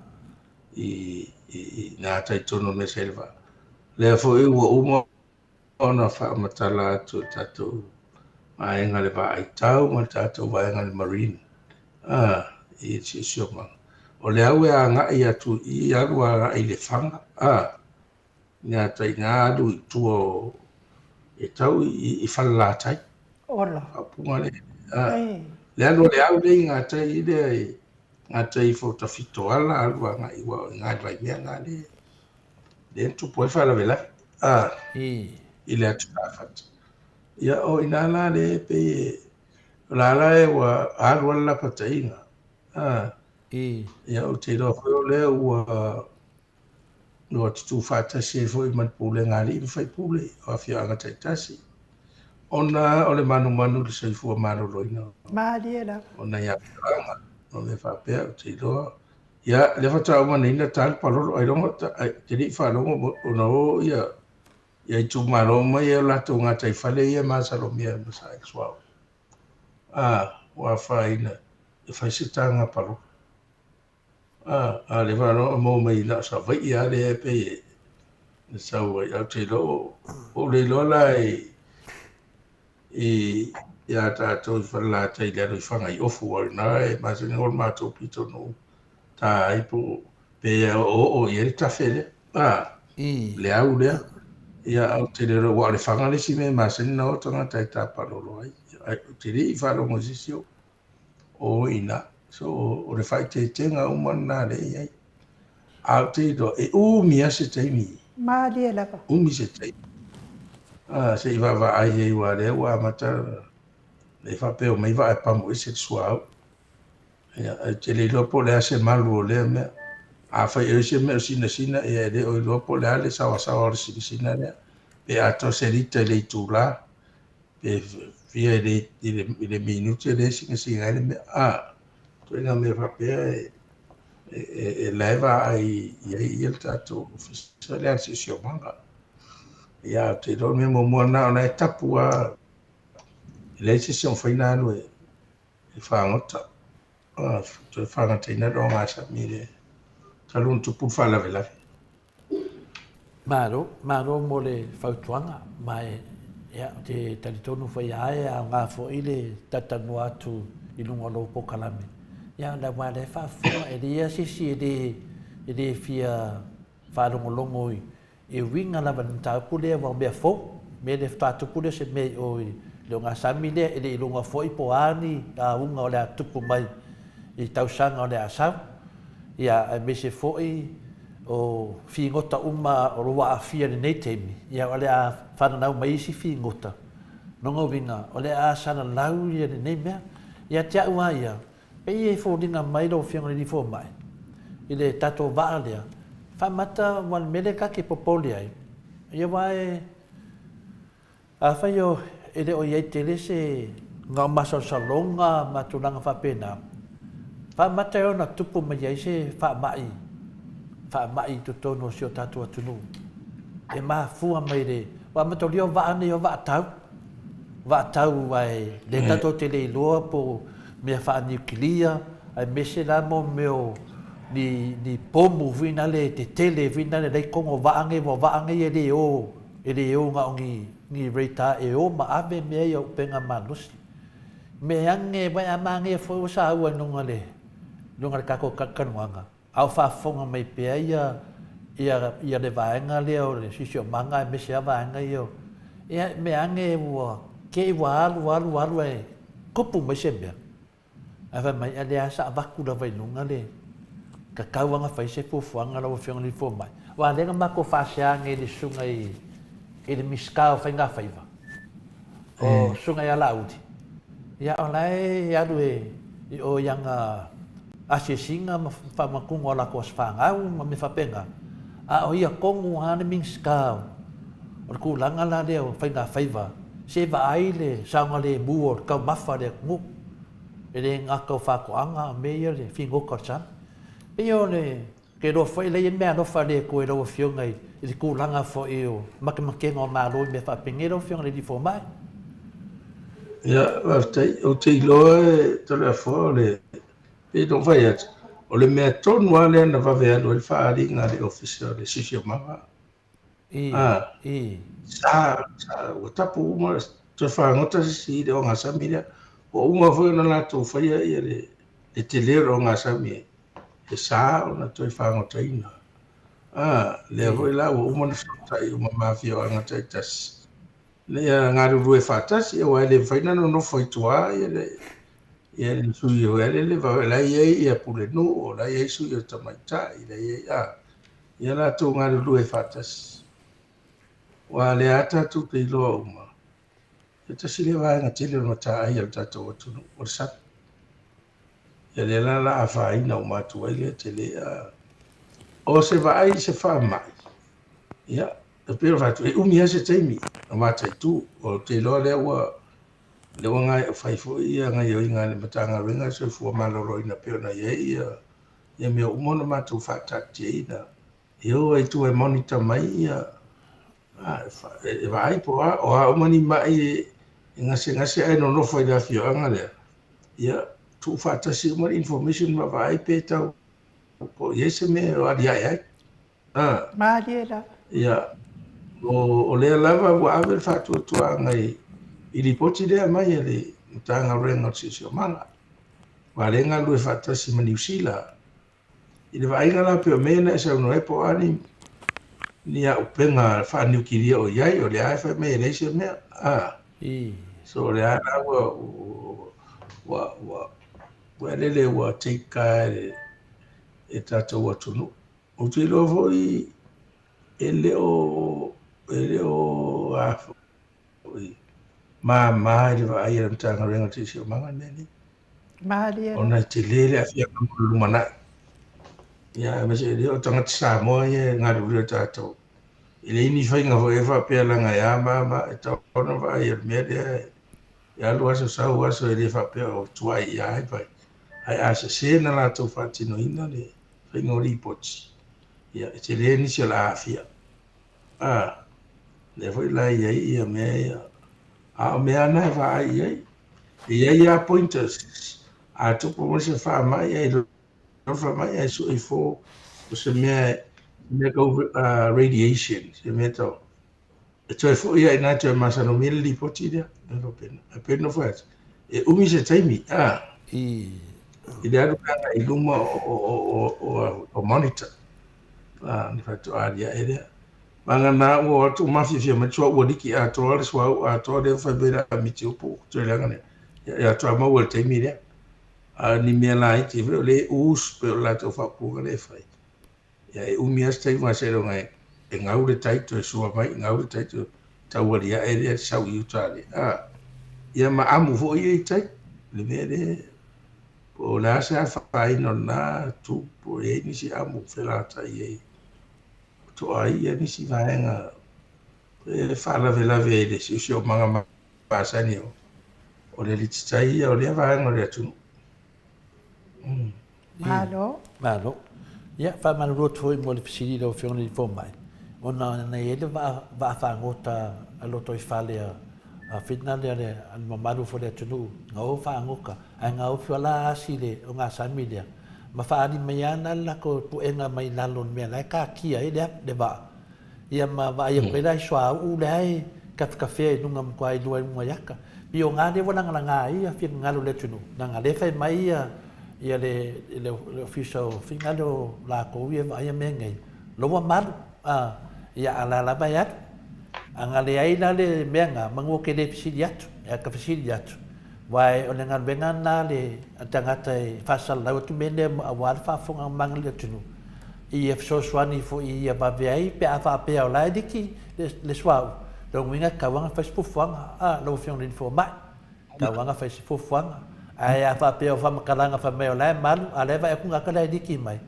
i ngā tai tono me selva. Lea fo i ua uma ona whaamatala atu tātou maenga le wa ai tau ma tātou waenga le marine. I te siomanga. O le au e a ngai atu i aru a ngai le whanga. Ngā tai ngā adu i tua e tau i whalalātai. Ola. Apunga le. Ei. Le anu le au le ngā tai i le ngā tai fo ta fito ala aru a ngai wa ngā vai mea ngā le. Le tu poe whala vela. I le atu kāwhata. Ia o ina la le pe la e wa aru ala patainga. Ia o te roa wheo le ua no tu whātasi e fwoi man pule ngā li i whai pule o a whianga tai tasi. Ona o le manu le saifua maro roina. Maria la. Ona ia whianga o le whapea o te roa. Ia le whata o mana ina tāli palolo ai rongo te li whanongo o na o ia i tu maro mai e lato ngā tai whale ia masaro mea masa ekswao. Wa whaina e whaisitanga palolo. Le wano mo mai na sa vai ia le e pe e. Na sau ai au te lo o le lola ia tātou i whala tai le anu i whanga i ofu ai nā e masa ngol mātou pito no. Tā ai po pe o i eri tawhele. Le au lea. Ia au te le roa le whanga le si me masa ni na o tanga tai tā palolo ai. Te le i whalo mo sisio. O ina. So o le whai te tenga umana le iai. Au te do e umia se teimi. Maria la. Umi se teimi. Se i wawa ai hei wa le ua mata le whapeo mei wa e pamu e se sua au. Te le lopo le ase malu o le mea. A whai e se mea sina e le o lopo le ale sawa o le sina lea. Pe ato se rita le tūla. Pe fia le minute le singa le mea. Toi nga me whapea e laiva ai i el tātou ofisa le ansi siomanga. Ia te rau me mua na ona e tapua i le se siom whaina anu e whangota. Toi whangata ina ro ngā sa mire. Kalun tupu whalawe lawe. Maro mo le whautuanga, mai te taritonu whai ae a ngā fo i le tatanu atu i lunga lopo kalame. Ia la wale whawhunga e rea sisi e le fia whalongolongo i winga lava ni tāpule wa mea fo, me le tātupule se me o i leo ngā sami lea e le i lunga fo i po ani a unga o le atupu mai i tausanga o le asau. Ia me se fo i o whingota uma o roa a fia ni nei teimi. Ia o le a whananau mai isi whingota. Nonga winga o le a sana lau ia ni nei mea. Ia te aua ia. Pei e fōringa mai lo whianga ni fō mai. I le tato waa lea. Whamata wan mele kake popoli ai. Ia wae a whai o e le o iei te lese ngā masa salonga ma tunanga whapena. Whamata e o na tupu mai ai se whamai. Whamai tutono si o tatu atunu. E maa fua mai le. Wa matori o waa ne o waa tau. Waa tau wai le tato te le iloa po mea whaaniukilia, ai mese la mo meo ni pomu vina le te tele vina le rei kongo waange e le o ngā ngi reita e o ma ave mea i au penga manusi. Me ange wai amange e fwoi sa aua nunga le kako kakanuanga. Au whaafonga mai pea ia le vaenga leo le sisio manga e mese a vaenga i o. Ia me ange e ua ke i wa alu e kupu mai se mea. Awa mai ale asa avaku la vai nunga le. Ka kauanga whai se fufuanga la wawhianga ni fo mai. Wa lenga mako whaseanga i le sunga i le miskao whai ngā whaiva. O sunga i ala auti. Ia o lai alu e o ianga asesinga ma whamakungo ala ko aswhangau ma me whapenga. A o ia kongu hane miskao. O le kulanga la leo whai ngā whaiva. Se va aile saunga le mua kau mafa le nguk. E le ngakau whakoanga me ia le whingoka san. E o le ke ro whai le mea nofa le koe rau whionga i le kūranga fo e o makemakenga o māloi me whapenge rau whionga le di fo mai. Ia, o te iloa tole a fo le pe don vai at. O le mea tonu a le na vave alo le whaaringa le ofisa le sisi o mama. Sa o tapu uma te whaangota si le o ngā sami lea. O uma foi na lato whaia ia le te lero o ngā sami. E sa o na toi whaangota ina. Le voi la o uma na whatai o mamawhia o angata i tasi. Lea ngā rurue whātasi, e wai le whaina no no whaitua, ia le sui o ele le wau, la ia pule no, o la ia sui o tamaita, ia la tō ngā rurue whātasi. Wa le ata tu te iloa uma. E tasi le wai ngā tele no ta ai au tatou atunu, o le sat. Ia le la a whaina o mātua i le tele, o se vai se wha mai. Ia. E pera fatu e umi ase teimi o matai tu o te loa lea ua le ua ngai whaifo ia ngai o inga le matanga ringa se fua maloro ina peo na ia mea umona mātou whatati e ina e o e tu e monitor mai ia e vai po a o a umani mai e ngase ai no nofo i la fio anga lea ia tu whatasi umani information ma vai pe tau po iese me o adi ai Maali e la. ia o lea lava ua ave whātuatua ngai i ripoti lea mai e le tanga renga sisi o manga. Wa renga lue whātasi ma New Zealand. I le vainga la peo mena e sau no e po ani ni a upenga whāniukiria o iai o le ai whai mea reise mea. So le ai la ua lele ua teika e tātou atunu. O te lovo i e leo ma le vai e tanga renga tisi o manga neni. Maali e la. Ona te lele a fia kamulu mana. Ia, me se leo tanga te Samoa e ngā ruri o tātou. I le ini whainga ho e wha pia langa e ama e tau ona vai e mea lea e alu aso sau aso e le wha pia o tuai i ai pai. Ai asa se na la tau whatino ina le whainga o ripoti. Ia, e te le nisi o la afia. Le foi la ia mea ia. A mea na va ai. Ia pointers. A tupo mo se fa mai ai lo fa mai ai so i fo se mea go radiation se mea to. E to fo ia na to masano mil li potida. No pena. A pena foi. E umi se taimi. I le adu kana i luma o monitor. Ni fa to aria area. Manga na o tu mafia fia ma tua o diki a toa le swa a toa le fa bera mi ti upu to le ngane ya toa ma o te mi le a ni me la i ti le us pe la to fa pu le fai ya e umi asta i ma se ro ngai e ngau le tai to sua mai ngau le tai to ta o ya e le sa u ta le ya ma amu fo i tai le me le o la sa fa no na tu po e ni si amu fe la tai e to ai e nisi vaenga e whala lave le si o manga pasani o le lititai o le vaenga o le atunu. Malo. Ia, whamanu toi mo le pisiri lau whiona i fōmai. O na ele va whangota a loto i whale a whitna le an mamaru fo le atunu. Ngā o whangoka. Ai ngā o whiala asi le o ngā sami lea. Ma whaari mai ana la ko puenga mai lalon mea lai ka kia e le ba. Ia ma va ia koe lai soa u le ai kafkafea i nunga mkwa i lua i mua yaka. I o ngā lewa nanga ngā ia whia ngalo le tunu. Nanga le whai mai ia le official whingalo la ko ia va ia mea ngai. Loa maru. Ia ala la bai atu. Anga le ai na le mea ngā mangu ke le fisiri atu. Ia ka fisiri atu. Wai o le ngā benga nā le tangata e whasal lau tu mene a wāre whaafonga manga le tunu. I e fsoswani fo i ia waweai pe a whaapea o lai diki le swau. Lau winga kawanga whaisipufuanga, lau whiong rin fo mai. Kawanga whaisipufuanga. Ai a whaapea o whamakaranga whamea o lai malu, a lewa e kunga ka lai diki mai.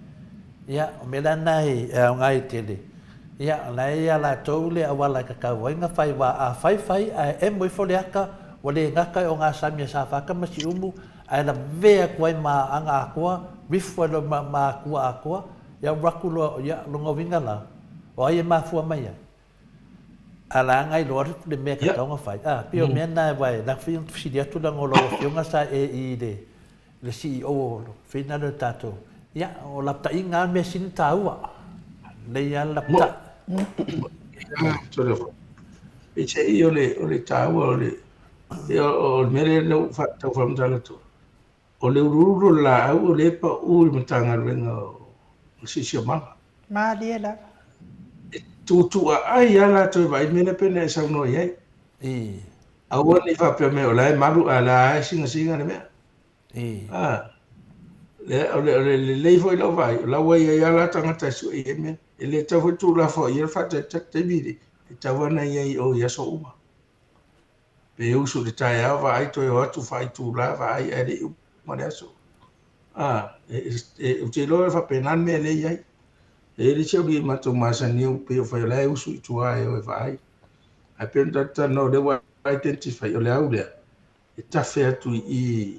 Ia, o mela nai o ngai tele. Ia, lai ia la tau le a wala ka kawainga whai wa a whai a e moi fo le aka o le ngaka o ngā samia sa whaka masi umu ai la vea kuai ma anga akua wifua lo ma akua akua ia rakulo ia longa winga la o ai e mafua mai ai ala ngai lo le me ka tonga fai pio me na vai la fi si dia tu lang o lo fionga sa e le CEO fina le tato ya o la ta inga me sin taua le ya la ta Solo e che io le taua o mere no fa to fam tala to o le ururu la o le pa u matanga venga o si si ma Ma lia la. tu ai ala to vai mena pena sa no ye a o ni fa pe me o la malu ala singa ne me le foi lo vai la wai ia la tanga ta su e me le ta foi tu la fo ia fa te vidi ta wana ia o ia so uma pe u su de ta ia vai to o tu fai tu la vai e de ma de so o te lo fa penan me le ia e le che bi ma to ma sa ni pe o fa la u su tu ai o vai a pe ta no de wa identify o le au le e ta fe tu i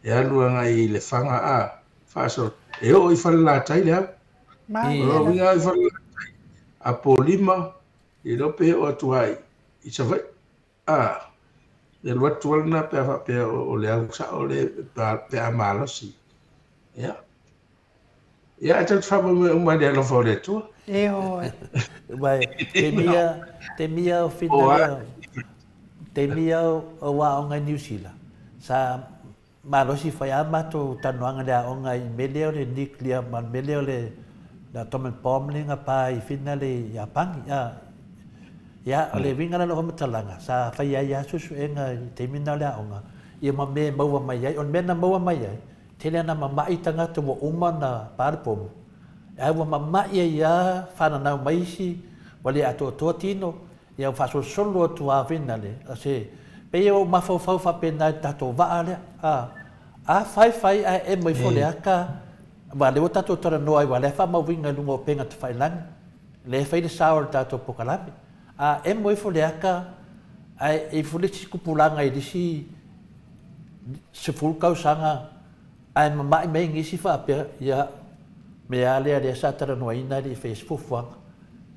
e alua ngai le fanga fa so e o I fala tai le Ma o lia la. vinga I fala a polima I lo pe o tuai I sa vai e lo tual na pe o le au sa o le pe a malo si ya ta fa mo de lo fo le tu E ho. vai te mia o fina te mia o wa o ngai New Zealand sa malo si fai ama to tanuanga le o ngai meleo le nuclear man meleo le da tomen pomlinga pa I fina le Japan ya le vinga na lo matalanga sa fai ya susu enga te mina le onga ia ma me maua mai ai on mena maua mai ai te le na mamai tanga to mo uma na parpom ai wa mamai ia fana na mai si wale ato to tino ia fa so solo to a vina le se pe o ma fo fa pena tato va ale fai e mai fo le aka ba le tato tora no ai wale fa ma vinga lungo penga te fai lang le fai de sour tato pokalapi e mai fo le aka ai e fo le kupulanga I disi se ful kausanga ai mamai mai ngisi fa pe ia me ale sa tara no ina di Facebook wa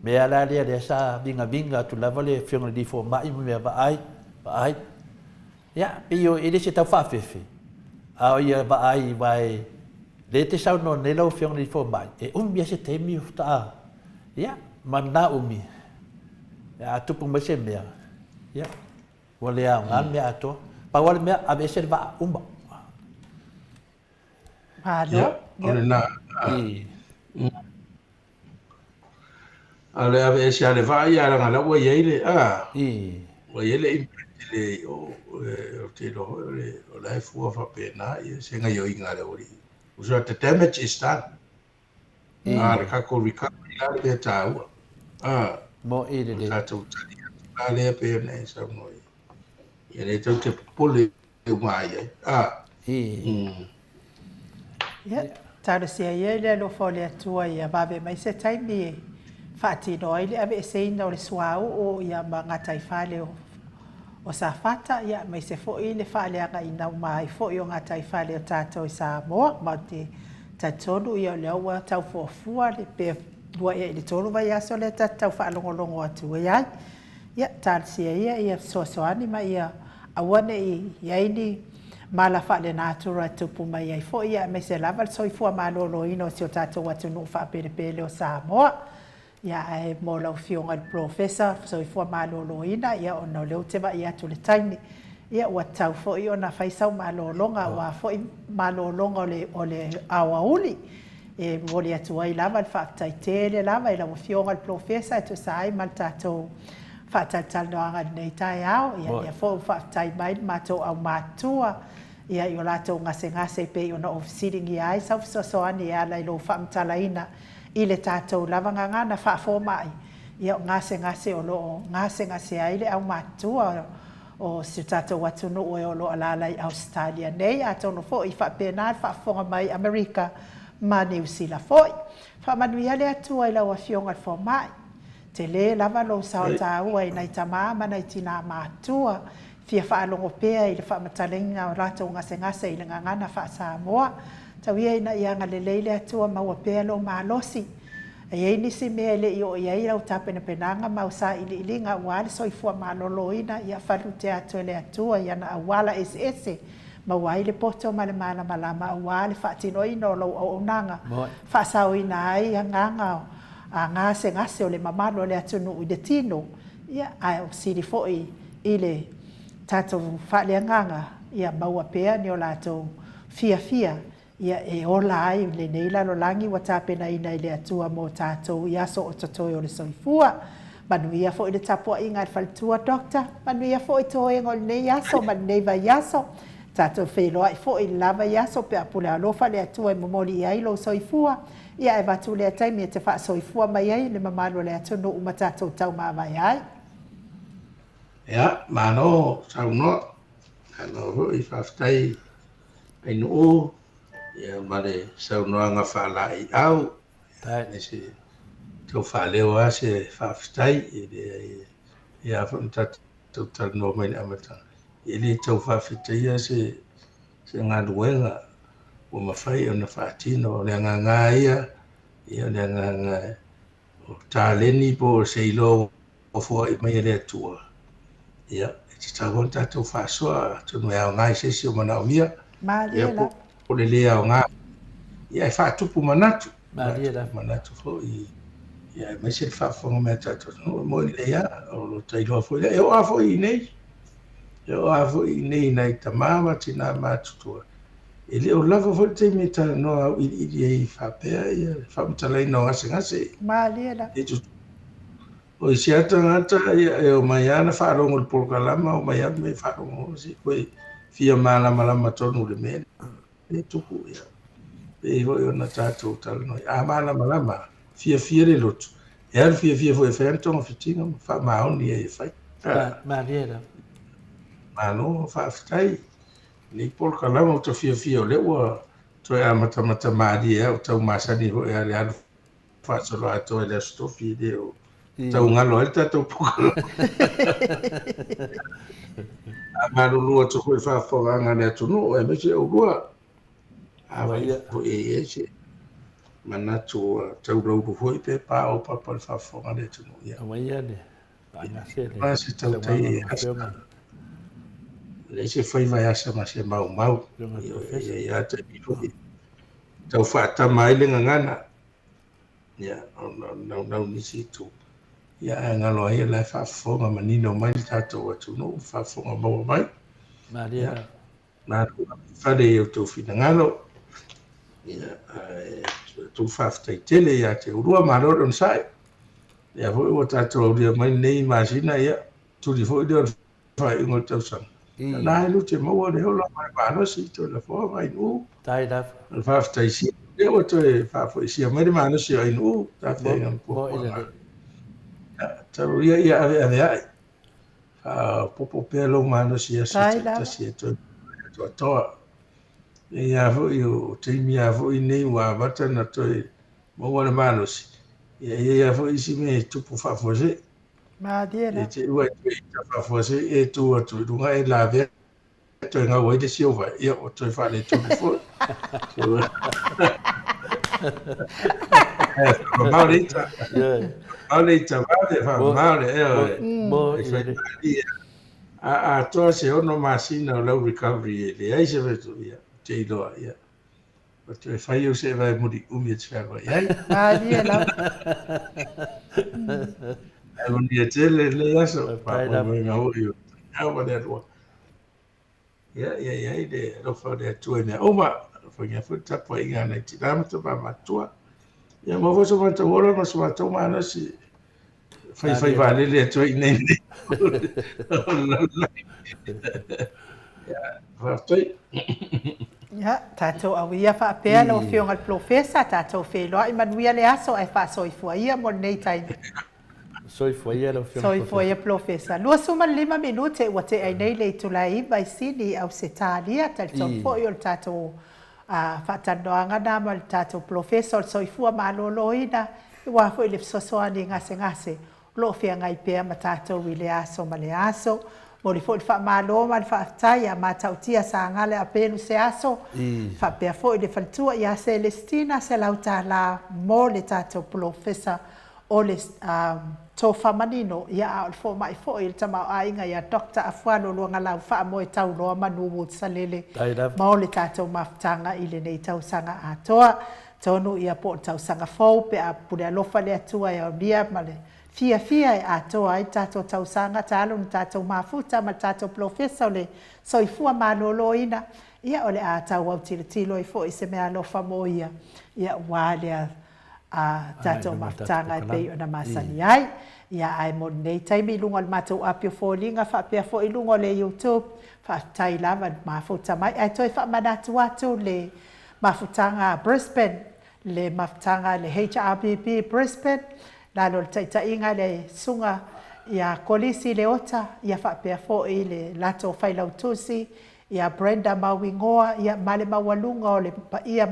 me ale sa binga tu lava le fiona di fo mai me ba ai ya pio ele se ta fa fefe a ia ba ai vai le te sau no ne lo fiona di fo mai e bia se te mi ta ya mana umi ya tu pun se me ya wale a ngan me ato pa wale me a be se ba umba Ma ya lo. o na ale ave se ale vai ala ngala wa ye le wa ye le le o te lo le o la fu fa pena ye se nga yo inga le ori usa the damage is done le ka ko recovery la le ta u mo ide de ta tu ta le pe ne sa no ye le te pole mai Ia, tara sia ia le lo fo le atua ia vave mai se taimi e whaati no ele ave e seina o le suau o ia ma ngatai whale o sa fata ia mai se fo i le whale anga I nau mai fo I o ngatai whale o tātou I Samoa ma te taitonu ia o le aua tau fuafua le pe lua ia I le tonu vai aso le tatau whaalongolongo atu e ai ia tara sia ia soasoani ma ia awane I iaini ma la fa le natura tupu mai ai fo ia me se lava so I fu ma lo ino se o tatou atu no fa pele o Samoa ia e mo la fionga professor so I fu ma lo ina ia ona le te va ia tu le taini ia wa tau fo I ona fai sau ma lo longa wa fo I ma lo longa o le awa uli e mo le atu ai lava fa tai tele lava I la fionga professor tu sai ma tatou fa tal no anga nei tai ao ia fo fa tai mai ma to au matua ia I o latou ngase pe ona of sitting ia ai sau soani ia lai lo fa mtalaina I le tātou lava ngangana wha fō mai. Ia ngase o lo ngase ai le au matua o si tātou atunu o lo alalai Australia. Nei a tono fo I wha pēnā wha fonga mai Amerika ma New Zealand fo. Wha manuia le atua I lau a fionga fō mai. Te le lava lo sao tāua I nei tamama nei tina matua. Fia wha alongo pēa I le wha matalenga o rato ngase I le ngangana wha Samoa. Tau ia ina ia ngale leile atua maua pēa lo malosi. Ai nisi mea le i o iai lau tapena penanga mau sa ili ngā wale soifua maloloina ia wharu te atu le atua ia na awala ese ma wai le poto ma le mana malama awale whaatino ino lau au nanga whaasau ina ai a nganga a ngase o le mamalo le atu nuu i de tino ia ai o siri foi i le tātou whaale nganga ia maua pea ni o lātou fia ia e ola ai le nei lalo langi wa tāpena ina i le atua mo tātou ia so o tatoi o le soifua. Manuia fo i le tapua i ngai whalitua dokta. Manuia fo i toi ngol nei aso, manu nei vai aso. Tātou wheloa i fo i lava aso pe apule alofa le atua i momoli i ailo soifua. Ia e watu le ataimi e te wha soifua mai ai le mamalo le atunu uma tātou tau mawai ai. Ia, mano, sauno, ano i whaftai ai nuu. Ia mare saunoanga whalai au. Nese tau whaleo a se whaftai. Ia whantat tau tarno mai ni amatanga. Ili tau whawhitai a se ngā ruenga. O mawhai o na whaatino. O lea ngā ia. Ia lea ngā o tāleni po o se ilo o fua i mai rea tua. Ia, e te tau tātou whaasua. Tunu e au ngai sesi o mana o mia. Māliela. O le lea o ngā. Ia e whaatupu manatu. Māliela. Manatu fo i. Ia e maise le whaafonga mea tātou. No mo i lea. O lo tailoa fo i lea. E o a fo i nei. E o a fo i nei nai ta māma tina mātutua. E le o lava fo te me ta noa i e whapea. Ia whamutalai no ngase. Māliela. E tu. O i siata ngata e o mai ana whaarongo le polokalama. O mai ana me whaarongo. Si koe fia malama tonu le mele. E tuku ia. E hoi ona tātou talano. A malama. Fia le lotu. E alu fia fo e whaentonga whitinga. Wha maoni e whai. Mariela. Mano, whaafitai. Ni polka lama o ta fia o lewa. Toi a matamata maari e o tau masani hoi a le alu. Whaasolo a toi le stofi e leo. Tau ngalo e tātou puka. A marulua tu hoi whaafonganga le atunu. E mese o lua. Awai ko e se manatu tau rau foi pe pa o pa pa fa fonga de tu ia Awai ane. Anga se le. Ma se tau tai le se foi vai asa ma se mau ia te foi tau fa ta mai le ngana ia no ni si tu ia nga lo ia la fa fonga manino mai tato tu no fa fonga mau mai Maria na fa de eu tu fina ngalo ia tu whaftai tele ia te urua maroro nsai. Ia hoi o tātou ria mai nei masina ia turi hoi rea whai ingo tausanga. Nā helu te maua le hola mai mānosi to la whoa mai nu. Tai raf. Whaftai si. Ia o toi whaftai si. Mai re mānosi ai nu. Tāwhai ngam pōpō. Taro ia ave ai. Popo pēr lo mānosi ia sa tasi e toi. Toa. Ia hoi o teimi a hoi nei wa wata na toi maua na mānosi. Ia hoi si me tupu whafose. Mādiela. E te ua te whafose e tu atu. Runga e la vea. Toi ngā wai te siova. Ia o toi whale tupu fo. Maurita. Maurita maure. Maure. A toa se ono masina o lau recovery e le ai se vetu ia. Te iloa ia. O te whai o se vai muri umi e te whakoa iai. Mādiela. E moni e tele le aso. Papa me ngā hoi o. Awa le aroa. Ia, le rofa le atua nea. Oma, whangia whutapa i ngā nei ti ramata pa matua. Ia, ma waso mata wora, ma so mata umana si. Whai vale le atua i nei nei. Ia, whatai. Ia, tātou au ia whaapea no whionga profesa, tātou wheloa i manuia le aso ai whaasoifua ia mo nei taimi. Soifua ia lo whionga. Soifua ia profesa. Lua suma 5 minute ua te ai nei le itulai vai sini au se tālia, tātou fōi o le tātou whaatanoanga nā ma le tātou profesa o le soifua māloloina, i wā fōi le sosoani ngase. Lo whianga i pēr ma tātou i le aso ma le aso. mo le fo le fa malo ma le fa tai a matautia sa ngale a pelu se aso fa pe fo le faltua ia Celestina se lauta la mo le tato professor o le tofa manino ia a fo mai fo il tama ainga ia Dr. Afualo lo ngala fa mo e tau lo manu wo salele mo le tato maftanga ile nei tau sanga atoa tonu ia po tau sanga fo pe a pule alofa le atua ia bia male fia e atoa i tato tau sanga talo ni tato mafuta ma tato professor le soifua malolo ina ia ole a tau au tilo i fo i se mea alofa mo ia wale tato maftanga e pei ona masani ai ia ai mo nei taimi lunga le matou apio folinga fa pia fo i lunga le YouTube fa tai lava mafuta mai ai toi fa manatu atu le mafutanga Brisbane le mafutanga le HRBB Brisbane lalo le taitainga le sunga ia kolisi le ota ia fa pia fo i le lato failautusi ia Brenda Mawingoa ia male mawalunga o le paia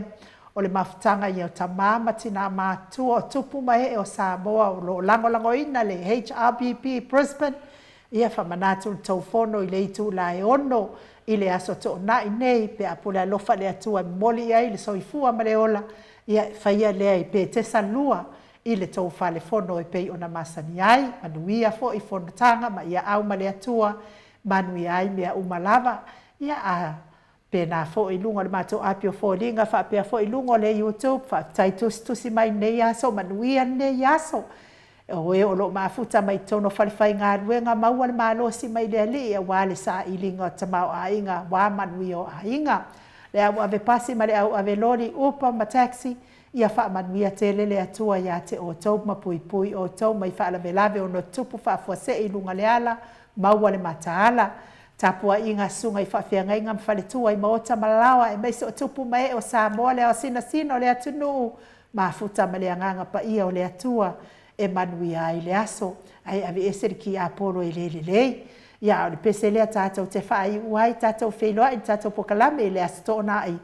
o le mafutanga ia tamama tina matua tupu mai o Samoa o lo lango ina le HRBB Brisbane ia fa manatu taufono i le itu la e ono i le aso to na nei pe apula lofa le atua moli ai le soifua male ola ia faia le ai pe te salua i le tau fale fono e pei ona masani ai manuia fo i fono tanga ma ia au male atua manuia ai mea umalava ia a pena fo i lungo le mato apio fo linga fa pia fo i lungo le YouTube fa tai tusi mai nei aso manuia nei aso o e o lo mafuta mai tono falifai ngā ruenga maua le malo si mai le ali e wale sa i linga tamau a inga wa manuia a inga le au ave pasi ma le au ave lori upa ma taxi ia fa manuia te lele atua ia te o tau ma pui o tau mai fa la velave o no tupu fa fose i lunga le ala maua le mataala tapua inga sunga i whawhianga inga mwhale tua i maota malawa e meise o tupu mai o Samoa le o sino le atunu mafuta ma le anganga pa ia o le atua e manuia ai le aso ai ave eseri ki apolo i lei ia o le pese lea tātou te whai uai tātou wheloa i tātou pokalame le aso tōna ai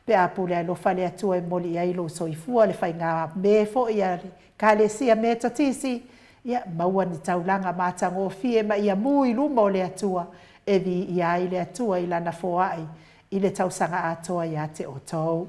pe apule a lofa le atua e moli ai lo soifua le whai ngā me fo ia ka le sia me tatisi ia maua ni taulanga mātango fie ma ia mui luma o le atua e vi ia i le atua i lana foai i le tausanga atoa ia te o tau.